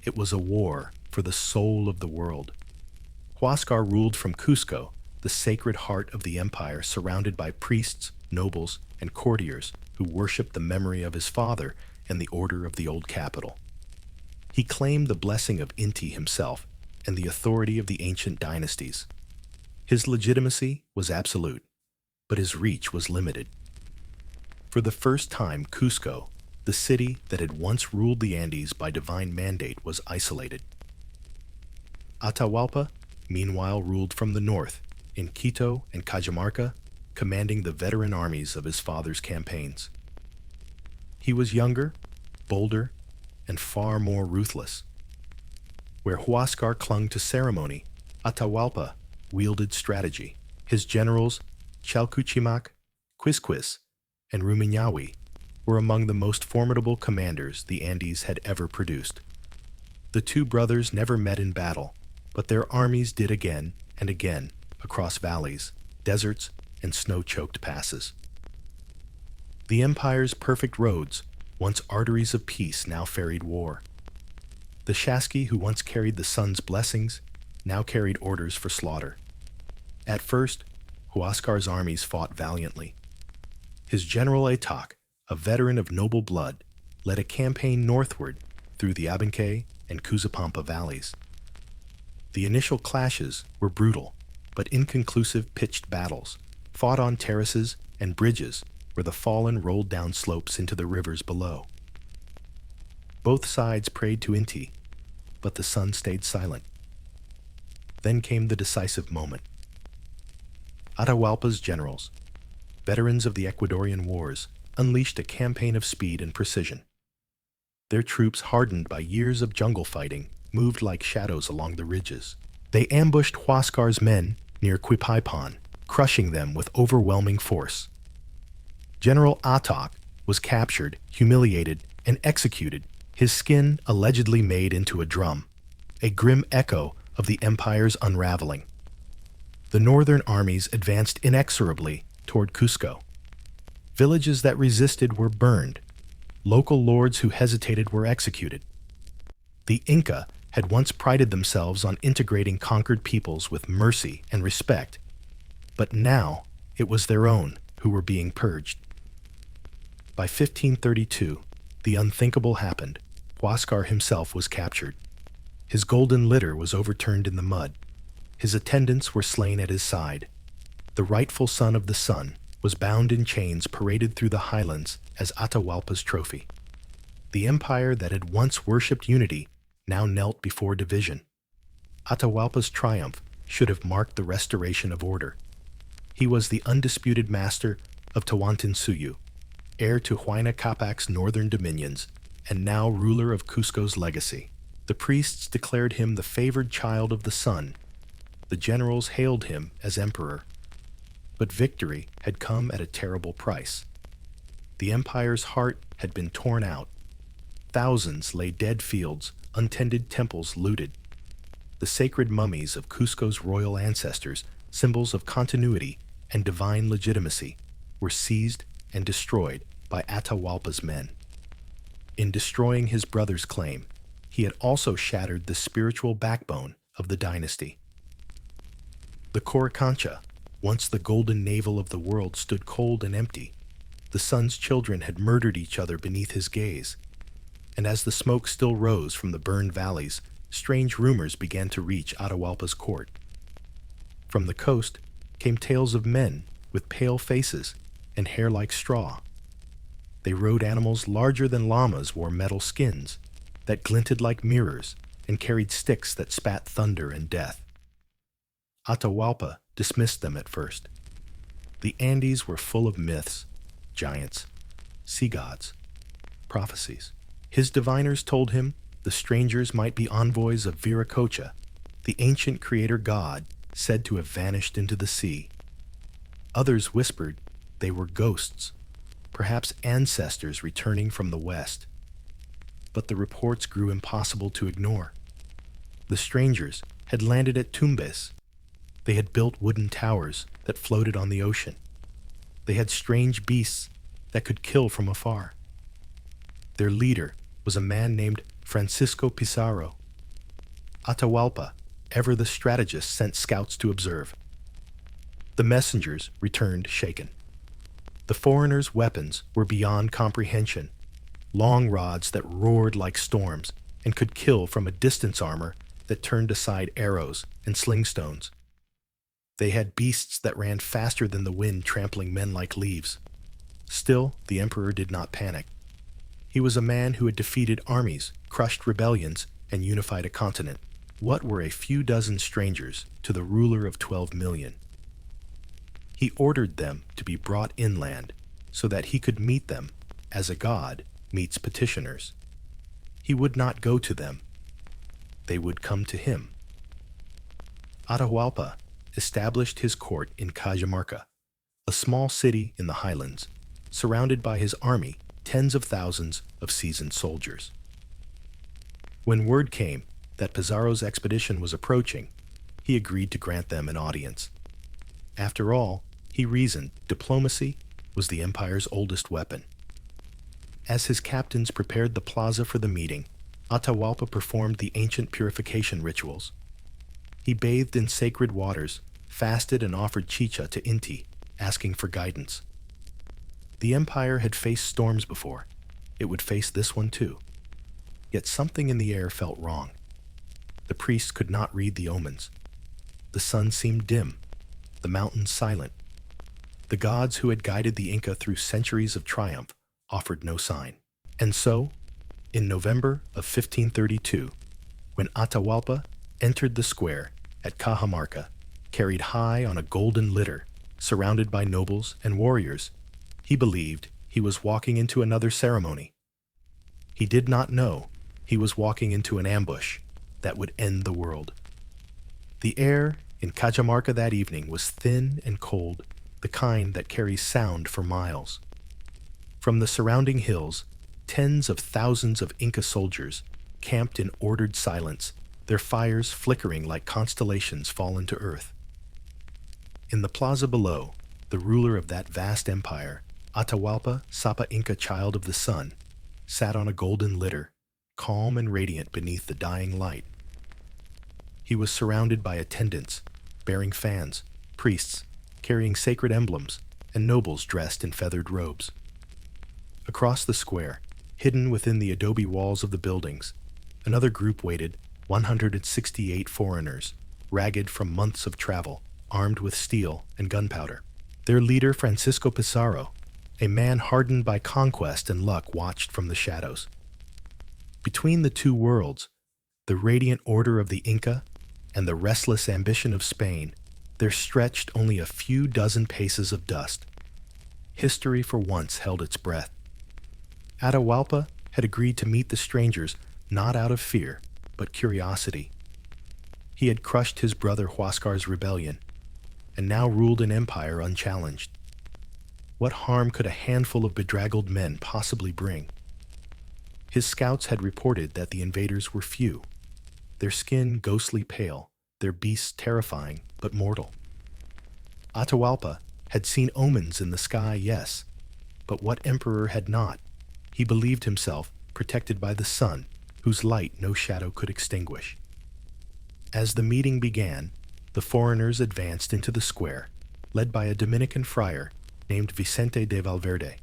It was a war for the soul of the world. Huascar ruled from Cusco, the sacred heart of the empire, surrounded by priests, nobles, and courtiers who worshipped the memory of his father and the order of the old capital. He claimed the blessing of Inti himself and the authority of the ancient dynasties. His legitimacy was absolute, but his reach was limited. For the first time, Cusco, the city that had once ruled the Andes by divine mandate, was isolated. Atahualpa, meanwhile, ruled from the north, in Quito and Cajamarca, commanding the veteran armies of his father's campaigns. He was younger, bolder, and far more ruthless. Where Huascar clung to ceremony, Atahualpa wielded strategy. His generals, Chalcuchimac, Quisquis, and Rumiñahui, were among the most formidable commanders the Andes had ever produced. The 2 brothers never met in battle, but their armies did again and again across valleys, deserts, and snow-choked passes. The empire's perfect roads, once arteries of peace, now ferried war. The Shaski, who once carried the sun's blessings, now carried orders for slaughter. At first, Huascar's armies fought valiantly. His general Atac, a veteran of noble blood, led a campaign northward through the Abancay and Cuzapampa valleys. The initial clashes were brutal, but inconclusive pitched battles, fought on terraces and bridges where the fallen rolled down slopes into the rivers below. Both sides prayed to Inti, but the sun stayed silent. Then came the decisive moment. Atahualpa's generals, veterans of the Ecuadorian wars, unleashed a campaign of speed and precision. Their troops, hardened by years of jungle fighting, moved like shadows along the ridges. They ambushed Huascar's men near Quipaipan, crushing them with overwhelming force. General Atac was captured, humiliated, and executed, his skin allegedly made into a drum, a grim echo of the empire's unraveling. The northern armies advanced inexorably toward Cusco. Villages that resisted were burned. Local lords who hesitated were executed. The Inca had once prided themselves on integrating conquered peoples with mercy and respect, but now it was their own who were being purged. By 1532, the unthinkable happened. Huascar himself was captured. His golden litter was overturned in the mud. His attendants were slain at his side. The rightful son of the sun was bound in chains paraded through the highlands as Atahualpa's trophy. The empire that had once worshipped unity now knelt before division. Atahualpa's triumph should have marked the restoration of order. He was the undisputed master of Tawantinsuyu, heir to Huayna Capac's northern dominions, and now ruler of Cusco's legacy. The priests declared him the favored child of the sun. The generals hailed him as emperor. But victory had come at a terrible price. The empire's heart had been torn out. Thousands lay dead fields, untended temples looted. The sacred mummies of Cusco's royal ancestors, symbols of continuity and divine legitimacy, were seized and destroyed by Atahualpa's men. In destroying his brother's claim, he had also shattered the spiritual backbone of the dynasty. The Coricancha, once the golden navel of the world, stood cold and empty. The sun's children had murdered each other beneath his gaze. And as the smoke still rose from the burned valleys, strange rumors began to reach Atahualpa's court. From the coast came tales of men with pale faces and hair like straw. They rode animals larger than llamas, wore metal skins that glinted like mirrors, and carried sticks that spat thunder and death. Atahualpa dismissed them at first. The Andes were full of myths, giants, sea gods, prophecies. His diviners told him the strangers might be envoys of Viracocha, the ancient creator god said to have vanished into the sea. Others whispered they were ghosts, perhaps ancestors returning from the west. But the reports grew impossible to ignore. The strangers had landed at Tumbes. They had built wooden towers that floated on the ocean. They had strange beasts that could kill from afar. Their leader was a man named Francisco Pizarro. Atahualpa, ever the strategist, sent scouts to observe. The messengers returned shaken. The foreigners' weapons were beyond comprehension, long rods that roared like storms and could kill from a distance, armor that turned aside arrows and slingstones. They had beasts that ran faster than the wind, trampling men like leaves. Still, the emperor did not panic. He was a man who had defeated armies, crushed rebellions, and unified a continent. What were a few dozen strangers to the ruler of 12 million? He ordered them to be brought inland so that he could meet them as a god meets petitioners. He would not go to them. They would come to him. Atahualpa established his court in Cajamarca, a small city in the highlands, surrounded by his army, tens of thousands of seasoned soldiers. When word came that Pizarro's expedition was approaching, he agreed to grant them an audience. After all, he reasoned, diplomacy was the empire's oldest weapon. As his captains prepared the plaza for the meeting, Atahualpa performed the ancient purification rituals. He bathed in sacred waters, fasted, and offered chicha to Inti, asking for guidance. The empire had faced storms before. It would face this one too. Yet something in the air felt wrong. The priests could not read the omens. The sun seemed dim, the mountains silent. The gods who had guided the Inca through centuries of triumph offered no sign. And so, in November of 1532, when Atahualpa entered the square at Cajamarca, carried high on a golden litter, surrounded by nobles and warriors, he believed he was walking into another ceremony. He did not know he was walking into an ambush that would end the world. The air in Cajamarca that evening was thin and cold, the kind that carries sound for miles. From the surrounding hills, tens of thousands of Inca soldiers camped in ordered silence, their fires flickering like constellations fallen to earth. In the plaza below, the ruler of that vast empire, Atahualpa Sapa Inca Child of the Sun, sat on a golden litter, calm and radiant beneath the dying light. He was surrounded by attendants, bearing fans, priests, carrying sacred emblems, and nobles dressed in feathered robes. Across the square, hidden within the adobe walls of the buildings, another group waited, 168 foreigners, ragged from months of travel, armed with steel and gunpowder. Their leader, Francisco Pizarro, a man hardened by conquest and luck, watched from the shadows. Between the two worlds, the radiant order of the Inca and the restless ambition of Spain, there stretched only a few dozen paces of dust. History for once held its breath. Atahualpa had agreed to meet the strangers not out of fear, but curiosity. He had crushed his brother Huascar's rebellion, and now ruled an empire unchallenged. What harm could a handful of bedraggled men possibly bring? His scouts had reported that the invaders were few, their skin ghostly pale, their beasts terrifying but mortal. Atahualpa had seen omens in the sky, yes, but what emperor had not? He believed himself protected by the sun, whose light no shadow could extinguish. As the meeting began, the foreigners advanced into the square, led by a Dominican friar named Vicente de Valverde,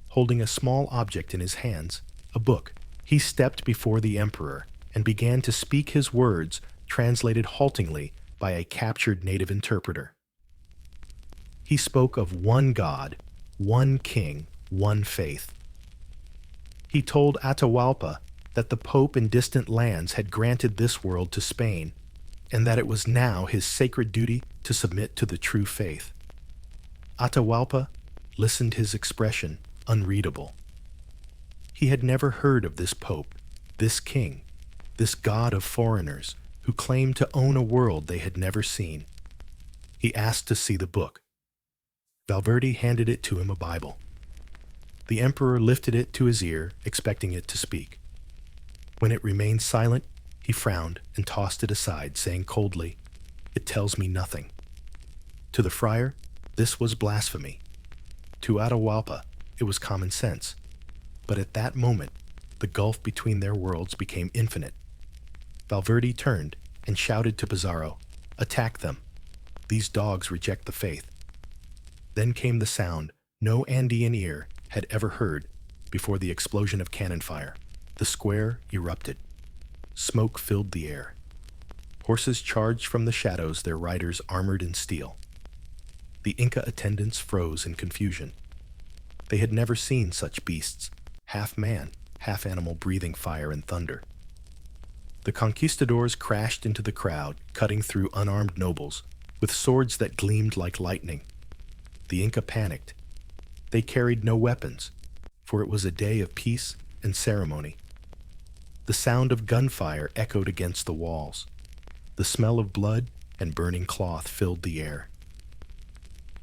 holding a small object in his hands, a book. He stepped before the emperor and began to speak his words, translated haltingly by a captured native interpreter. He spoke of one God, one king, one faith. He told Atahualpa that the Pope in distant lands had granted this world to Spain, and that it was now his sacred duty to submit to the true faith. Atahualpa listened, his expression unreadable. He had never heard of this Pope, this king, this God of foreigners who claimed to own a world they had never seen. He asked to see the book. Valverde handed it to him, a Bible. The emperor lifted it to his ear, expecting it to speak. When it remained silent, he frowned and tossed it aside, saying coldly, "It tells me nothing." To the friar, this was blasphemy. To Atahualpa, it was common sense. But at that moment, the gulf between their worlds became infinite. Valverde turned and shouted to Pizarro, "Attack them. These dogs reject the faith." Then came the sound no Andean ear had ever heard before the explosion of cannon fire. The square erupted. Smoke filled the air. Horses charged from the shadows, their riders armored in steel. The Inca attendants froze in confusion. They had never seen such beasts, half man, half animal, breathing fire and thunder. The conquistadors crashed into the crowd, cutting through unarmed nobles, with swords that gleamed like lightning. The Inca panicked. They carried no weapons, for it was a day of peace and ceremony. The sound of gunfire echoed against the walls. The smell of blood and burning cloth filled the air.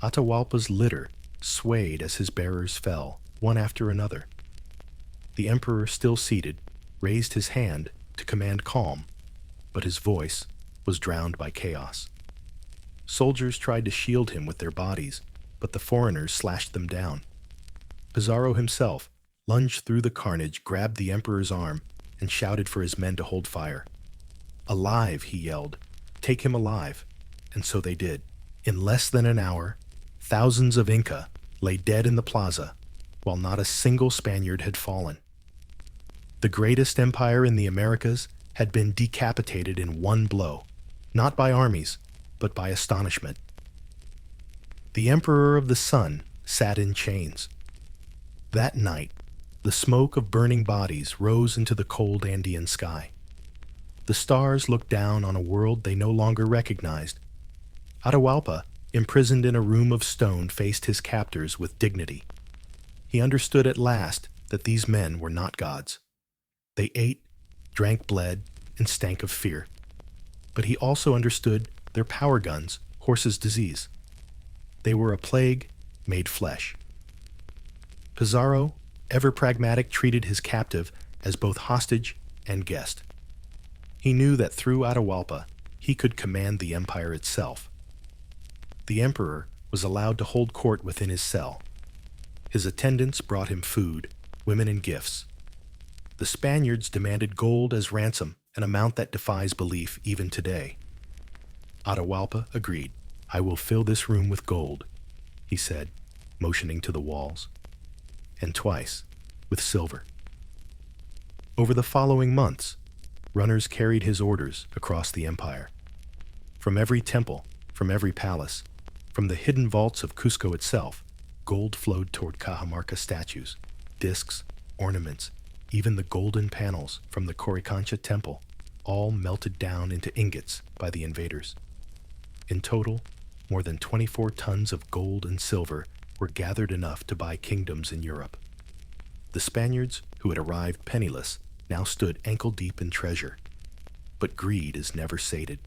Atahualpa's litter swayed as his bearers fell, one after another. The emperor, still seated, raised his hand to command calm, but his voice was drowned by chaos. Soldiers tried to shield him with their bodies, but the foreigners slashed them down. Pizarro himself lunged through the carnage, grabbed the emperor's arm, and shouted for his men to hold fire. "Alive," he yelled. "Take him alive." And so they did. In less than an hour, thousands of Inca lay dead in the plaza, while not a single Spaniard had fallen. The greatest empire in the Americas had been decapitated in one blow, not by armies, but by astonishment. The Emperor of the Sun sat in chains. That night, the smoke of burning bodies rose into the cold Andean sky. The stars looked down on a world they no longer recognized. Atahualpa, imprisoned in a room of stone, faced his captors with dignity. He understood at last that these men were not gods. They ate, drank, bled, and stank of fear. But he also understood their power guns, horses' disease. They were a plague made flesh. Pizarro, ever pragmatic, treated his captive as both hostage and guest. He knew that through Atahualpa, he could command the empire itself. The emperor was allowed to hold court within his cell. His attendants brought him food, women, and gifts. The Spaniards demanded gold as ransom, an amount that defies belief even today. Atahualpa agreed. "I will fill this room with gold," he said, motioning to the walls, and twice with silver. Over the following months, runners carried his orders across the empire. From every temple, from every palace, from the hidden vaults of Cusco itself, gold flowed toward Cajamarca statues, discs, ornaments, even the golden panels from the Coricancha temple, all melted down into ingots by the invaders. In total, more than 24 tons of gold and silver were gathered enough to buy kingdoms in Europe. The Spaniards, who had arrived penniless, now stood ankle-deep in treasure. But greed is never sated.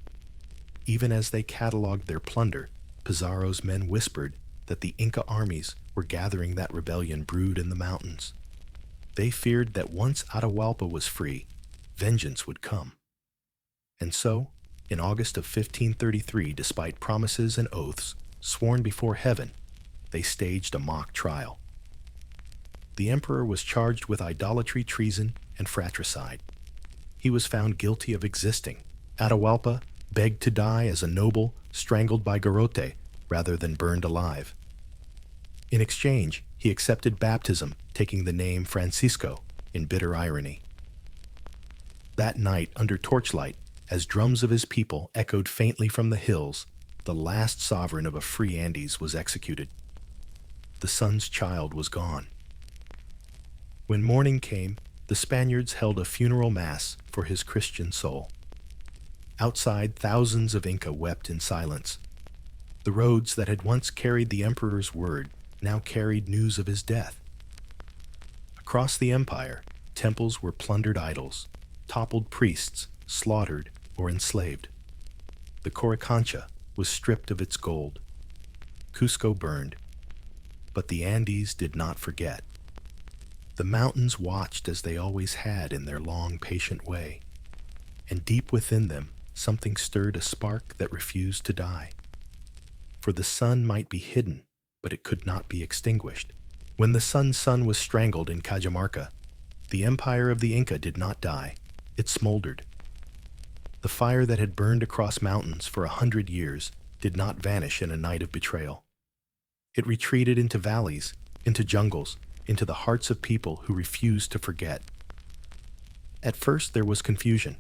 Even as they catalogued their plunder, Pizarro's men whispered that the Inca armies were gathering that rebellion brewed in the mountains. They feared that once Atahualpa was free, vengeance would come. And so, in August of 1533, despite promises and oaths sworn before heaven, they staged a mock trial. The emperor was charged with idolatry, treason, and fratricide. He was found guilty of existing. Atahualpa begged to die as a noble strangled by garrote rather than burned alive. In exchange, he accepted baptism, taking the name Francisco in bitter irony. That night, under torchlight, as drums of his people echoed faintly from the hills, the last sovereign of a free Andes was executed. The sun's child was gone. When morning came, the Spaniards held a funeral mass for his Christian soul. Outside, thousands of Inca wept in silence. The roads that had once carried the emperor's word now carried news of his death. Across the empire, temples were plundered idols, toppled priests, slaughtered or enslaved. The Coricancha was stripped of its gold. Cusco burned. But the Andes did not forget. The mountains watched as they always had in their long, patient way. And deep within them, something stirred a spark that refused to die. For the sun might be hidden, but it could not be extinguished. When the sun's son was strangled in Cajamarca, the empire of the Inca did not die. It smoldered. The fire that had burned across mountains for 100 years did not vanish in a night of betrayal. It retreated into valleys, into jungles, into the hearts of people who refused to forget. At first there was confusion.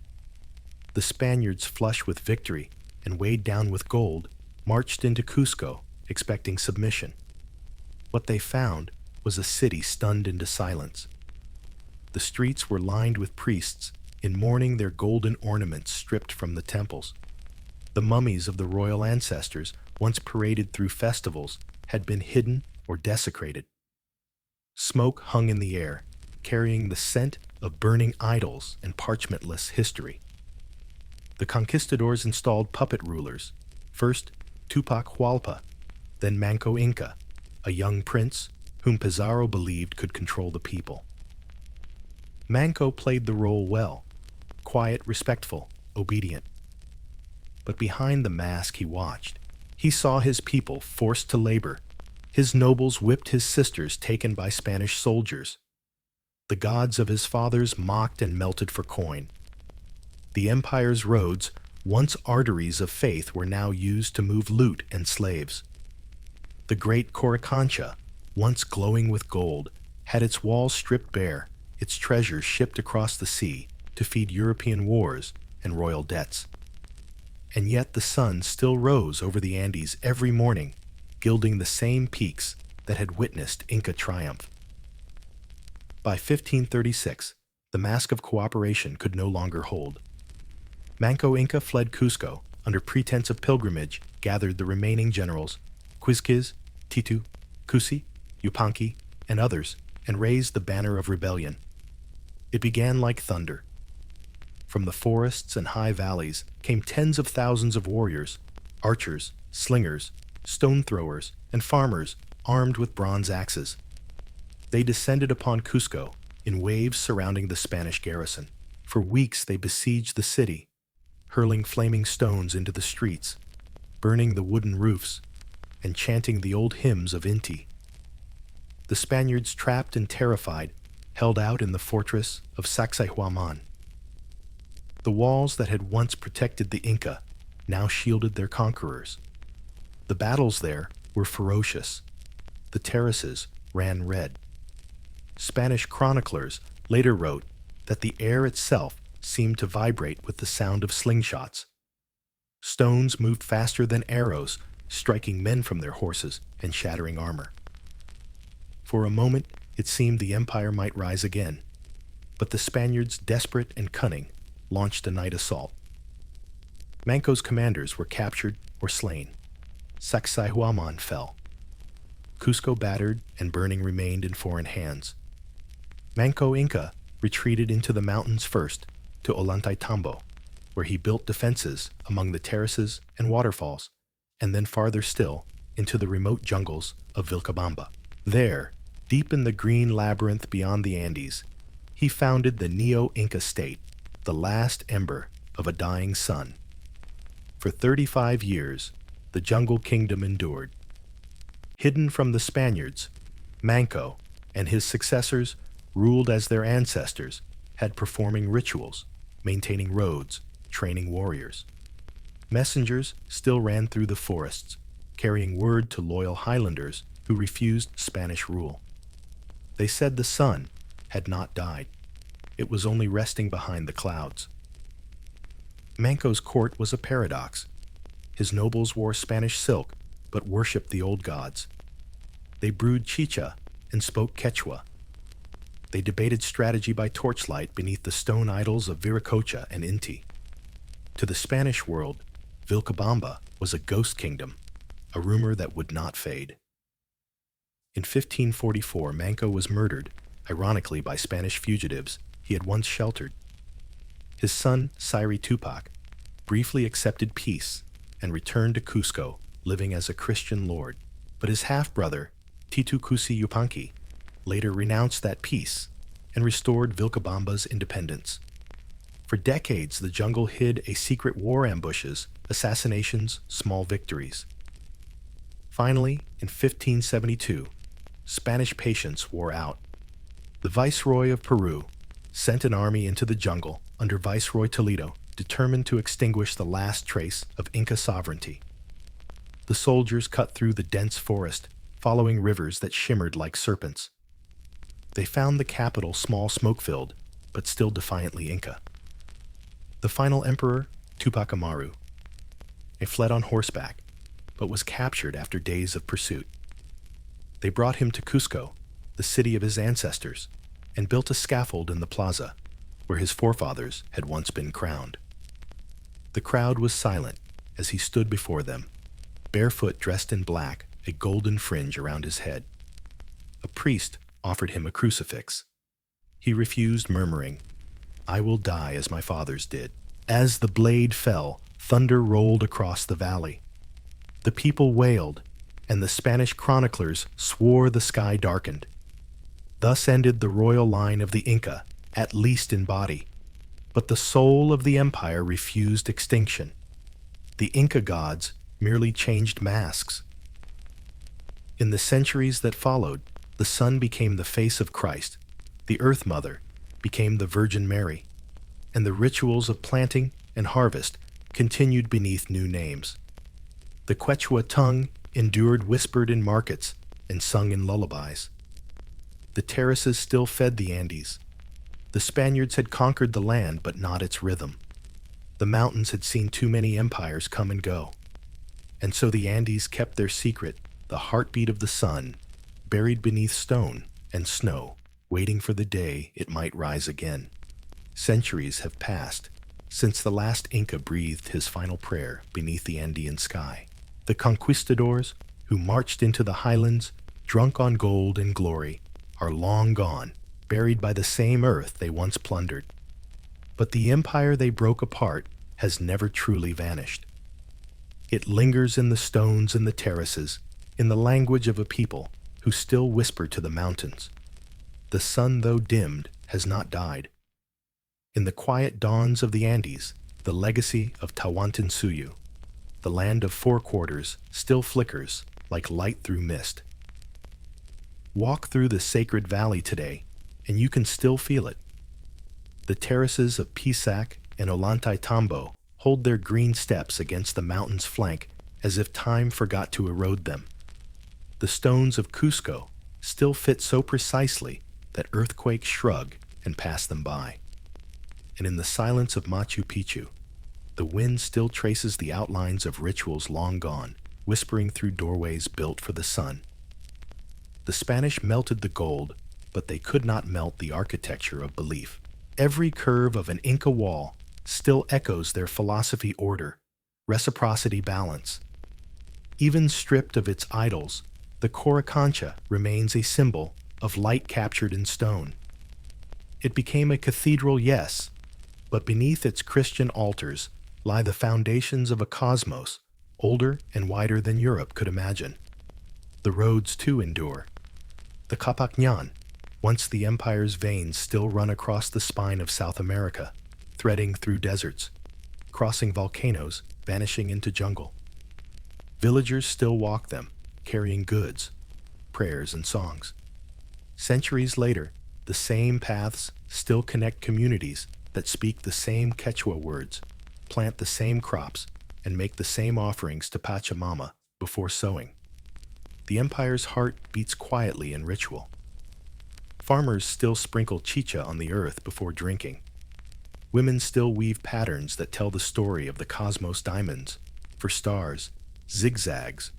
The Spaniards, flush with victory and weighed down with gold, marched into Cusco, expecting submission. What they found was a city stunned into silence. The streets were lined with priests, in mourning, their golden ornaments stripped from the temples. The mummies of the royal ancestors, once paraded through festivals, had been hidden or desecrated. Smoke hung in the air, carrying the scent of burning idols and parchmentless history. The conquistadors installed puppet rulers, first Tupac Hualpa, then Manco Inca, a young prince whom Pizarro believed could control the people. Manco played the role well, quiet, respectful, obedient. But behind the mask he watched, he saw his people forced to labor. His nobles whipped his sisters taken by Spanish soldiers. The gods of his fathers mocked and melted for coin. The empire's roads, once arteries of faith, were now used to move loot and slaves. The great Coricancha, once glowing with gold, had its walls stripped bare, its treasures shipped across the sea to feed European wars and royal debts. And yet the sun still rose over the Andes every morning, gilding the same peaks that had witnessed Inca triumph. By 1536, the mask of cooperation could no longer hold. Manco Inca fled Cusco, under pretense of pilgrimage, gathered the remaining generals, Quizquiz, Titu, Cusi, Yupanqui, and others, and raised the banner of rebellion. It began like thunder. From the forests and high valleys came tens of thousands of warriors, archers, slingers, stone throwers, and farmers armed with bronze axes. They descended upon Cusco in waves surrounding the Spanish garrison. For weeks they besieged the city, hurling flaming stones into the streets, burning the wooden roofs, and chanting the old hymns of Inti. The Spaniards, trapped and terrified, held out in the fortress of Sacsayhuaman. The walls that had once protected the Inca now shielded their conquerors. The battles there were ferocious. The terraces ran red. Spanish chroniclers later wrote that the air itself seemed to vibrate with the sound of slingshots. Stones moved faster than arrows, striking men from their horses and shattering armor. For a moment, it seemed the empire might rise again, but the Spaniards, desperate and cunning, launched a night assault. Manco's commanders were captured or slain. Sacsayhuaman fell. Cusco, battered and burning, remained in foreign hands. Manco Inca retreated into the mountains first to Ollantaytambo, where he built defenses among the terraces and waterfalls, and then farther still into the remote jungles of Vilcabamba. There, deep in the green labyrinth beyond the Andes, he founded the Neo-Inca state, the last ember of a dying sun. For 35 years, the jungle kingdom endured. Hidden from the Spaniards, Manco and his successors ruled as their ancestors had, performing rituals, maintaining roads, training warriors. Messengers still ran through the forests, carrying word to loyal highlanders who refused Spanish rule. They said the sun had not died. It was only resting behind the clouds. Manco's court was a paradox. His nobles wore Spanish silk, but worshipped the old gods. They brewed chicha and spoke Quechua. They debated strategy by torchlight beneath the stone idols of Viracocha and Inti. To the Spanish world, Vilcabamba was a ghost kingdom, a rumor that would not fade. In 1544, Manco was murdered, ironically by Spanish fugitives he had once sheltered. His son, Sayri Tupac, briefly accepted peace and returned to Cusco, living as a Christian lord. But his half-brother, Titu Cusi Yupanqui, later renounced that peace and restored Vilcabamba's independence. For decades, the jungle hid a secret war, ambushes, assassinations, small victories. Finally, in 1572, Spanish patience wore out. The Viceroy of Peru sent an army into the jungle under Viceroy Toledo, determined to extinguish the last trace of Inca sovereignty. The soldiers cut through the dense forest, following rivers that shimmered like serpents. They found the capital small, smoke-filled, but still defiantly Inca. The final emperor, Tupac Amaru. He fled on horseback, but was captured after days of pursuit. They brought him to Cusco, the city of his ancestors, and built a scaffold in the plaza, where his forefathers had once been crowned. The crowd was silent as he stood before them, barefoot, dressed in black, a golden fringe around his head. A priest offered him a crucifix. He refused, murmuring, "I will die as my fathers did." As the blade fell, thunder rolled across the valley. The people wailed, and the Spanish chroniclers swore the sky darkened. Thus ended the royal line of the Inca, at least in body. But the soul of the empire refused extinction. The Inca gods merely changed masks. In the centuries that followed, the sun became the face of Christ, the Earth Mother became the Virgin Mary, and the rituals of planting and harvest continued beneath new names. The Quechua tongue endured, whispered in markets and sung in lullabies. The terraces still fed the Andes. The Spaniards had conquered the land, but not its rhythm. The mountains had seen too many empires come and go. And so the Andes kept their secret, the heartbeat of the sun, buried beneath stone and snow, waiting for the day it might rise again. Centuries have passed since the last Inca breathed his final prayer beneath the Andean sky. The conquistadors who marched into the highlands, drunk on gold and glory, are long gone, buried by the same earth they once plundered. But the empire they broke apart has never truly vanished. It lingers in the stones and the terraces, in the language of a people who still whisper to the mountains. The sun, though dimmed, has not died. In the quiet dawns of the Andes, the legacy of Tawantinsuyu, the land of four quarters, still flickers, like light through mist. Walk through the sacred valley today, and you can still feel it. The terraces of Pisac and Ollantaytambo hold their green steps against the mountain's flank as if time forgot to erode them. The stones of Cusco still fit so precisely that earthquakes shrug and pass them by. And in the silence of Machu Picchu, the wind still traces the outlines of rituals long gone, whispering through doorways built for the sun. The Spanish melted the gold, but they could not melt the architecture of belief. Every curve of an Inca wall still echoes their philosophy: order, reciprocity, balance. Even stripped of its idols, the Coricancha remains a symbol of light captured in stone. It became a cathedral, yes, but beneath its Christian altars lie the foundations of a cosmos older and wider than Europe could imagine. The roads too endure. The Capacñan, once the empire's veins, still run across the spine of South America, threading through deserts, crossing volcanoes, vanishing into jungle. Villagers still walk them, carrying goods, prayers, and songs. Centuries later, the same paths still connect communities that speak the same Quechua words, plant the same crops, and make the same offerings to Pachamama before sowing. The empire's heart beats quietly in ritual. Farmers still sprinkle chicha on the earth before drinking. Women still weave patterns that tell the story of the cosmos: diamonds, for stars, zigzags,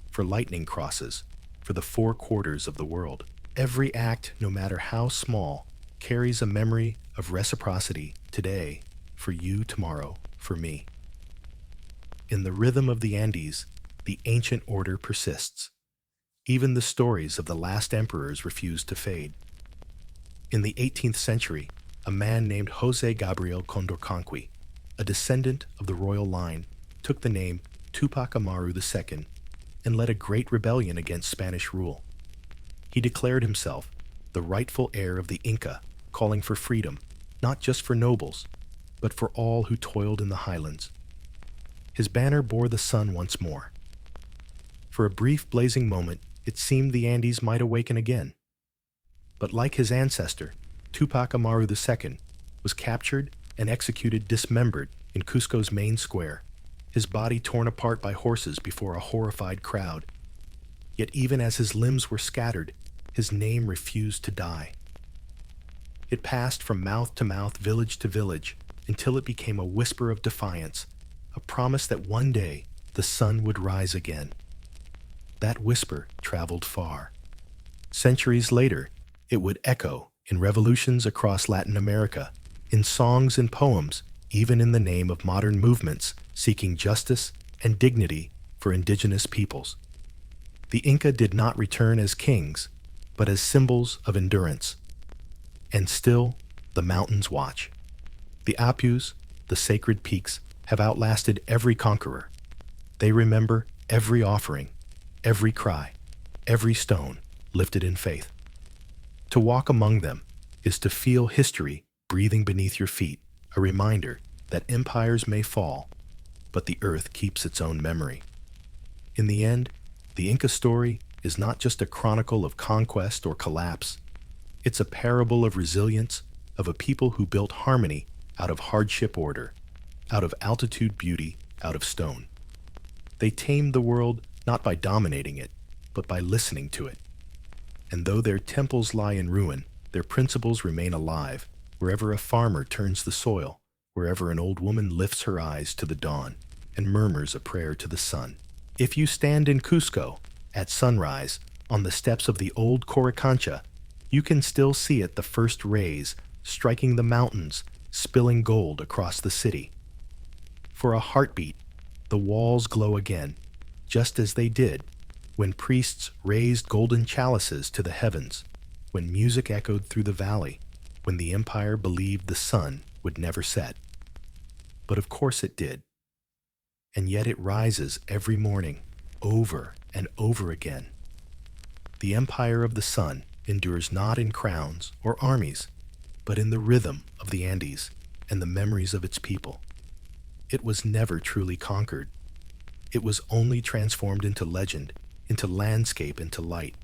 for lightning crosses, for the four quarters of the world. Every act, no matter how small, carries a memory of reciprocity: today, for you; tomorrow, for me. In the rhythm of the Andes, the ancient order persists. Even the stories of the last emperors refuse to fade. In the 18th century, a man named José Gabriel Condorcanqui, a descendant of the royal line, took the name Tupac Amaru II and led a great rebellion against Spanish rule. He declared himself the rightful heir of the Inca, calling for freedom, not just for nobles, but for all who toiled in the highlands. His banner bore the sun once more. For a brief blazing moment, it seemed the Andes might awaken again. But like his ancestor, Tupac Amaru II was captured and executed dismembered in Cusco's main square, his body torn apart by horses before a horrified crowd. Yet even as his limbs were scattered, his name refused to die. It passed from mouth to mouth, village to village, until it became a whisper of defiance, a promise that one day the sun would rise again. That whisper traveled far. Centuries later, it would echo in revolutions across Latin America, in songs and poems, even in the name of modern movements seeking justice and dignity for indigenous peoples. The Inca did not return as kings, but as symbols of endurance. And still, the mountains watch. The Apus, the sacred peaks, have outlasted every conqueror. They remember every offering, every cry, every stone lifted in faith. To walk among them is to feel history breathing beneath your feet, a reminder that empires may fall, but the earth keeps its own memory. In the end, the Inca story is not just a chronicle of conquest or collapse. It's a parable of resilience, of a people who built harmony out of hardship: order, out of altitude beauty, out of stone. They tamed the world not by dominating it, but by listening to it. And though their temples lie in ruin, their principles remain alive, wherever a farmer turns the soil, wherever an old woman lifts her eyes to the dawn and murmurs a prayer to the sun. If you stand in Cusco at sunrise on the steps of the old Coricancha, you can still see it, the first rays striking the mountains, spilling gold across the city. For a heartbeat, the walls glow again, just as they did when priests raised golden chalices to the heavens, when music echoed through the valley, when the empire believed the sun would never set. But of course it did. And yet it rises every morning, over and over again. The empire of the sun endures not in crowns or armies, but in the rhythm of the Andes and the memories of its people. It was never truly conquered. It was only transformed into legend into landscape, into light.